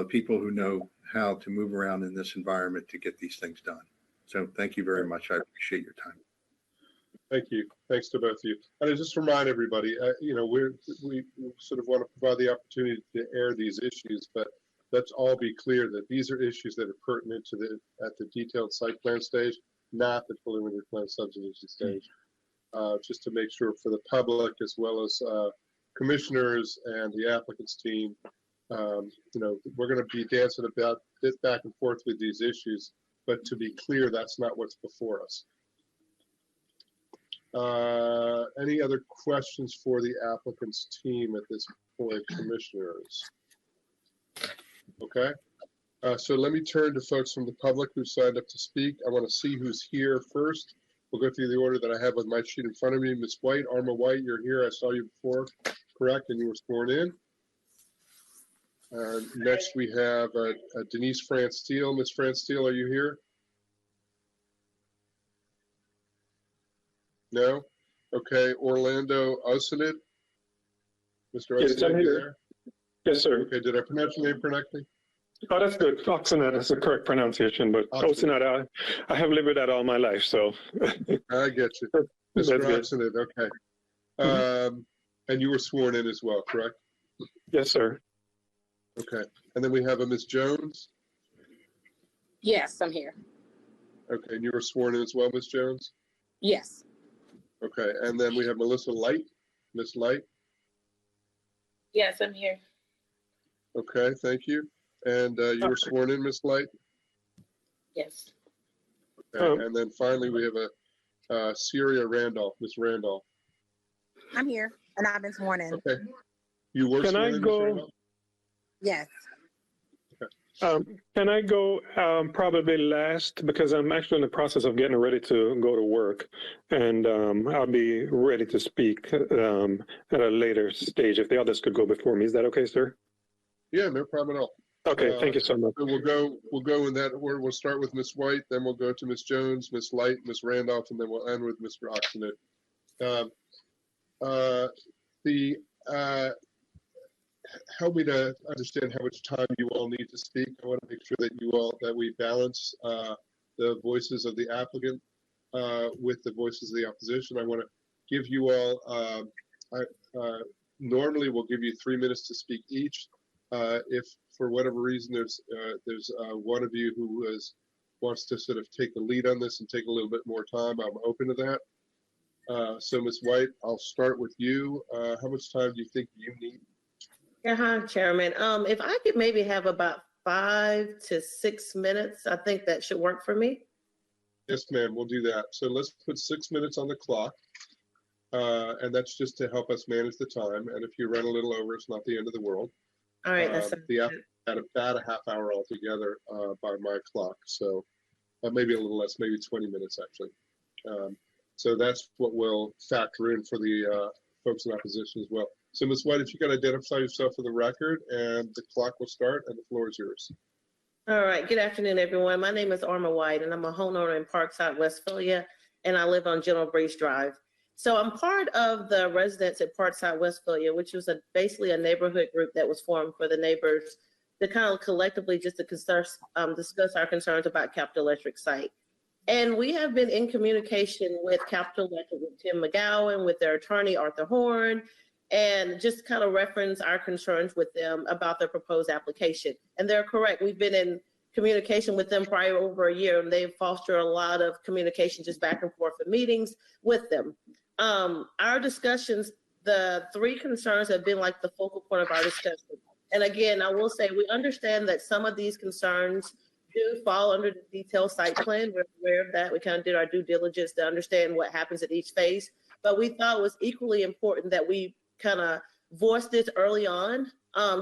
people who know how to move around in this environment to get these things done. So thank you very much. I appreciate your time. Thank you. Thanks to both of you. And I just remind everybody, we sort of want to provide the opportunity to air these issues, but let's all be clear that these are issues that are pertinent to at the detailed site plan stage, not the preliminary plan subdivision stage. Just to make sure for the public as well as commissioners and the applicants team, we're going to be dancing about this back and forth with these issues, but to be clear, that's not what's before us. Any other questions for the applicants team at this point, commissioners? Okay, so let me turn to folks from the public who signed up to speak. I want to see who's here first. We'll go through the order that I have with my sheet in front of me. Ms. White, Arma White, you're here. I saw you before, correct? And you were sworn in. Next, we have Denise France Steele. Ms. France Steele, are you here? No? Okay, Orlando Osenit. Mr. Yes, Osenit, I'm are you here. there? Yes, sir. Okay, did I pronounce your name correctly? Oh, that's good. Oxenet is the correct pronunciation, but Oxenet, I have lived with that all my life, so. I get you. That's Mr. good. Osenit, okay. And you were sworn in as well, correct? Yes, sir. Okay, and then we have a Ms. Jones. Yes, I'm here. Okay, and you were sworn in as well, Ms. Jones? Yes. Okay, and then we have Melissa Light. Ms. Light. Yes, I'm here. Okay, thank you. And you were sworn in, Ms. Light? Yes. Okay, and then finally we have a Syria Randolph. Ms. Randolph. I'm here, and I've been sworn in. Okay. You were Can sworn I in, Ms. go? Randolph? Yes. Can I go probably last, because I'm actually in the process of getting ready to go to work, and I'll be ready to speak at a later stage. If the others could go before me, is that okay, sir? Yeah, no problem at all. Okay, thank you so much. So we'll go in that order. We'll start with Ms. White, then we'll go to Ms. Jones, Ms. Light, Ms. Randolph, and then we'll end with Mr. Oxenet. Help me to understand how much time you all need to speak. I want to make sure that we balance the voices of the applicant with the voices of the opposition. I want to give you all, normally we'll give you 3 minutes to speak each. If for whatever reason there's one of you who wants to sort of take the lead on this and take a little bit more time, I'm open to that. So Ms. White, I'll start with you. How much time do you think you need? Yeah, hi, Chairman. If I could maybe have about 5 to 6 minutes, I think that should work for me. Yes, ma'am, we'll do that. So let's put 6 minutes on the clock. And that's just to help us manage the time. And if you run a little over, it's not the end of the world. All right, that's The app had about a half hour altogether by my clock. So maybe a little less, maybe 20 minutes actually. So that's what we'll factor in for the folks in opposition as well. So Ms. White, if you can identify yourself for the record, and the clock will start and the floor is yours. All right, good afternoon, everyone. My name is Arma White, and I'm a homeowner in Parkside, Westphalia, and I live on General Breeze Drive. So I'm part of the residents at Parkside, Westphalia, which was basically a neighborhood group that was formed for the neighbors to kind of collectively just to discuss our concerns about Capital Electric site. And we have been in communication with Capital Electric, with Tim McGowan, with their attorney, Arthur Horn, and just kind of reference our concerns with them about their proposed application. And they're correct. We've been in communication with them prior over a year, and they've fostered a lot of communication just back and forth in meetings with them. Our discussions, the 3 concerns have been like the focal point of our discussion. And again, I will say we understand that some of these concerns do fall under the detailed site plan. We're aware of that. We kind of did our due diligence to understand what happens at each phase. But we thought it was equally important that we kind of voice this early on,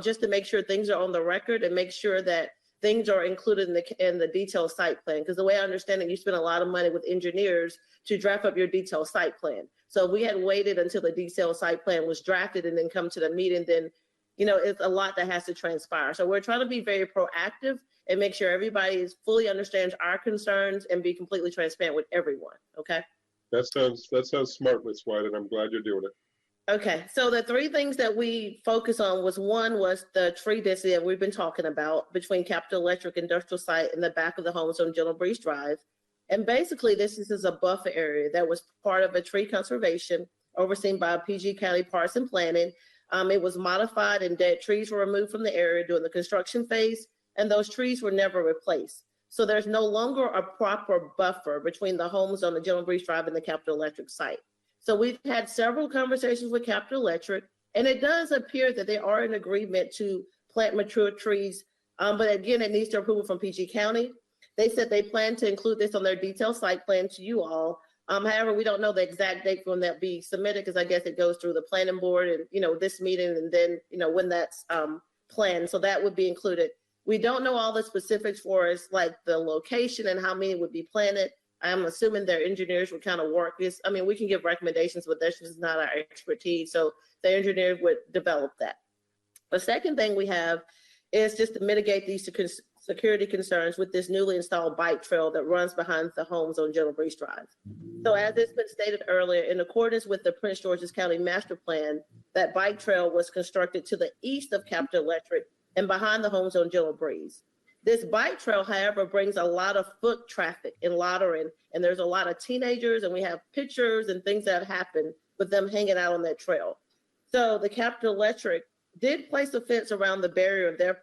just to make sure things are on the record and make sure that things are included in the detailed site plan. Because the way I understand it, you spend a lot of money with engineers to draft up your detailed site plan. So if we had waited until the detailed site plan was drafted and then come to the meeting, then, it's a lot that has to transpire. So we're trying to be very proactive and make sure everybody fully understands our concerns and be completely transparent with everyone. Okay. That sounds smart, Ms. White, and I'm glad you're doing it. Okay, so the 3 things that we focus on was the tree density that we've been talking about between Capital Electric industrial site and the back of the homes on General Breeze Drive. And basically, this is a buffer area that was part of a tree conservation overseen by PG County Parks and Planning. It was modified and dead trees were removed from the area during the construction phase, and those trees were never replaced. So there's no longer a proper buffer between the homes on the General Breeze Drive and the Capital Electric site. So we've had several conversations with Capital Electric, and it does appear that they are in agreement to plant mature trees. But again, it needs to approval from PG County. They said they plan to include this on their detailed site plan to you all. However, we don't know the exact date when that be submitted, because I guess it goes through the planning board and, this meeting, and then, when that's planned. So that would be included. We don't know all the specifics for us, like the location and how many would be planted. I'm assuming their engineers would kind of work this. I mean, we can give recommendations, but that's just not our expertise. So the engineers would develop that. The second thing we have is just to mitigate these security concerns with this newly installed bike trail that runs behind the homes on General Breeze Drive. So as it's been stated earlier, in accordance with the Prince George's County Master Plan, that bike trail was constructed to the east of Capital Electric and behind the homes on General Breeze. This bike trail, however, brings a lot of foot traffic in Lottering, and there's a lot of teenagers, and we have pictures and things that have happened with them hanging out on that trail. So the Capital Electric did place a fence around the barrier of their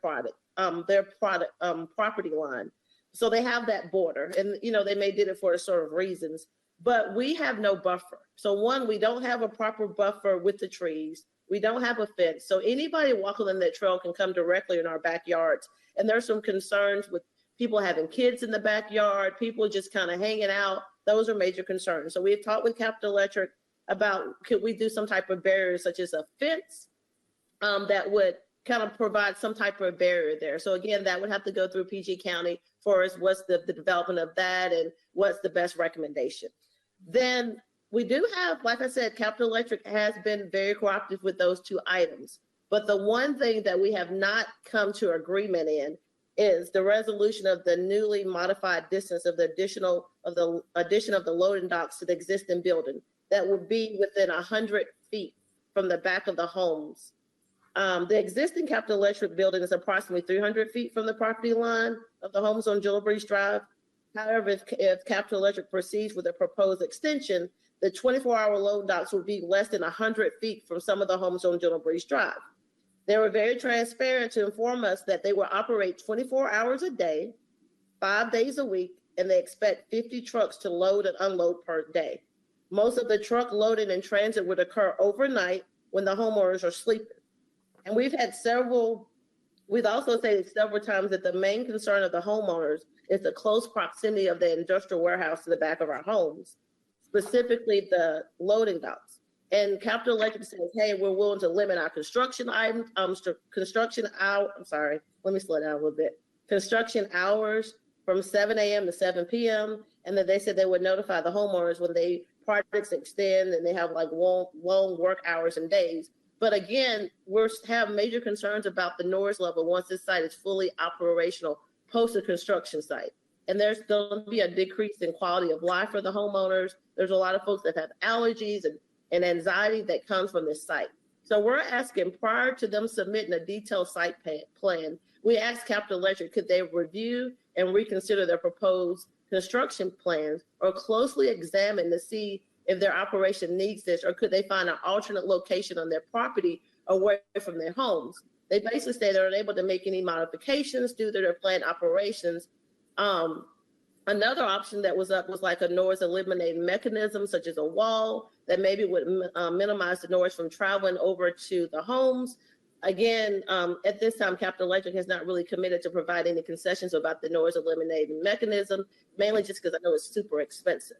property line. So they have that border, and they may did it for a sort of reasons, but we have no buffer. So one, we don't have a proper buffer with the trees. We don't have a fence. So anybody walking on that trail can come directly in our backyards. And there's some concerns with people having kids in the backyard, people just kind of hanging out. Those are major concerns. So we've talked with Capital Electric about, could we do some type of barrier, such as a fence that would kind of provide some type of barrier there. So again, that would have to go through PG County for us, what's the development of that and what's the best recommendation. Then we do have, like I said, Capital Electric has been very cooperative with those two items. But the one thing that we have not come to agreement in is the resolution of the newly modified distance of the addition of the loading docks to the existing building that would be within 100 feet from the back of the homes. The existing Capital Electric building is approximately 300 feet from the property line of the homes on General Breeze Drive. However, if Capital Electric proceeds with a proposed extension, the 24-hour load docks will be less than 100 feet from some of the homes on General Breeze Drive. They were very transparent to inform us that they will operate 24 hours a day, 5 days a week, and they expect 50 trucks to load and unload per day. Most of the truck loading and transit would occur overnight when the homeowners are sleeping. And we've also stated several times that the main concern of the homeowners is the close proximity of the industrial warehouse to the back of our homes, specifically the loading docks. And Capital Electric says, hey, we're willing to limit our construction hours from 7 a.m. to 7 p.m. And then they said they would notify the homeowners when projects extend and they have like long work hours and days. But again, we have major concerns about the noise level once this site is fully operational post a construction site. And there's going to be a decrease in quality of life for the homeowners. There's a lot of folks that have allergies and anxiety that comes from this site. So we're asking, prior to them submitting a detailed site plan, we asked Capital Electric, could they review and reconsider their proposed construction plans or closely examine to see if their operation needs this, or could they find an alternate location on their property away from their homes? They basically say they're unable to make any modifications due to their planned operations. Another option that was up was like a noise eliminating mechanism, such as a wall that maybe would minimize the noise from traveling over to the homes. Again, at this time, Capital Electric has not really committed to provide any concessions about the noise eliminating mechanism, mainly just because I know it's super expensive.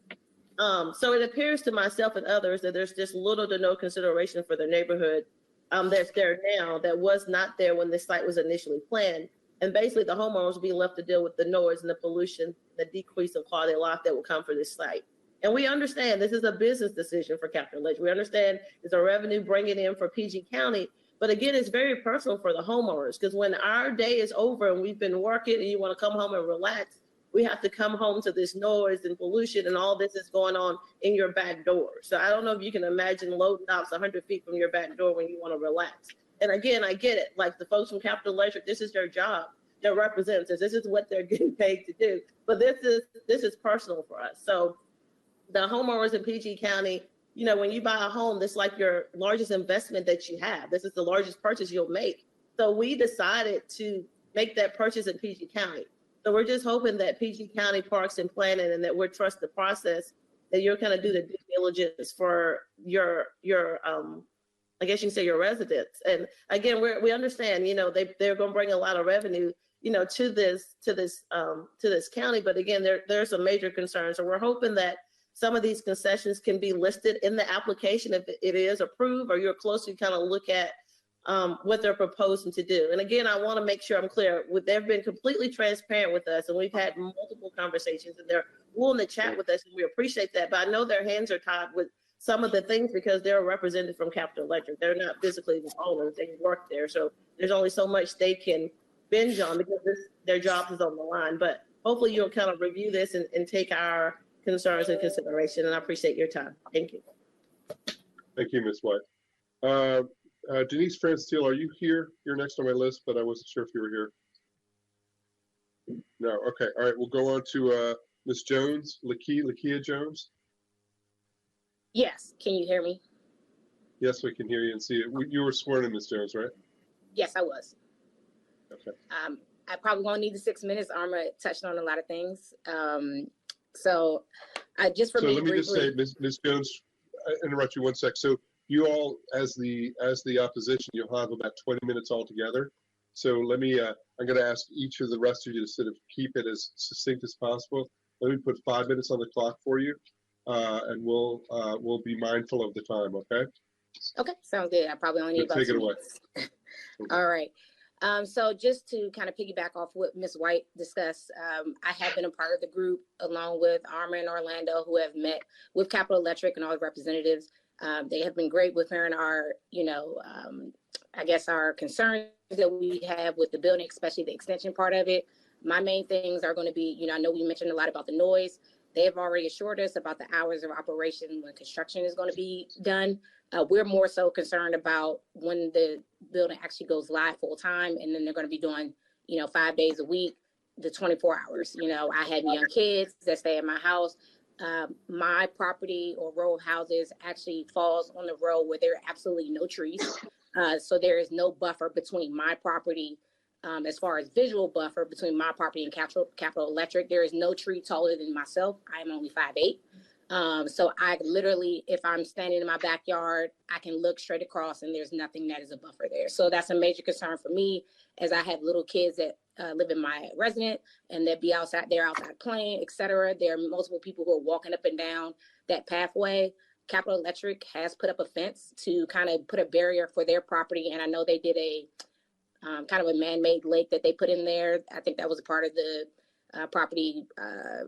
So it appears to myself and others that there's just little to no consideration for the neighborhood that's there now that was not there when this site was initially planned. And basically the homeowners will be left to deal with the noise and the pollution, the decrease in quality of life that will come for this site. And we understand this is a business decision for Capital Electric. We understand it's a revenue bringing in for PG County, but again, it's very personal for the homeowners, because when our day is over and we've been working and you want to come home and relax, we have to come home to this noise and pollution and all this is going on in your back door. So I don't know if you can imagine loading docks 100 feet from your back door when you want to relax. And again, I get it. Like the folks from Capital Electric, this is their job. their representatives. This is what they're getting paid to do. But this is personal for us. So the homeowners in PG County, you know, when you buy a home, this is like your largest investment that you have. This is the largest purchase you'll make. So we decided to make that purchase in PG County. So we're just hoping that PG County Parks and Planning and that we're trust the process, that you're going to do the due diligence for your I guess you can say your residents. And again, we understand, you know, they're going to bring a lot of revenue, you know, to this county. But again, there's some major concerns. So we're hoping that some of these concessions can be listed in the application if it is approved, or you're close to kind of look at what they're proposing to do. And again, I want to make sure I'm clear. They've been completely transparent with us, and we've had multiple conversations, and they're willing to chat with us, and we appreciate that. But I know their hands are tied with some of the things because they're a representative from Capital Electric. They're not physically the owners, they work there. So there's only so much they can binge on because their job is on the line. But hopefully you'll kind of review this and take our concerns into consideration. And I appreciate your time. Thank you. Thank you, Ms. White. Denise Fransteel, are you here? You're next on my list, but I wasn't sure if you were here. No, okay. All right, we'll go on to Ms. Jones, Lakia Jones. Yes, can you hear me? Yes, we can hear you and see it. You were sworn in, Ms. Jones, right? Yes, I was. Okay. I probably won't need the 6 minutes. Arma touched on a lot of things. So I just So let me just say, Ms. Jones, I interrupt you one sec. So you all, as the opposition, you'll have about 20 minutes altogether. So let me, I'm going to ask each of the rest of you to sort of keep it as succinct as possible. Let me put 5 minutes on the clock for you, and we'll be mindful of the time. Okay. Okay, sounds good. I probably only need about 2 minutes. All right. So just to kind of piggyback off what Ms. White discussed, I have been a part of the group along with Arma and Orlando, who have met with Capital Electric and all the representatives. They have been great with hearing our, I guess our concerns that we have with the building, especially the extension part of it. My main things are going to be, I know we mentioned a lot about the noise. They have already assured us about the hours of operation when construction is going to be done. We're more so concerned about when the building actually goes live full time, and then they're going to be doing, 5 days a week, the 24 hours. I have young kids that stay at my house. My property or row of houses actually falls on the road where there are absolutely no trees. So there is no buffer between my property, as far as visual buffer between my property and Capital Electric. There is no tree taller than myself. I'm only 5'8". So I literally, if I'm standing in my backyard, I can look straight across and there's nothing that is a buffer there. So that's a major concern for me, as I have little kids that live in my residence and they'd be outside playing, etc. There are multiple people who are walking up and down that pathway. Capital Electric has put up a fence to kind of put a barrier for their property. And I know they did a kind of a man-made lake that they put in there. I think that was a part of the property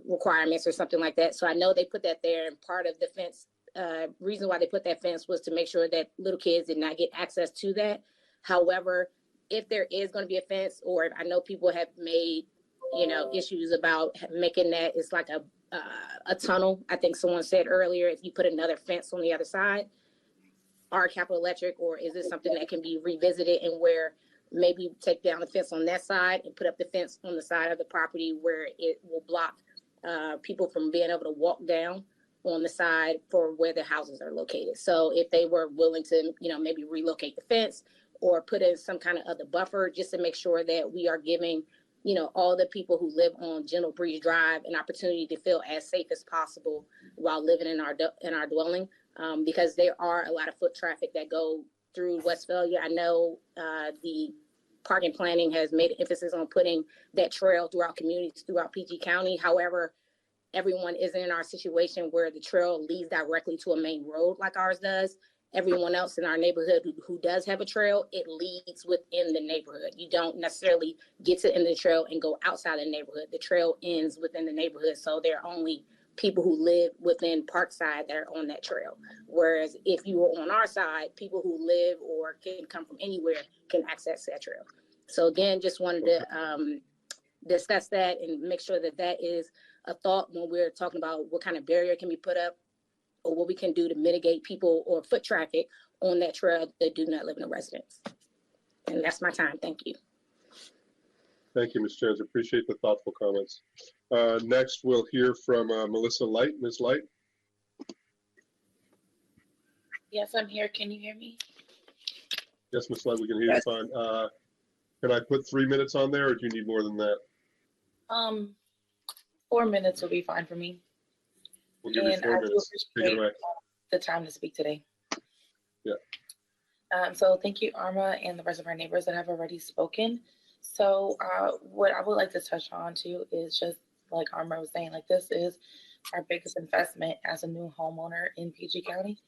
requirements or something like that. So I know they put that there, and part of the fence, reason why they put that fence was to make sure that little kids did not get access to that. However, if there is going to be a fence, or if I know people have made, issues about making that it's like a tunnel. I think someone said earlier, if you put another fence on the other side, are Capital Electric, or is this something that can be revisited and where maybe take down the fence on that side and put up the fence on the side of the property where it will block people from being able to walk down on the side for where the houses are located. So if they were willing to, maybe relocate the fence or put in some kind of other buffer, just to make sure that we are giving, all the people who live on Gentle Breeze Drive an opportunity to feel as safe as possible while living in our dwelling, because there are a lot of foot traffic that go through Westphalia. I know the Park and Planning has made an emphasis on putting that trail throughout communities throughout PG County. However, everyone isn't in our situation where the trail leads directly to a main road like ours does. Everyone else in our neighborhood who does have a trail, it leads within the neighborhood. You don't necessarily get to the end of the trail and go outside the neighborhood. The trail ends within the neighborhood. So there are only people who live within Parkside that are on that trail. Whereas if you were on our side, people who live or can come from anywhere can access that trail. So again, just wanted to discuss that and make sure that that is a thought when we're talking about what kind of barrier can be put up or what we can do to mitigate people or foot traffic on that trail that do not live in a residence. And that's my time. Thank you. Thank you, Ms. Jones. Appreciate the thoughtful comments. Next, we'll hear from Melissa Light. Ms. Light? Yes, I'm here. Can you hear me? Yes, Ms. Light, we can hear you fine. Can I put 3 minutes on there, or do you need more than that? 4 minutes will be fine for me. We'll give you 4 minutes. Take it away. The time to speak today. Yeah. So thank you, Arma, and the rest of our neighbors that have already spoken. So what I would like to touch on too is just like Arma was saying, like this is our biggest investment as a new homeowner in PG County.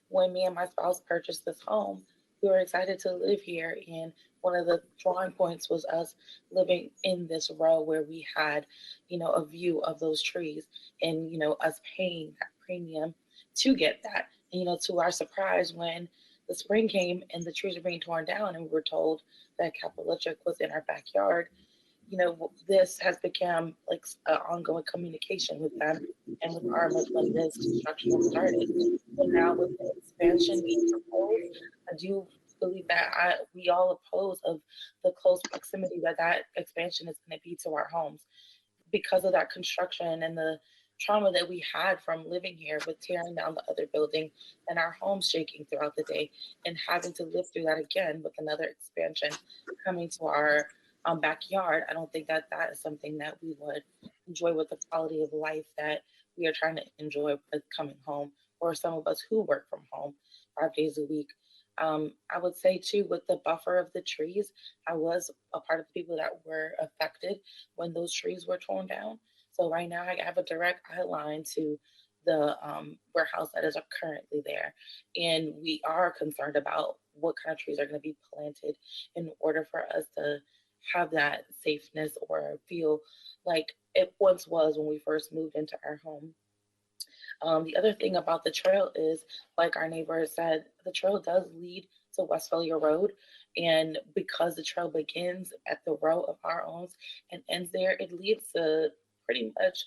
When me and my spouse purchased this home, we were excited to live here, and one of the drawing points was us living in this row where we had, you know, a view of those trees, and you know, us paying that premium to get that. And you know, to our surprise, when the spring came and the trees were being torn down, and we were told that Capital Electric was in our backyard, you know, this has become like an ongoing communication with them and with ARMA when this construction started. And now with the expansion being proposed, I do believe that we all oppose of the close proximity that that expansion is going to be to our homes because of that construction and the trauma that we had from living here with tearing down the other building and our homes shaking throughout the day and having to live through that again with another expansion coming to our backyard. I don't think that that is something that we would enjoy with the quality of life that we are trying to enjoy with coming home, or some of us who work from home 5 days a week. I would say too, with the buffer of the trees, I was a part of the people that were affected when those trees were torn down. So right now I have a direct eye line to the warehouse that is currently there. And we are concerned about what kind of trees are going to be planted in order for us to have that safeness or feel like it once was when we first moved into our home. The other thing about the trail is, like our neighbor said, the trail does lead to Westphalia Road. And because the trail begins at the row of our homes and ends there, it leads to pretty much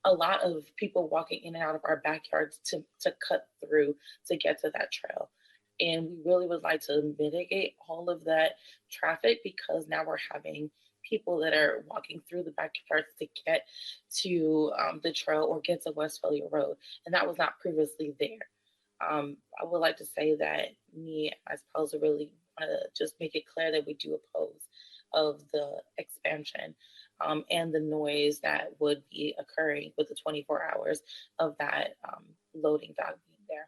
a lot of people walking in and out of our backyards to cut through to get to that trail. And we really would like to mitigate all of that traffic because now we're having people that are walking through the backyards to get to the trail or get to Westphalia Road. And that was not previously there. I would like to say that me and my spouse really want to just make it clear that we do oppose of the expansion and the noise that would be occurring with the 24 hours of that loading dock being there.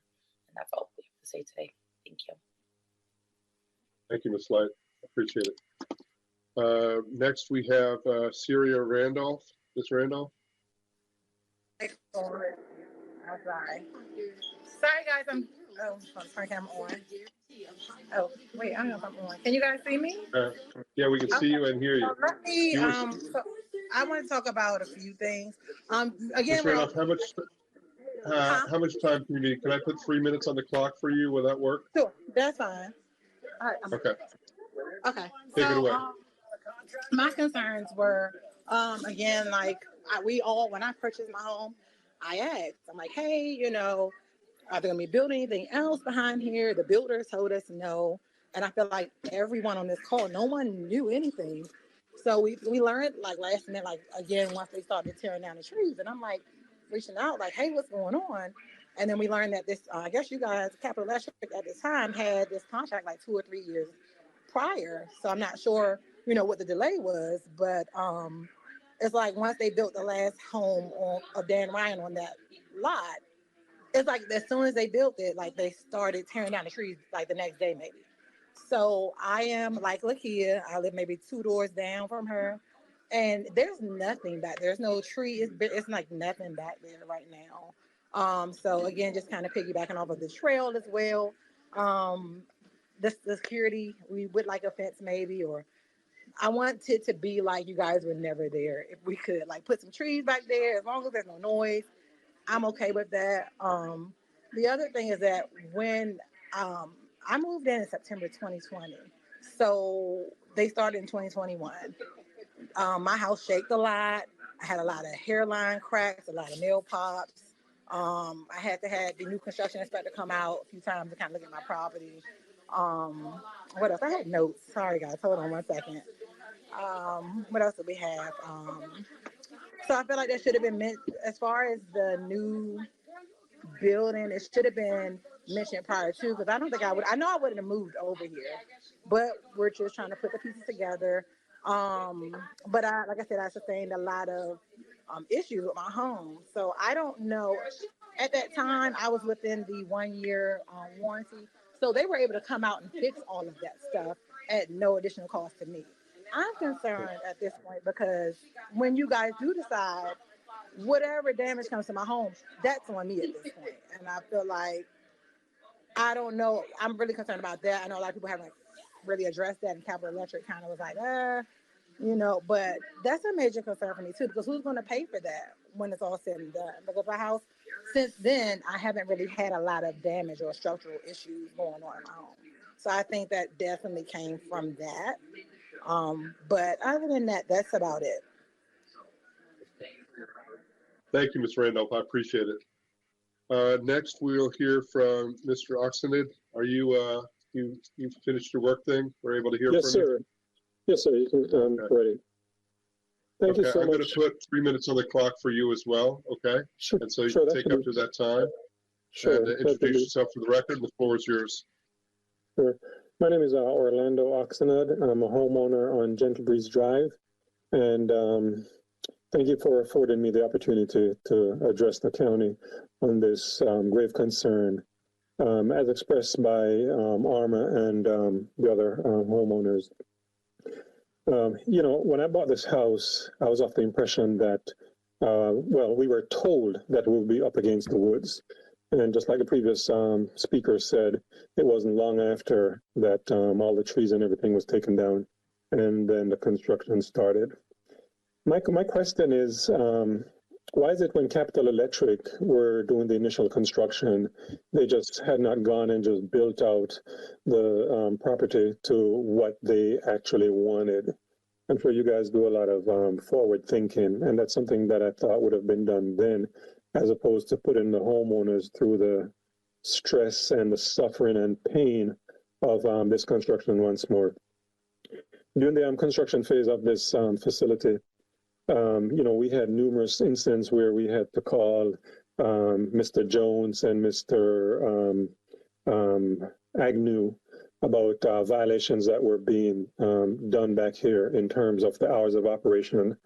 And that's all we have to say today. Thank you. Thank you, Ms. Light. Appreciate it. Next, we have Syria Randolph. Ms. Randolph? I'm sorry. Sorry, guys. I'm turn camera on. Oh, wait. I don't know if I'm on. Can you guys see me? Yeah, we can see you and hear you. So let me. So I want to talk about a few things. Again, Ms. Randolph, how much time do you need? Can I put 3 minutes on the clock for you? Will that work? Sure, that's fine. All right. Okay. Okay. Take it away. My concerns were, again, like when I purchased my home, I asked, I'm like, hey, you know, are they going to be building anything else behind here? The builders told us no. And I feel like everyone on this call, no one knew anything. So we learned like last minute, like again, once they started tearing down the trees. And I'm like reaching out like, hey, what's going on? And then we learned that this, I guess you guys, Capital Electric at the time had this contract like 2 or 3 years prior. So I'm not sure, you know, what the delay was, but it's like once they built the last home of Dan Ryan on that lot, it's like as soon as they built it, like they started tearing down the trees like the next day maybe. So I am like Lakia, I live maybe 2 doors down from her, and there's nothing back there. There's no tree. It's like nothing back there right now. So again, just kind of piggybacking off of the trail as well. The security, we would like a fence maybe, or I want it to be like you guys were never there. If we could like put some trees back there, as long as there's no noise, I'm okay with that. The other thing is that when I moved in September 2020, so they started in 2021. My house shaked a lot. I had a lot of hairline cracks, a lot of nail pops. I had to have the new construction inspector come out a few times to kind of look at my property. What else? I had notes. Sorry, guys. Hold on 1 second. What else do we have? So I feel like that should have been meant as far as the new building. It should have been mentioned prior to, because I don't think I would. I know I wouldn't have moved over here, but we're just trying to put the pieces together. But like I said, I sustained a lot of issues with my home, so I don't know. At that time, I was within the 1 year warranty, so they were able to come out and fix all of that stuff at no additional cost to me. I'm concerned at this point because when you guys do decide whatever damage comes to my home, that's on me at this point. And I feel like, I don't know, I'm really concerned about that. I know a lot of people haven't really addressed that, and Capital Electric kind of was like, but that's a major concern for me too, because who's going to pay for that when it's all said and done? Because my house, since then, I haven't really had a lot of damage or structural issues going on in my home. So I think that definitely came from that. But other than that, that's about it. Thank you, Ms. Randolph. I appreciate it. Next, we'll hear from Mr. Oxenid. Are you you finished your work thing? We're able to hear Yes, from you? sir. Yes, sir. You can, ready. Thank you so I'm much. going to put 3 minutes on the clock for you as well, okay? Sure. And so you Sure, can take up to that time. Sure. And introduce yourself for the record. The floor is yours. Sure. My name is Orlando Oxenid, and I'm a homeowner on Gentle Breeze Drive. And thank you for affording me the opportunity to address the county on this grave concern, as expressed by ARMA and the other homeowners. When I bought this house, I was of the impression that, we were told that we would be up against the woods. And just like the previous speaker said, it wasn't long after that all the trees and everything was taken down, and then the construction started. My question is, why is it when Capital Electric were doing the initial construction, they just had not gone and just built out the property to what they actually wanted? I'm sure you guys do a lot of forward thinking, and that's something that I thought would have been done then, as opposed to putting the homeowners through the stress and the suffering and pain of this construction once more. During the construction phase of this facility, we had numerous instances where we had to call Mr. Jones and Mr. Agnew about violations that were being done back here in terms of the hours of operation.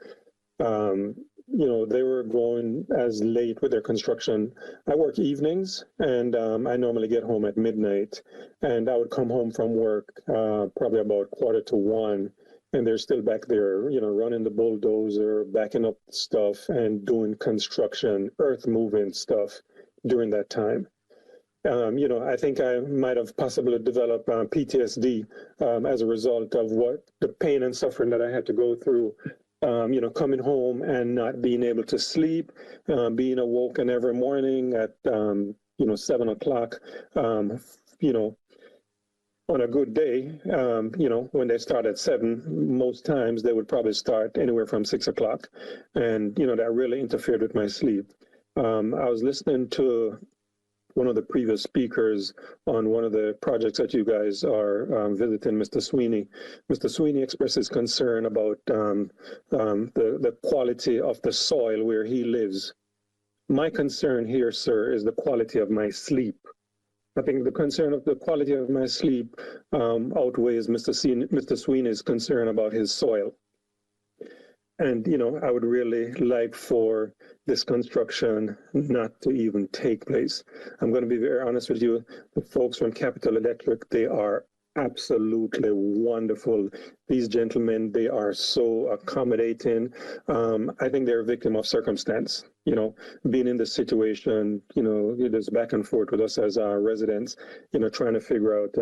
They were going as late with their construction. I work evenings, and I normally get home at midnight, and I would come home from work probably about 1:45, and they're still back there, running the bulldozer, backing up stuff, and doing construction, earth moving stuff during that time. I think I might have possibly developed PTSD as a result of what the pain and suffering that I had to go through. Coming home and not being able to sleep, being awoken every morning at 7 o'clock. On a good day, when they start at 7, most times they would probably start anywhere from 6 o'clock, and that really interfered with my sleep. I was listening to one of the previous speakers on one of the projects that you guys are visiting, Mr. Sweeney. Mr. Sweeney expresses concern about the quality of the soil where he lives. My concern here, sir, is the quality of my sleep. I think the concern of the quality of my sleep outweighs Mr. Sweeney's concern about his soil. And, I would really like for this construction not to even take place. I'm going to be very honest with you. The folks from Capital Electric, they are absolutely wonderful. These gentlemen, they are so accommodating. I think they're a victim of circumstance. Being in this situation, it is back and forth with us as our residents, trying to figure out,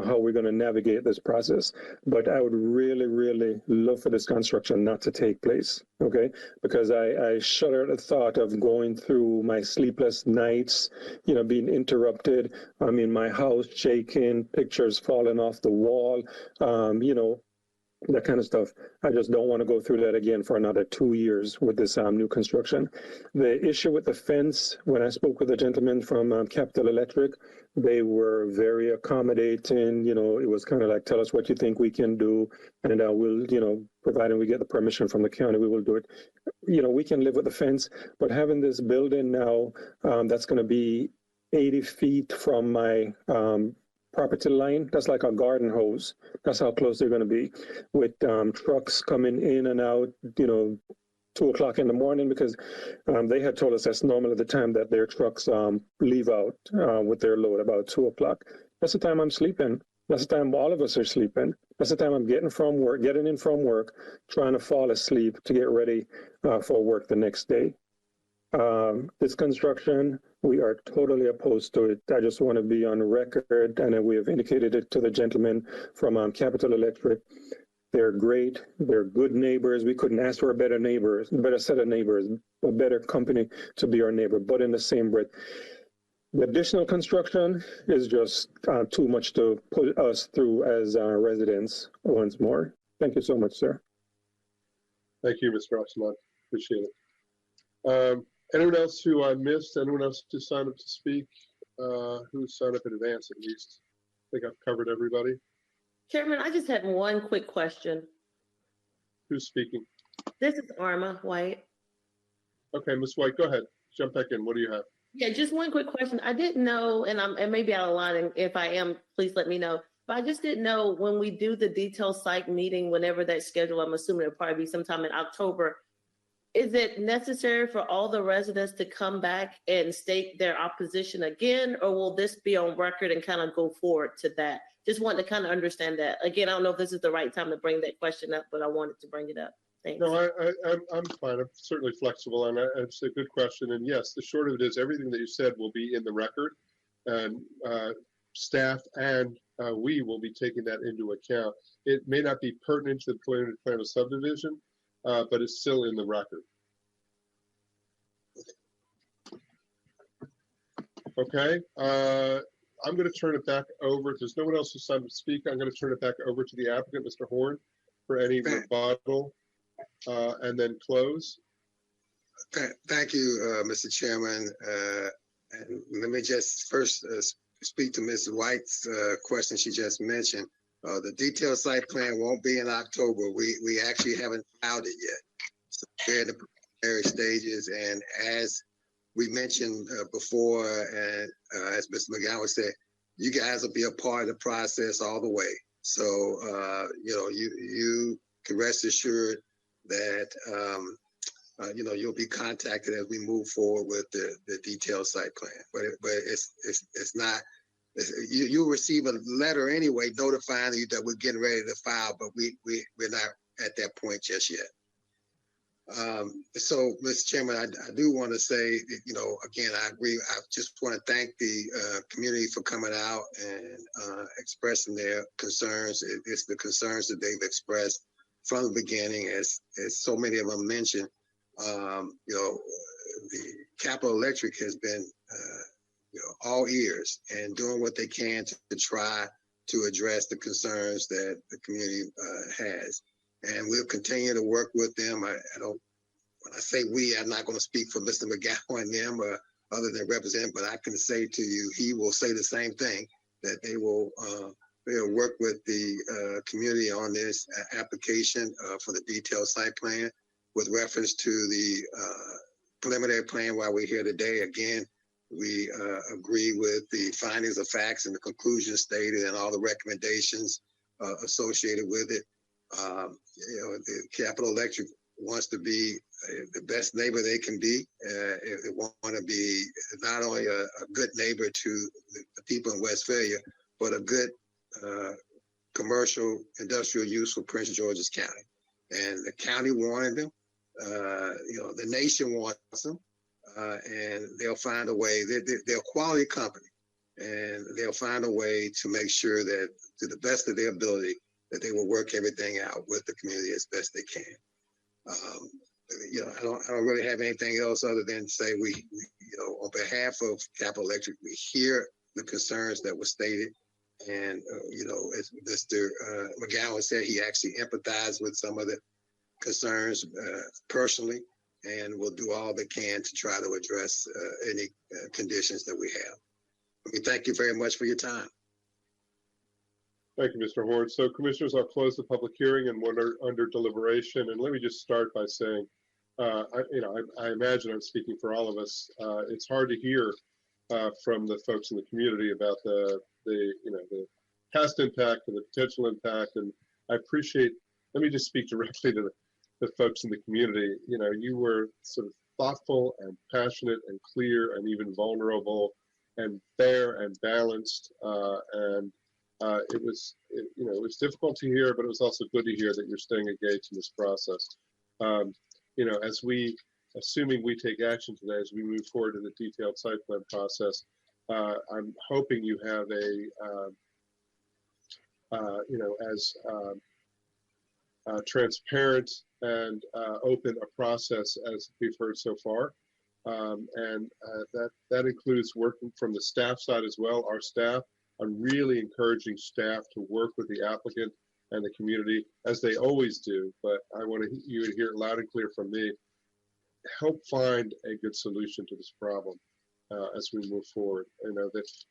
how we're going to navigate this process. But I would really, really love for this construction not to take place, okay? Because I shudder at the thought of going through my sleepless nights, being interrupted. My house shaking, pictures falling off the wall, that kind of stuff. I just don't want to go through that again for another 2 years with this new construction. The issue with the fence, when I spoke with the gentleman from Capital Electric, they were very accommodating. It was kind of like, tell us what you think we can do, and we'll, providing we get the permission from the county, we will do it. We can live with the fence, but having this building now that's going to be 80 feet from my property line, that's like a garden hose. That's how close they're going to be, with trucks coming in and out, 2 o'clock in the morning, because they had told us that's normally the time that their trucks leave out with their load, about 2 o'clock. That's the time I'm sleeping. That's the time all of us are sleeping. That's the time I'm getting in from work, trying to fall asleep to get ready for work the next day. This construction, we are totally opposed to it. I just want to be on record, and we have indicated it to the gentleman from Capital Electric. They're great. They're good neighbors. We couldn't ask for a better set of neighbors, a better company to be our neighbor. But in the same breath, the additional construction is just too much to put us through as residents once more. Thank you so much, sir. Thank you, Mr. Oxman. Appreciate it. Anyone else who I missed? Anyone else to sign up to speak? Who signed up in advance at least? I think I've covered everybody. Chairman, I just had one quick question. Who's speaking? This is Arma White. Okay, Ms. White, go ahead. Jump back in. What do you have? Yeah, just one quick question. I didn't know, and maybe out of line, and if I am, please let me know. But I just didn't know when we do the detailed site meeting, whenever that's scheduled, I'm assuming it'll probably be sometime in October. Is it necessary for all the residents to come back and state their opposition again, or will this be on record and kind of go forward to that? Just wanted to kind of understand that. Again, I don't know if this is the right time to bring that question up, but I wanted to bring it up. Thanks. No, I'm fine. I'm certainly flexible, and it's a good question. And yes, the short of it is everything that you said will be in the record, and staff and we will be taking that into account. It may not be pertinent to the preliminary plan of subdivision, but it's still in the record. Okay, I'm going to turn it back over. If there's no one else who's signed to speak, I'm going to turn it back over to the applicant, Mr. Horn, for any rebuttal, and then close. Thank you, Mr. Chairman. And let me just first speak to Ms. White's question she just mentioned. The detailed site plan won't be in October. We actually haven't filed it yet. So we're in the preliminary stages, and as we mentioned before, and as Mr. McGowan said, you guys will be a part of the process all the way. So, you can rest assured that, you'll be contacted as we move forward with the detailed site plan. But it's not, you'll receive a letter anyway notifying you that we're getting ready to file, but we're not at that point just yet. So, Mr. Chairman, I do want to say, again, I agree. I just want to thank the community for coming out and expressing their concerns. It's the concerns that they've expressed from the beginning, as so many of them mentioned. The Capital Electric has been, all ears and doing what they can to try to address the concerns that the community has. And we'll continue to work with them. I don't, when I say we, I'm not going to speak for Mr. McGowan and them or other than represent, but I can say to you, he will say the same thing, that they will they'll work with the community on this application for the detailed site plan with reference to the preliminary plan while we're here today. Again, we agree with the findings of facts and the conclusions stated and all the recommendations associated with it. The Capital Electric wants to be the best neighbor they can be. They want to be not only a good neighbor to the people in Westphalia, but a good commercial industrial use for Prince George's County. And the county wanted them. The nation wants them. And they'll find a way. They're a quality company. And they'll find a way to make sure that, to the best of their ability, that they will work everything out with the community as best they can. I don't really have anything else other than say we on behalf of Capital Electric, we hear the concerns that were stated. And, as Mr. McGowan said, he actually empathized with some of the concerns personally, and will do all they can to try to address any conditions that we have. We thank you very much for your time. Thank you, Mr. Horn. So commissioners, I'll close the public hearing and we're under deliberation. And let me just start by saying, I imagine I'm speaking for all of us. It's hard to hear from the folks in the community about the past impact and the potential impact. And I appreciate, let me just speak directly to the folks in the community. You were sort of thoughtful and passionate and clear and even vulnerable and fair and balanced. It was difficult to hear, but it was also good to hear that you're staying engaged in this process. Assuming we take action today, as we move forward in the detailed site plan process, I'm hoping you have as transparent and open a process as we've heard so far. That includes working from the staff side as well. Our staff, I'm really encouraging staff to work with the applicant and the community as they always do, but I want you to hear it loud and clear from me. Help find a good solution to this problem as we move forward.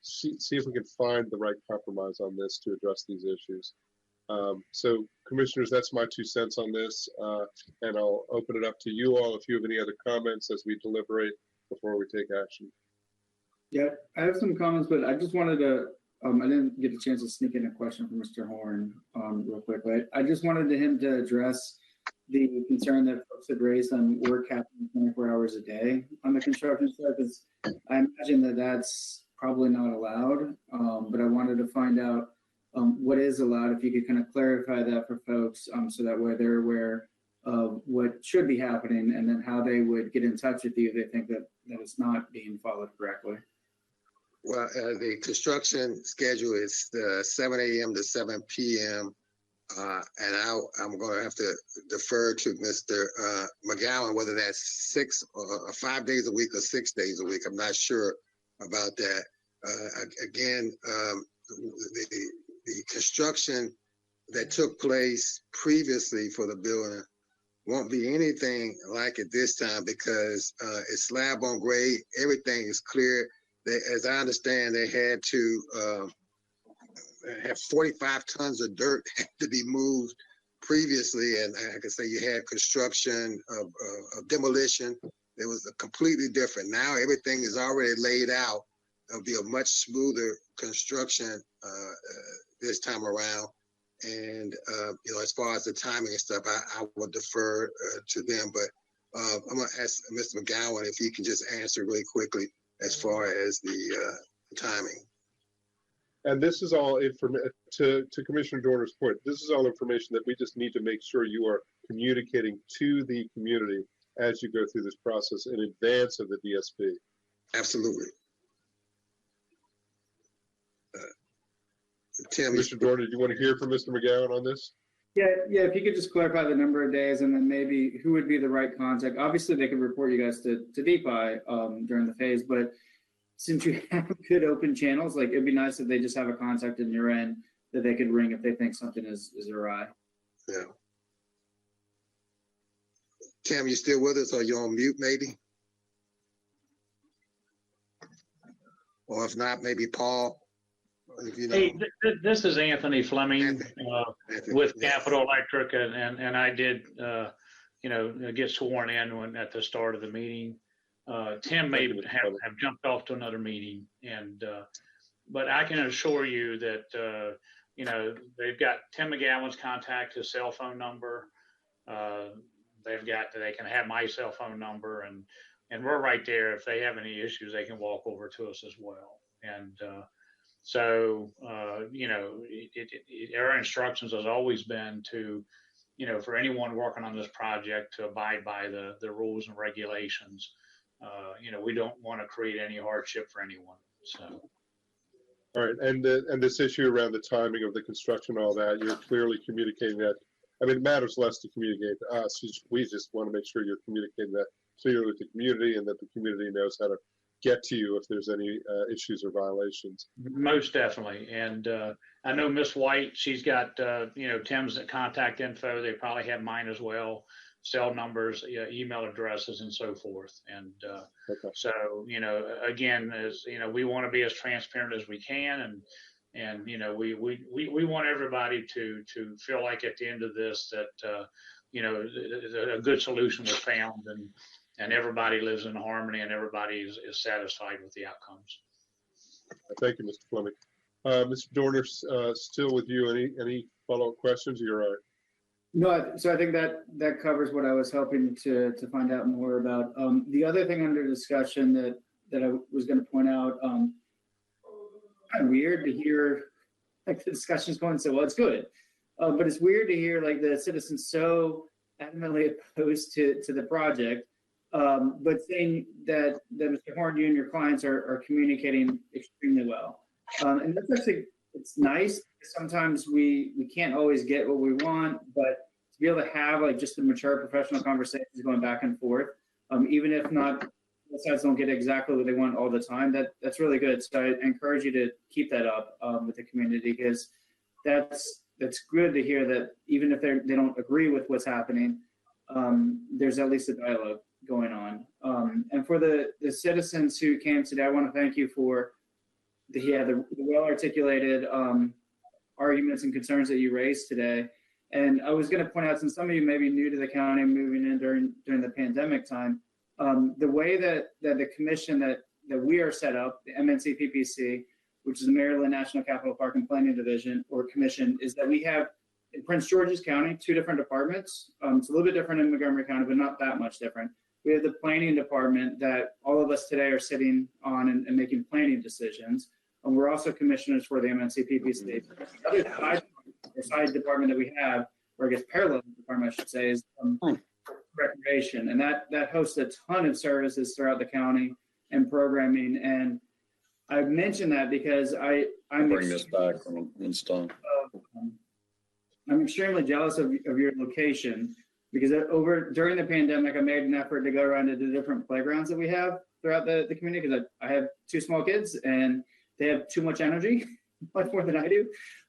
See if we can find the right compromise on this to address these issues. So commissioners, that's my 2 cents on this, and I'll open it up to you all if you have any other comments as we deliberate before we take action. Yeah, I have some comments, but I just wanted to, I didn't get a chance to sneak in a question from Mr. Horn real quick, but I just wanted him to address the concern that folks had raised on work happening 24 hours a day on the construction site, because I imagine that that's probably not allowed, but I wanted to find out what is allowed, if you could kind of clarify that for folks so that way they're aware of what should be happening and then how they would get in touch with you if they think that it's not being followed correctly. Well, the construction schedule is 7 a.m. to 7 p.m. And I'm going to have to defer to Mr. McGowan, whether that's 6 or 5 days a week or 6 days a week. I'm not sure about that. Again, the construction that took place previously for the building won't be anything like it this time because it's slab on grade. Everything is clear. As I understand, they had to have 45 tons of dirt to be moved previously. And I can say you had construction of demolition. It was completely different. Now everything is already laid out. It'll be a much smoother construction this time around. And, as far as the timing and stuff, I will defer to them. But I'm going to ask Mr. McGowan if he can just answer really quickly as far as the timing. And this is all information, to Commissioner Dorner's point, this is all information that we just need to make sure you are communicating to the community as you go through this process in advance of the DSP. Absolutely. Tim, Mr. Dorner, do you want to hear from Mr. McGowan on this? Yeah, if you could just clarify the number of days and then maybe who would be the right contact. Obviously, they could report you guys to DPI during the phase, but since you have good open channels, like it'd be nice if they just have a contact in your end that they could ring if they think something is awry. Yeah. Tim, you still with us? Or you on mute maybe? Or if not, maybe Paul. Hey, this is Anthony Fleming with Capital Electric, and I did, get sworn in at the start of the meeting. Tim may have jumped off to another meeting, but I can assure you that they've got Tim McGowan's contact, his cell phone number. They can have my cell phone number, and we're right there. If they have any issues, they can walk over to us as well. And so, our instructions has always been to, for anyone working on this project to abide by the rules and regulations. We don't want to create any hardship for anyone. So. All right, and this issue around the timing of the construction, all that, you're clearly communicating that. I mean, it matters less to communicate to us. We just want to make sure you're communicating that clearly with the community and that the community knows how to get to you if there's any issues or violations. Most definitely. And I know Miss White, she's got, Tim's contact info. They probably have mine as well, cell numbers, email addresses, and so forth. And so, again, we want to be as transparent as we can. And we want everybody to feel like at the end of this that, a good solution was found and everybody lives in harmony and everybody is satisfied with the outcomes. Thank you, Mr. Fleming. Mr. Dorner, still with you. Any follow-up questions? You're all right. No, so I think that covers what I was hoping to find out more about. The other thing under discussion that I was going to point out, kind of weird to hear like the discussion's going so well. It's good, but it's weird to hear like the citizens so adamantly opposed to the project. But saying that Mr. Horn, you and your clients are communicating extremely well. And that's actually, it's nice. Sometimes we can't always get what we want, but to be able to have like just the mature professional conversations going back and forth, even if not, both sides don't get exactly what they want all the time, that's really good. So I encourage you to keep that up with the community, because that's good to hear that even if they don't agree with what's happening, there's at least a dialogue going on. And for the citizens who came today, I want to thank you for the well-articulated arguments and concerns that you raised today. And I was going to point out, since some of you may be new to the county moving in during the pandemic time, the way that the commission that we are set up, the MNC PPC, which is the Maryland National Capital Park and Planning Division or Commission, is that we have in Prince George's County 2 different departments. It's a little bit different in Montgomery County, but not that much different. We have the planning department that all of us today are sitting on and making planning decisions. And we're also commissioners for the MNC PPC. The other side department that we have, or I guess parallel department, I should say, is recreation. And that hosts a ton of services throughout the county and programming. And I mention that because I'm bring this back when it's done. I'm extremely jealous of your location, because during the pandemic, I made an effort to go around to the different playgrounds that we have throughout the community, because I have 2 small kids and they have too much energy, much more than I do.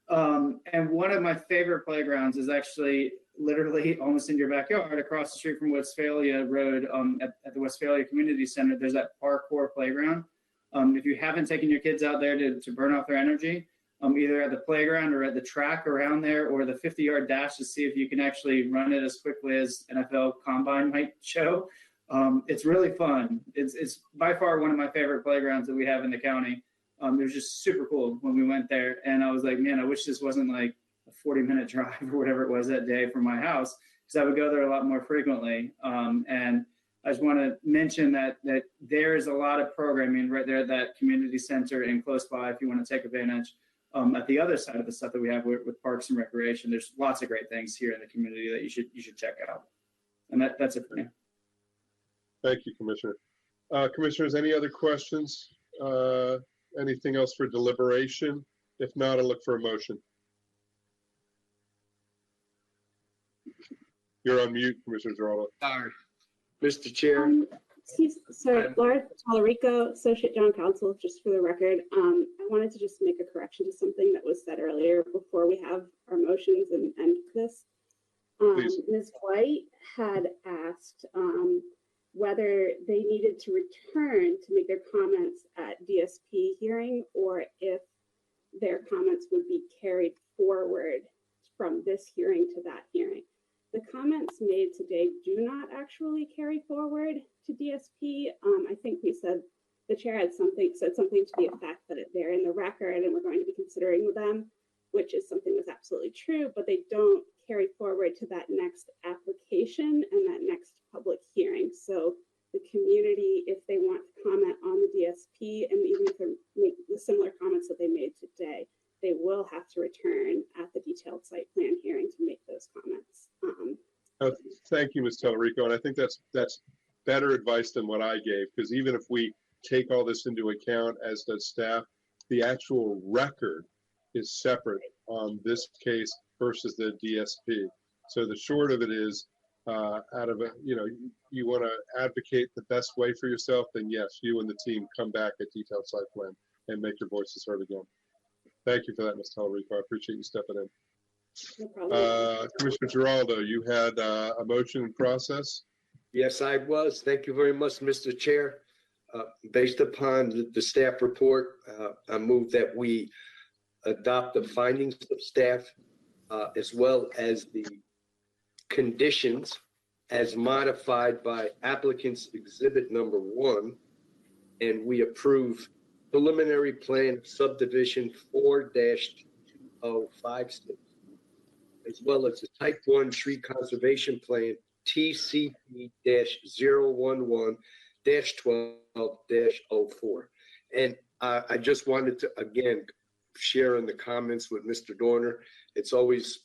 And one of my favorite playgrounds is actually literally almost in your backyard, across the street from Westphalia Road, at the Westphalia Community Center. There's that parkour playground. If you haven't taken your kids out there to burn off their energy, either at the playground or at the track around there, or the 50-yard dash to see if you can actually run it as quickly as NFL Combine might show. It's really fun. It's by far one of my favorite playgrounds that we have in the county. It was just super cool when we went there. And I was like, man, I wish this wasn't like a 40-minute drive or whatever it was that day from my house, because I would go there a lot more frequently. And I just want to mention that there is a lot of programming right there at that community center and close by if you want to take advantage. At the other side of the stuff that we have with parks and recreation, there's lots of great things here in the community that you should check out. And that's it for me. Thank you, Commissioner. Commissioners, any other questions? Anything else for deliberation? If not, I'll look for a motion. You're on mute, Commissioner Geraldo. Sorry, Mr. Chair. So Laura Tallarico, Associate General Counsel, just for the record, I wanted to just make a correction to something that was said earlier before we have our motions and end this. Ms. White had asked whether they needed to return to make their comments at DSP hearing, or if their comments would be carried forward from this hearing to that hearing. The comments made today do not actually carry forward to DSP. I think the chair had said something to the effect that they're in the record and we're going to be considering them, which is something that's absolutely true, but they don't carry forward to that next application and that next public hearing. So the community, if they want to comment on the DSP, and even if they make the similar comments that they made today, they will have to return at the detailed site plan hearing to make those comments. Thank you, Ms. Tallarico. And I think that's better advice than what I gave, because even if we take all this into account, as does staff, the actual record is separate on this case versus the DSP. So the short of it is, out of it, you want to advocate the best way for yourself, then yes, you and the team come back at detailed site plan and make your voices heard again. Thank you for that, Ms. Talarico. I appreciate you stepping in. No problem. Commissioner Giraldo, you had a motion in process. Yes, I was. Thank you very much, Mr. Chair. Based upon the staff report, I move that we adopt the findings of staff as well as the conditions as modified by applicant's exhibit number 1, and we approve preliminary plan subdivision 4-2056, as well as the type 1 tree conservation plan TCP-011-12-04. And I just wanted to, again, share in the comments with Mr. Dorner. It's always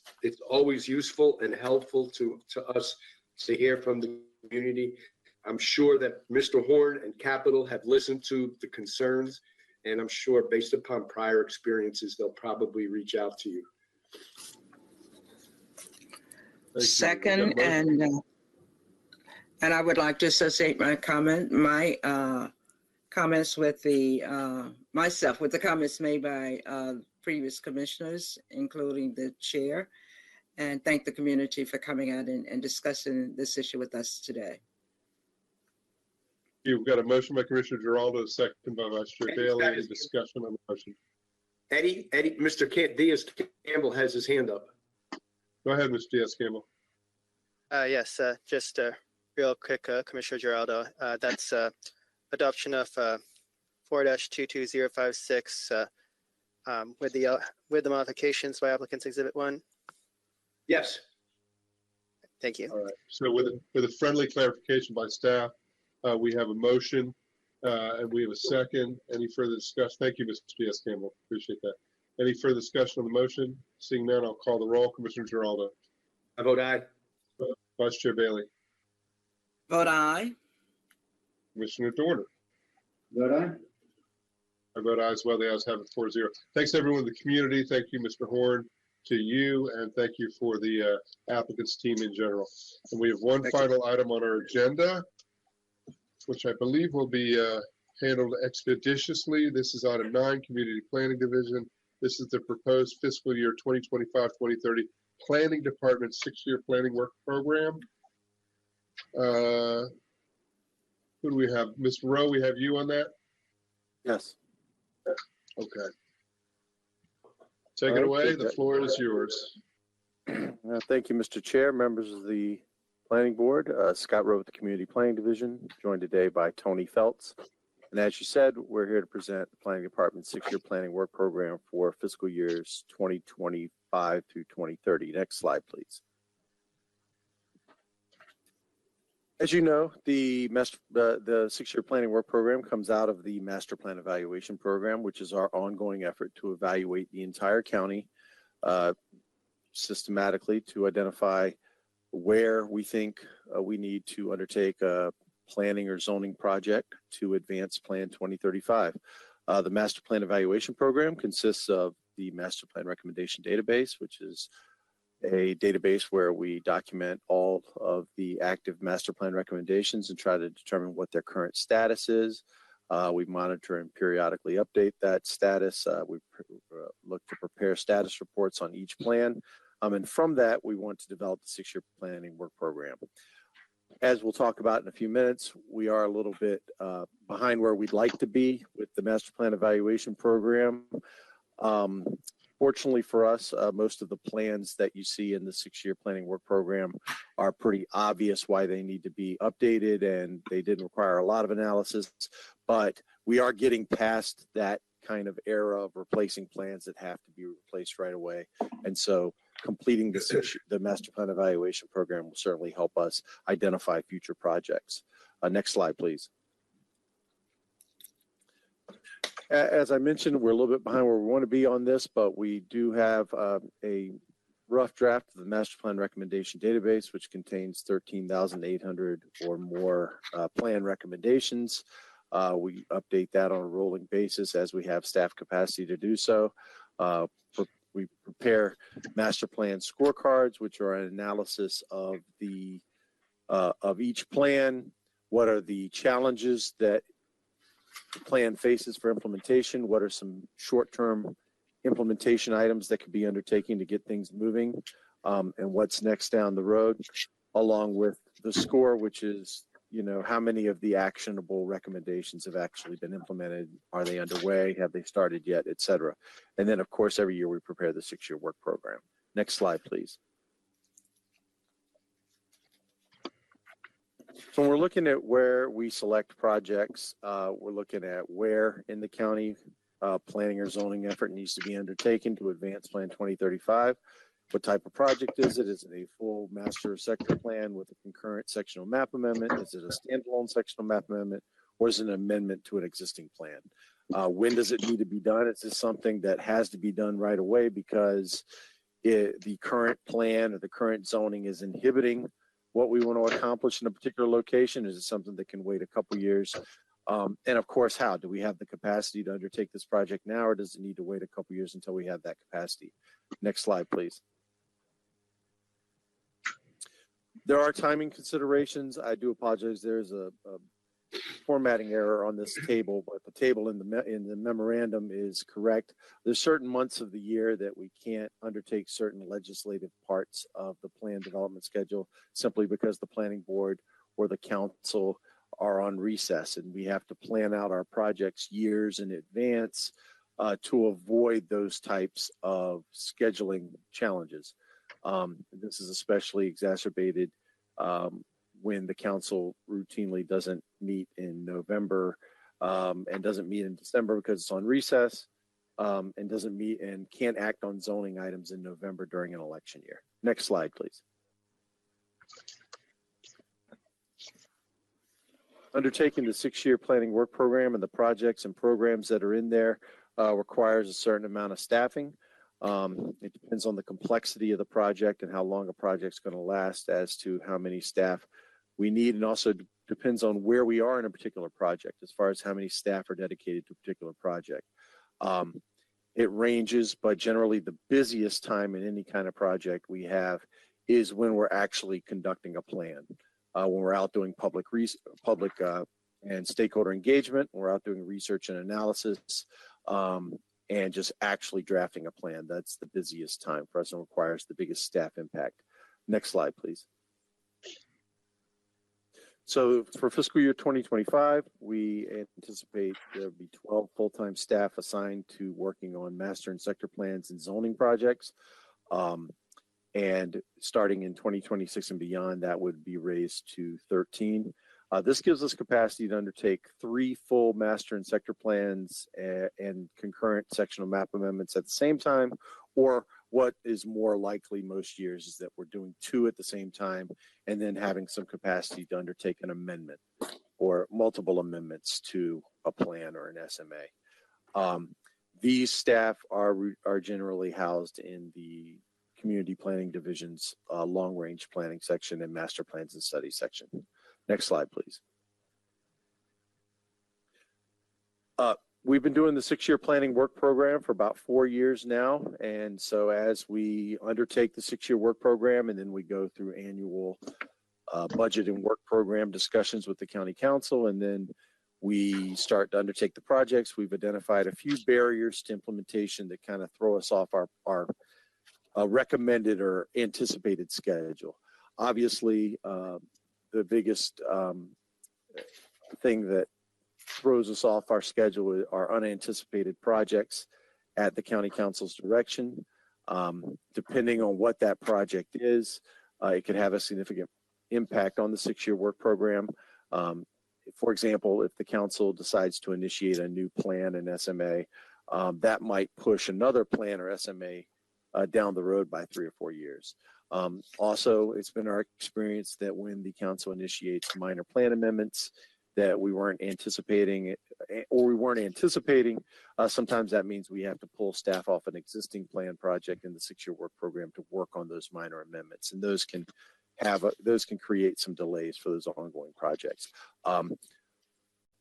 useful and helpful to us to hear from the community. I'm sure that Mr. Horn and Capital have listened to the concerns, and I'm sure based upon prior experiences, they'll probably reach out to you. Second, and I would like to associate my comments with the with the comments made by previous commissioners, including the chair, and thank the community for coming out and discussing this issue with us today. You've got a motion by Commissioner Giraldo, second by Vice Chair Bailey. Any discussion on the motion? Mr. Diaz-Campbell has his hand up. Go ahead, Mr. Diaz-Campbell. Yes, just real quick, Commissioner Giraldo. That's adoption of 4-22056 with the modifications by applicants exhibit 1. Yes. Thank you. All right. So with a friendly clarification by staff, we have a motion and we have a second. Any further discussion? Thank you, Mr. Diaz-Campbell. Appreciate that. Any further discussion on the motion? Seeing none, I'll call the roll. Commissioner Giraldo. I vote aye. Vice Chair Bailey. Vote aye. Commissioner Dorner. Vote aye. I vote aye as well. The ayes have it 4-0. Thanks everyone in the community. Thank you, Mr. Horn, to you, and thank you for the applicants team in general. And we have one final item on our agenda, which I believe will be handled expeditiously. This is item 9, Community Planning Division. This is the proposed fiscal year 2025-2030 Planning Department 6-year planning work program. Who do we have? Ms. Rowe, we have you on that? Yes. Okay. Take it away. The floor is yours. Thank you, Mr. Chair, members of the Planning Board. Scott Rowe with the Community Planning Division, joined today by Tony Feltz. And as you said, we're here to present the Planning Department's 6-year planning work program for fiscal years 2025 through 2030. Next slide, please. As you know, the 6-year planning work program comes out of the Master Plan Evaluation Program, which is our ongoing effort to evaluate the entire county systematically to identify where we think we need to undertake a planning or zoning project to advance Plan 2035. The Master Plan Evaluation Program consists of the Master Plan Recommendation Database, which is a database where we document all of the active master plan recommendations and try to determine what their current status is. We monitor and periodically update that status. We look to prepare status reports on each plan. And from that, we want to develop the 6-year planning work program. As we'll talk about in a few minutes, we are a little bit behind where we'd like to be with the Master Plan Evaluation Program. Fortunately for us, most of the plans that you see in the 6-year planning work program are pretty obvious why they need to be updated, and they didn't require a lot of analysis, but we are getting past that kind of era of replacing plans that have to be replaced right away. And so completing the Master Plan Evaluation Program will certainly help us identify future projects. Next slide, please. As I mentioned, we're a little bit behind where we want to be on this, but we do have a rough draft of the Master Plan Recommendation Database, which contains 13,800 or more plan recommendations. We update that on a rolling basis as we have staff capacity to do so. We prepare master plan scorecards, which are an analysis of the of each plan. What are the challenges that the plan faces for implementation? What are some short-term implementation items that could be undertaken to get things moving? And what's next down the road, along with the score, which is, you know, how many of the actionable recommendations have actually been implemented? Are they underway? Have they started yet, et cetera? And then, of course, every year we prepare the 6-year work program. Next slide, please. So when we're looking at where we select projects, we're looking at where in the county planning or zoning effort needs to be undertaken to advance Plan 2035. What type of project is it? Is it a full master sector plan with a concurrent sectional map amendment? Is it a standalone sectional map amendment, or is it an amendment to an existing plan? When does it need to be done? Is this something that has to be done right away because the current plan or the current zoning is inhibiting what we want to accomplish in a particular location? Is it something that can wait a couple years? And of course, how? Do we have the capacity to undertake this project now, or does it need to wait a couple years until we have that capacity? Next slide, please. There are timing considerations. I do apologize. There's a formatting error on this table, but the table in the memorandum is correct. There's certain months of the year that we can't undertake certain legislative parts of the plan development schedule simply because the planning board or the council are on recess, and we have to plan out our projects years in advance to avoid those types of scheduling challenges. This is especially exacerbated when the council routinely doesn't meet in November and doesn't meet in December because it's on recess, and doesn't meet and can't act on zoning items in November during an election year. Next slide, please. Undertaking the 6-year planning work program and the projects and programs that are in there requires a certain amount of staffing. It depends on the complexity of the project and how long a project's going to last as to how many staff we need, and also depends on where we are in a particular project as far as how many staff are dedicated to a particular project. It ranges, but generally the busiest time in any kind of project we have is when we're actually conducting a plan. When we're out doing public and stakeholder engagement, we're out doing research and analysis, and just actually drafting a plan. That's the busiest time for us and requires the biggest staff impact. Next slide, please. So for fiscal year 2025, we anticipate there'll be 12 full-time staff assigned to working on master and sector plans and zoning projects. And starting in 2026 and beyond, that would be raised to 13. This gives us capacity to undertake 3 full master and sector plans and concurrent sectional map amendments at the same time, or what is more likely most years is that we're doing 2 at the same time and then having some capacity to undertake an amendment or multiple amendments to a plan or an SMA. These staff are generally housed in the community planning division's long-range planning section and master plans and studies section. Next slide, please. We've been doing the 6-year planning work program for about 4 years now. And so as we undertake the 6-year work program and then we go through annual budget and work program discussions with the county council, and then we start to undertake the projects, we've identified a few barriers to implementation that kind of throw us off our recommended or anticipated schedule. Obviously, the biggest thing that throws us off our schedule are unanticipated projects at the county council's direction. Depending on what that project is, it could have a significant impact on the 6-year work program. For example, if the council decides to initiate a new plan in SMA, that might push another plan or SMA down the road by 3 or 4 years. Also, it's been our experience that when the council initiates minor plan amendments that we weren't anticipating, sometimes that means we have to pull staff off an existing plan project in the 6-year work program to work on those minor amendments, and those can create some delays for those ongoing projects.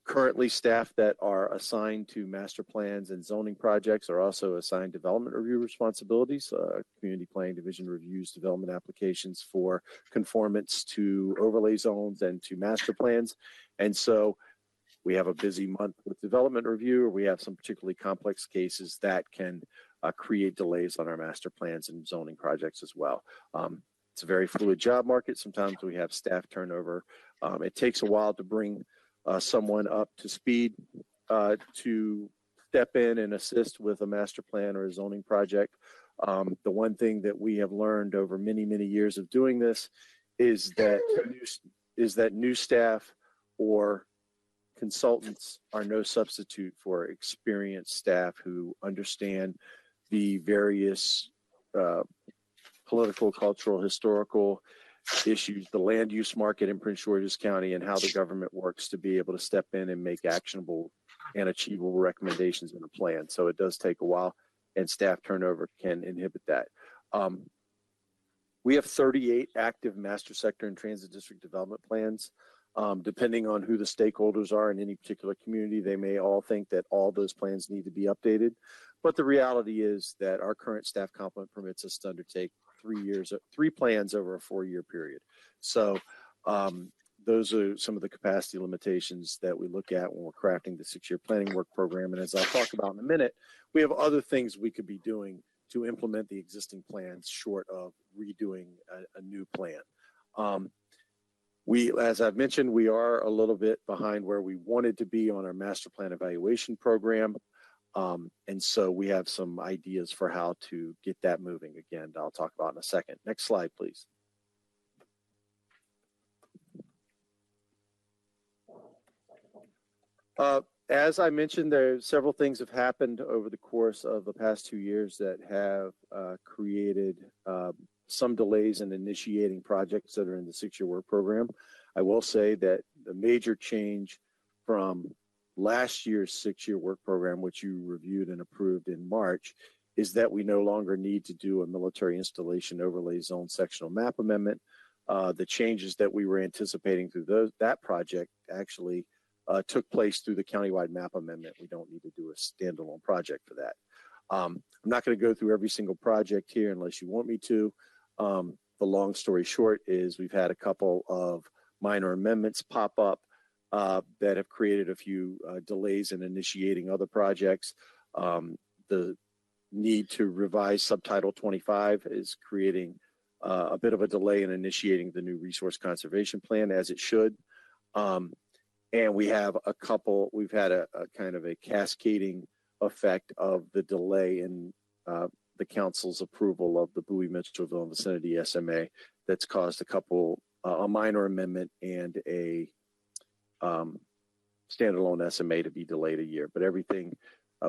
Currently, staff that are assigned to master plans and zoning projects are also assigned development review responsibilities. Community Planning Division reviews development applications for conformance to overlay zones and to master plans. And so we have a busy month with development review, or we have some particularly complex cases that can create delays on our master plans and zoning projects as well. It's a very fluid job market. Sometimes we have staff turnover. It takes a while to bring someone up to speed to step in and assist with a master plan or a zoning project. The one thing that we have learned over many, many years of doing this is that new staff or consultants are no substitute for experienced staff who understand the various political, cultural, historical issues, the land use market in Prince George's County, and how the government works to be able to step in and make actionable and achievable recommendations in a plan. So it does take a while, and staff turnover can inhibit that. We have 38 active master sector and transit district development plans. Depending on who the stakeholders are in any particular community, they may all think that all those plans need to be updated. But the reality is that our current staff complement permits us to undertake 3 plans over a 4-year period. So those are some of the capacity limitations that we look at when we're crafting the 6-year planning work program. And as I'll talk about in a minute, we have other things we could be doing to implement the existing plans short of redoing a new plan. As I've mentioned, we are a little bit behind where we wanted to be on our master plan evaluation program. And so we have some ideas for how to get that moving. Again, I'll talk about in a second. Next slide, please. As I mentioned, several things have happened over the course of the past 2 years that have created some delays in initiating projects that are in the 6-year work program. I will say that the major change from last year's 6-year work program, which you reviewed and approved in March, is that we no longer need to do a military installation overlay zone sectional map amendment. The changes that we were anticipating through that project actually took place through the countywide map amendment. We don't need to do a standalone project for that. I'm not going to go through every single project here unless you want me to. The long story short is we've had a couple of minor amendments pop up that have created a few delays in initiating other projects. The need to revise Subtitle 25 is creating a bit of a delay in initiating the new resource conservation plan, as it should. And we've had a kind of a cascading effect of the delay in the council's approval of the Bowie Mitchellville and vicinity SMA that's caused a minor amendment and a standalone SMA to be delayed a year. But everything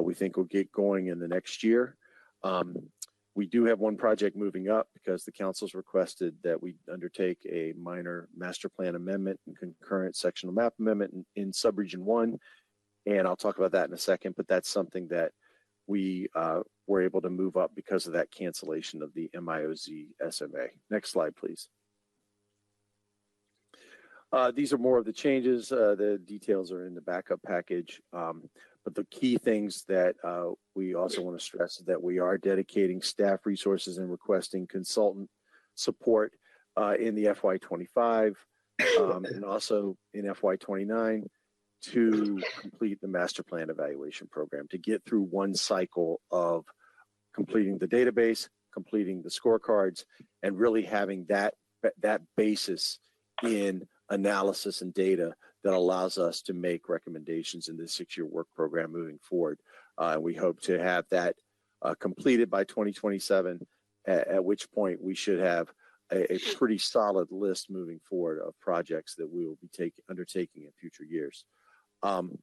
we think will get going in the next year. We do have one project moving up because the council's requested that we undertake a minor master plan amendment and concurrent sectional map amendment in subregion 1. And I'll talk about that in a second, but that's something that we were able to move up because of that cancellation of the MIOZ SMA. Next slide, please. These are more of the changes. The details are in the backup package. But the key things that we also want to stress is that we are dedicating staff resources and requesting consultant support in the FY25 and also in FY29 to complete the master plan evaluation program, to get through one cycle of completing the database, completing the scorecards, and really having that basis in analysis and data that allows us to make recommendations in the 6-year work program moving forward. We hope to have that completed by 2027, at which point we should have a pretty solid list moving forward of projects that we will be undertaking in future years. And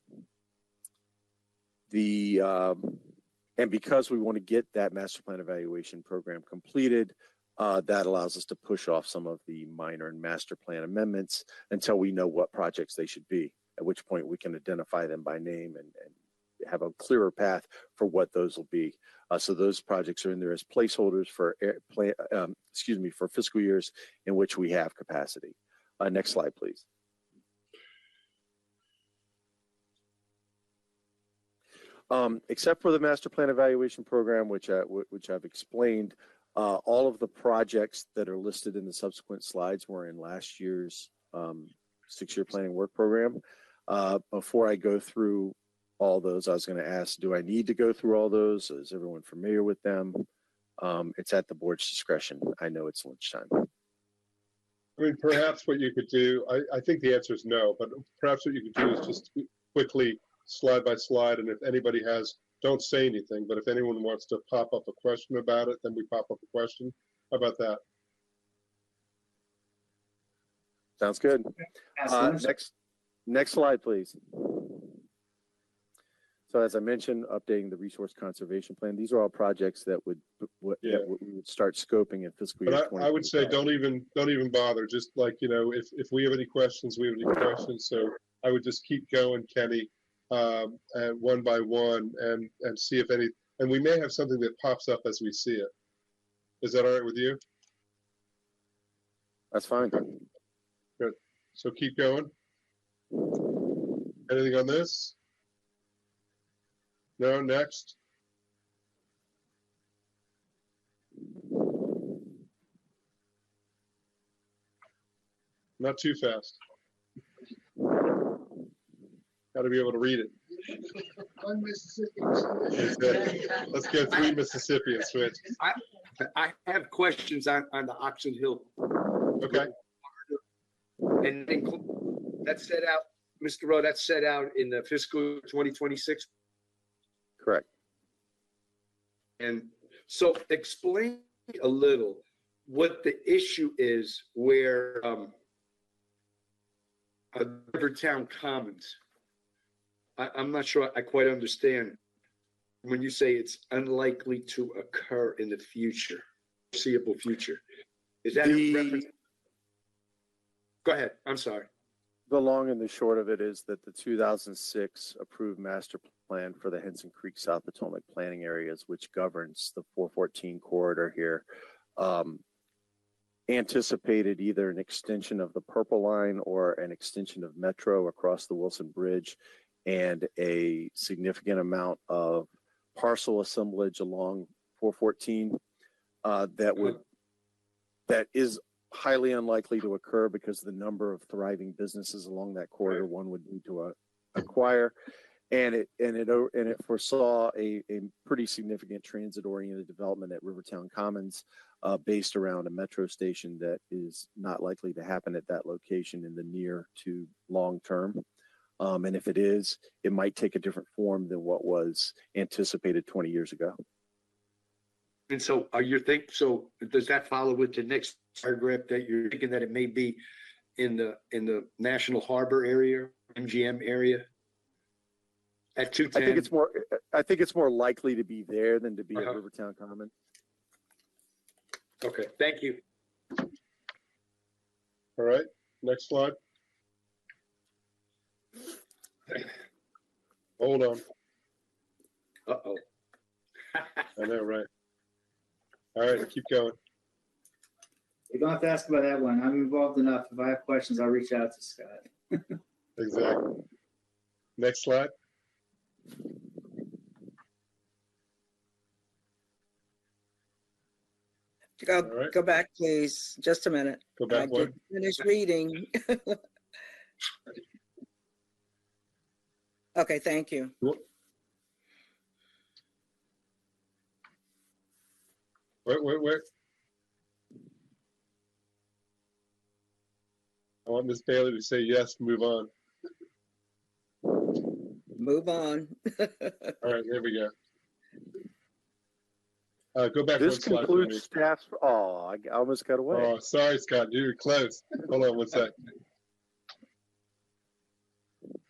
because we want to get that master plan evaluation program completed, that allows us to push off some of the minor and master plan amendments until we know what projects they should be, at which point we can identify them by name and have a clearer path for what those will be. So those projects are in there as placeholders for fiscal years in which we have capacity. Next slide, please. Except for the master plan evaluation program, which I've explained, all of the projects that are listed in the subsequent slides were in last year's 6-year planning work program. Before I go through all those, I was going to ask, do I need to go through all those? Is everyone familiar with them? It's at the board's discretion. I know it's lunchtime. I mean, perhaps what you could do, I think the answer is no, but perhaps what you could do is just quickly slide by slide, and if anybody has, don't say anything, but if anyone wants to pop up a question about it, then we pop up a question. How about that? Sounds good. Next slide, please. So as I mentioned, updating the resource conservation plan. These are all projects that we would start scoping in fiscal year 2025. I would say don't even bother. Just like, you know, if we have any questions, we have any questions. So I would just keep going, Kenny, and one by one, and see if any. And we may have something that pops up as we see it. Is that all right with you? That's fine. Good. So keep going. Anything on this? No, next. Not too fast. Got to be able to read it. One Mississippi. Let's go 3 Mississippi and switch. I have questions on the Oxon Hill. Okay. And that's set out, Mr. Rowe, that's set out in the fiscal 2026? Correct. And so explain a little what the issue is where Rivertown Commons, I'm not sure I quite understand when you say it's unlikely to occur in the future, foreseeable future. Is that a reference? Go ahead. I'm sorry. The long and the short of it is that the 2006 approved master plan for the Henson Creek South Potomac planning areas, which governs the 414 corridor here, anticipated either an extension of the Purple Line or an extension of Metro across the Wilson Bridge, and a significant amount of parcel assemblage along 414 that is highly unlikely to occur because of the number of thriving businesses along that corridor one would need to acquire, and it foresaw a pretty significant transit-oriented development at Rivertown Commons, based around a metro station that is not likely to happen at that location in the near to long term. And if it is, it might take a different form than what was anticipated 20 years ago. And so so does that follow with the next paragraph that you're thinking that it may be in the National Harbor area, MGM area at 210? I think it's more likely to be there than to be at Rivertown Commons. Okay, thank you. All right, next slide. Hold on. Uh-oh. I know, right? All right, keep going. You don't have to ask about that one. I'm involved enough. If I have questions, I'll reach out to Scott. Exactly. Next slide. Go back, please. Just a minute. Go back. I did finish reading. Okay, thank you. Wait. I want Ms. Bailey to say yes, move on. Move on. All right, there we go. Go back. This concludes staff's. Oh, I almost got away. Oh, sorry, Scott. You were close. Hold on one sec.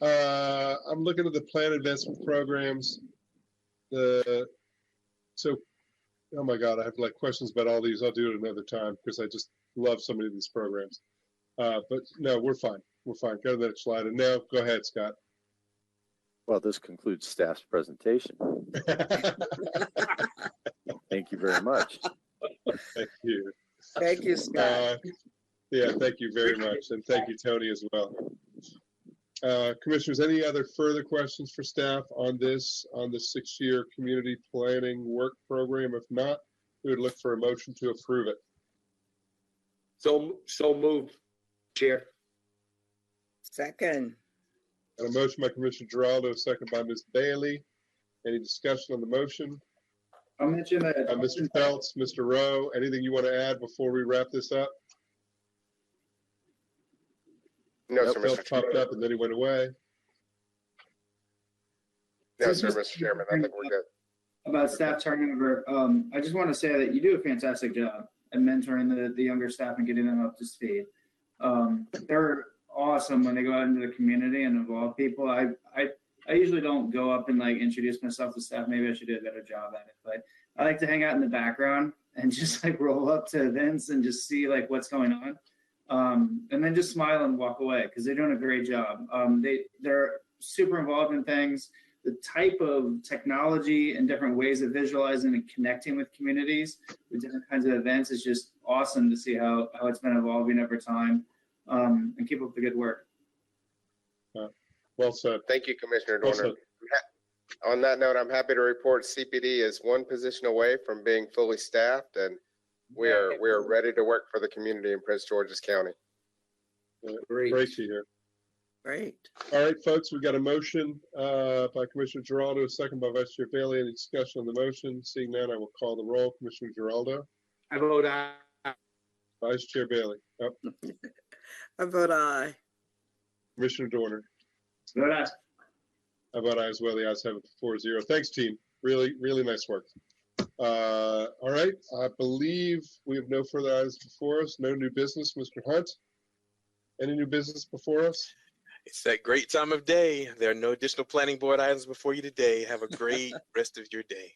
I'm looking at the plan investment programs. Oh my God, I have like questions about all these. I'll do it another time because I just love so many of these programs. But no, we're fine. We're fine. Go to the next slide. And now go ahead, Scott. Well, this concludes staff's presentation. Thank you very much. Thank you. Thank you, Scott. Yeah, thank you very much. And thank you, Tony, as well. Commissioners, any other further questions for staff on this, on the 6-year community planning work program? If not, we would look for a motion to approve it. So moved, Chair. Second. Got a motion by Commissioner Geraldo, a second by Ms. Bailey. Any discussion on the motion? I'll mention that. Mr. Peltz, Mr. Rowe, anything you want to add before we wrap this up? No, sir, Peltz Mr. popped Chairman. up and then he went away. No, sir, Mr. Chairman. I think we're good. About staff turnover, I just want to say that you do a fantastic job at mentoring the younger staff and getting them up to speed. They're awesome when they go out into the community and involve people. I usually don't go up and like introduce myself to staff. Maybe I should do a better job at it, but I like to hang out in the background and just like roll up to events and just see like what's going on. And then just smile and walk away because they're doing a great job. They're super involved in things. The type of technology and different ways of visualizing and connecting with communities with different kinds of events is just awesome to see how it's been evolving over time. And keep up the good work. Well said. Thank you, Commissioner Well Dorner. On that note, I'm happy to report CPD is one position away from being fully staffed, and we are ready to work for the community in Prince George's County. Great to hear. Great. All right, folks, we got a motion by Commissioner Geraldo, a second by Vice Chair Bailey. Any discussion on the motion? Seeing none, I will call the roll. Commissioner Geraldo. I vote aye. Vice Chair Bailey. Yep. I vote aye. Commissioner Dorner. Vote aye. I vote aye as well. The ayes have it 4-0. Thanks, team. Really, really nice work. All right. I believe we have no further items before us. No new business. Mr. Hunt, any new business before us? It's that great time of day. There are no additional planning board items before you today. Have a great rest of your day.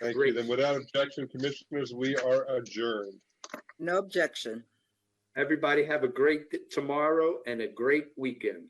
Thank you. Then without objection, commissioners, we are adjourned. No objection. Everybody have a great tomorrow and a great weekend.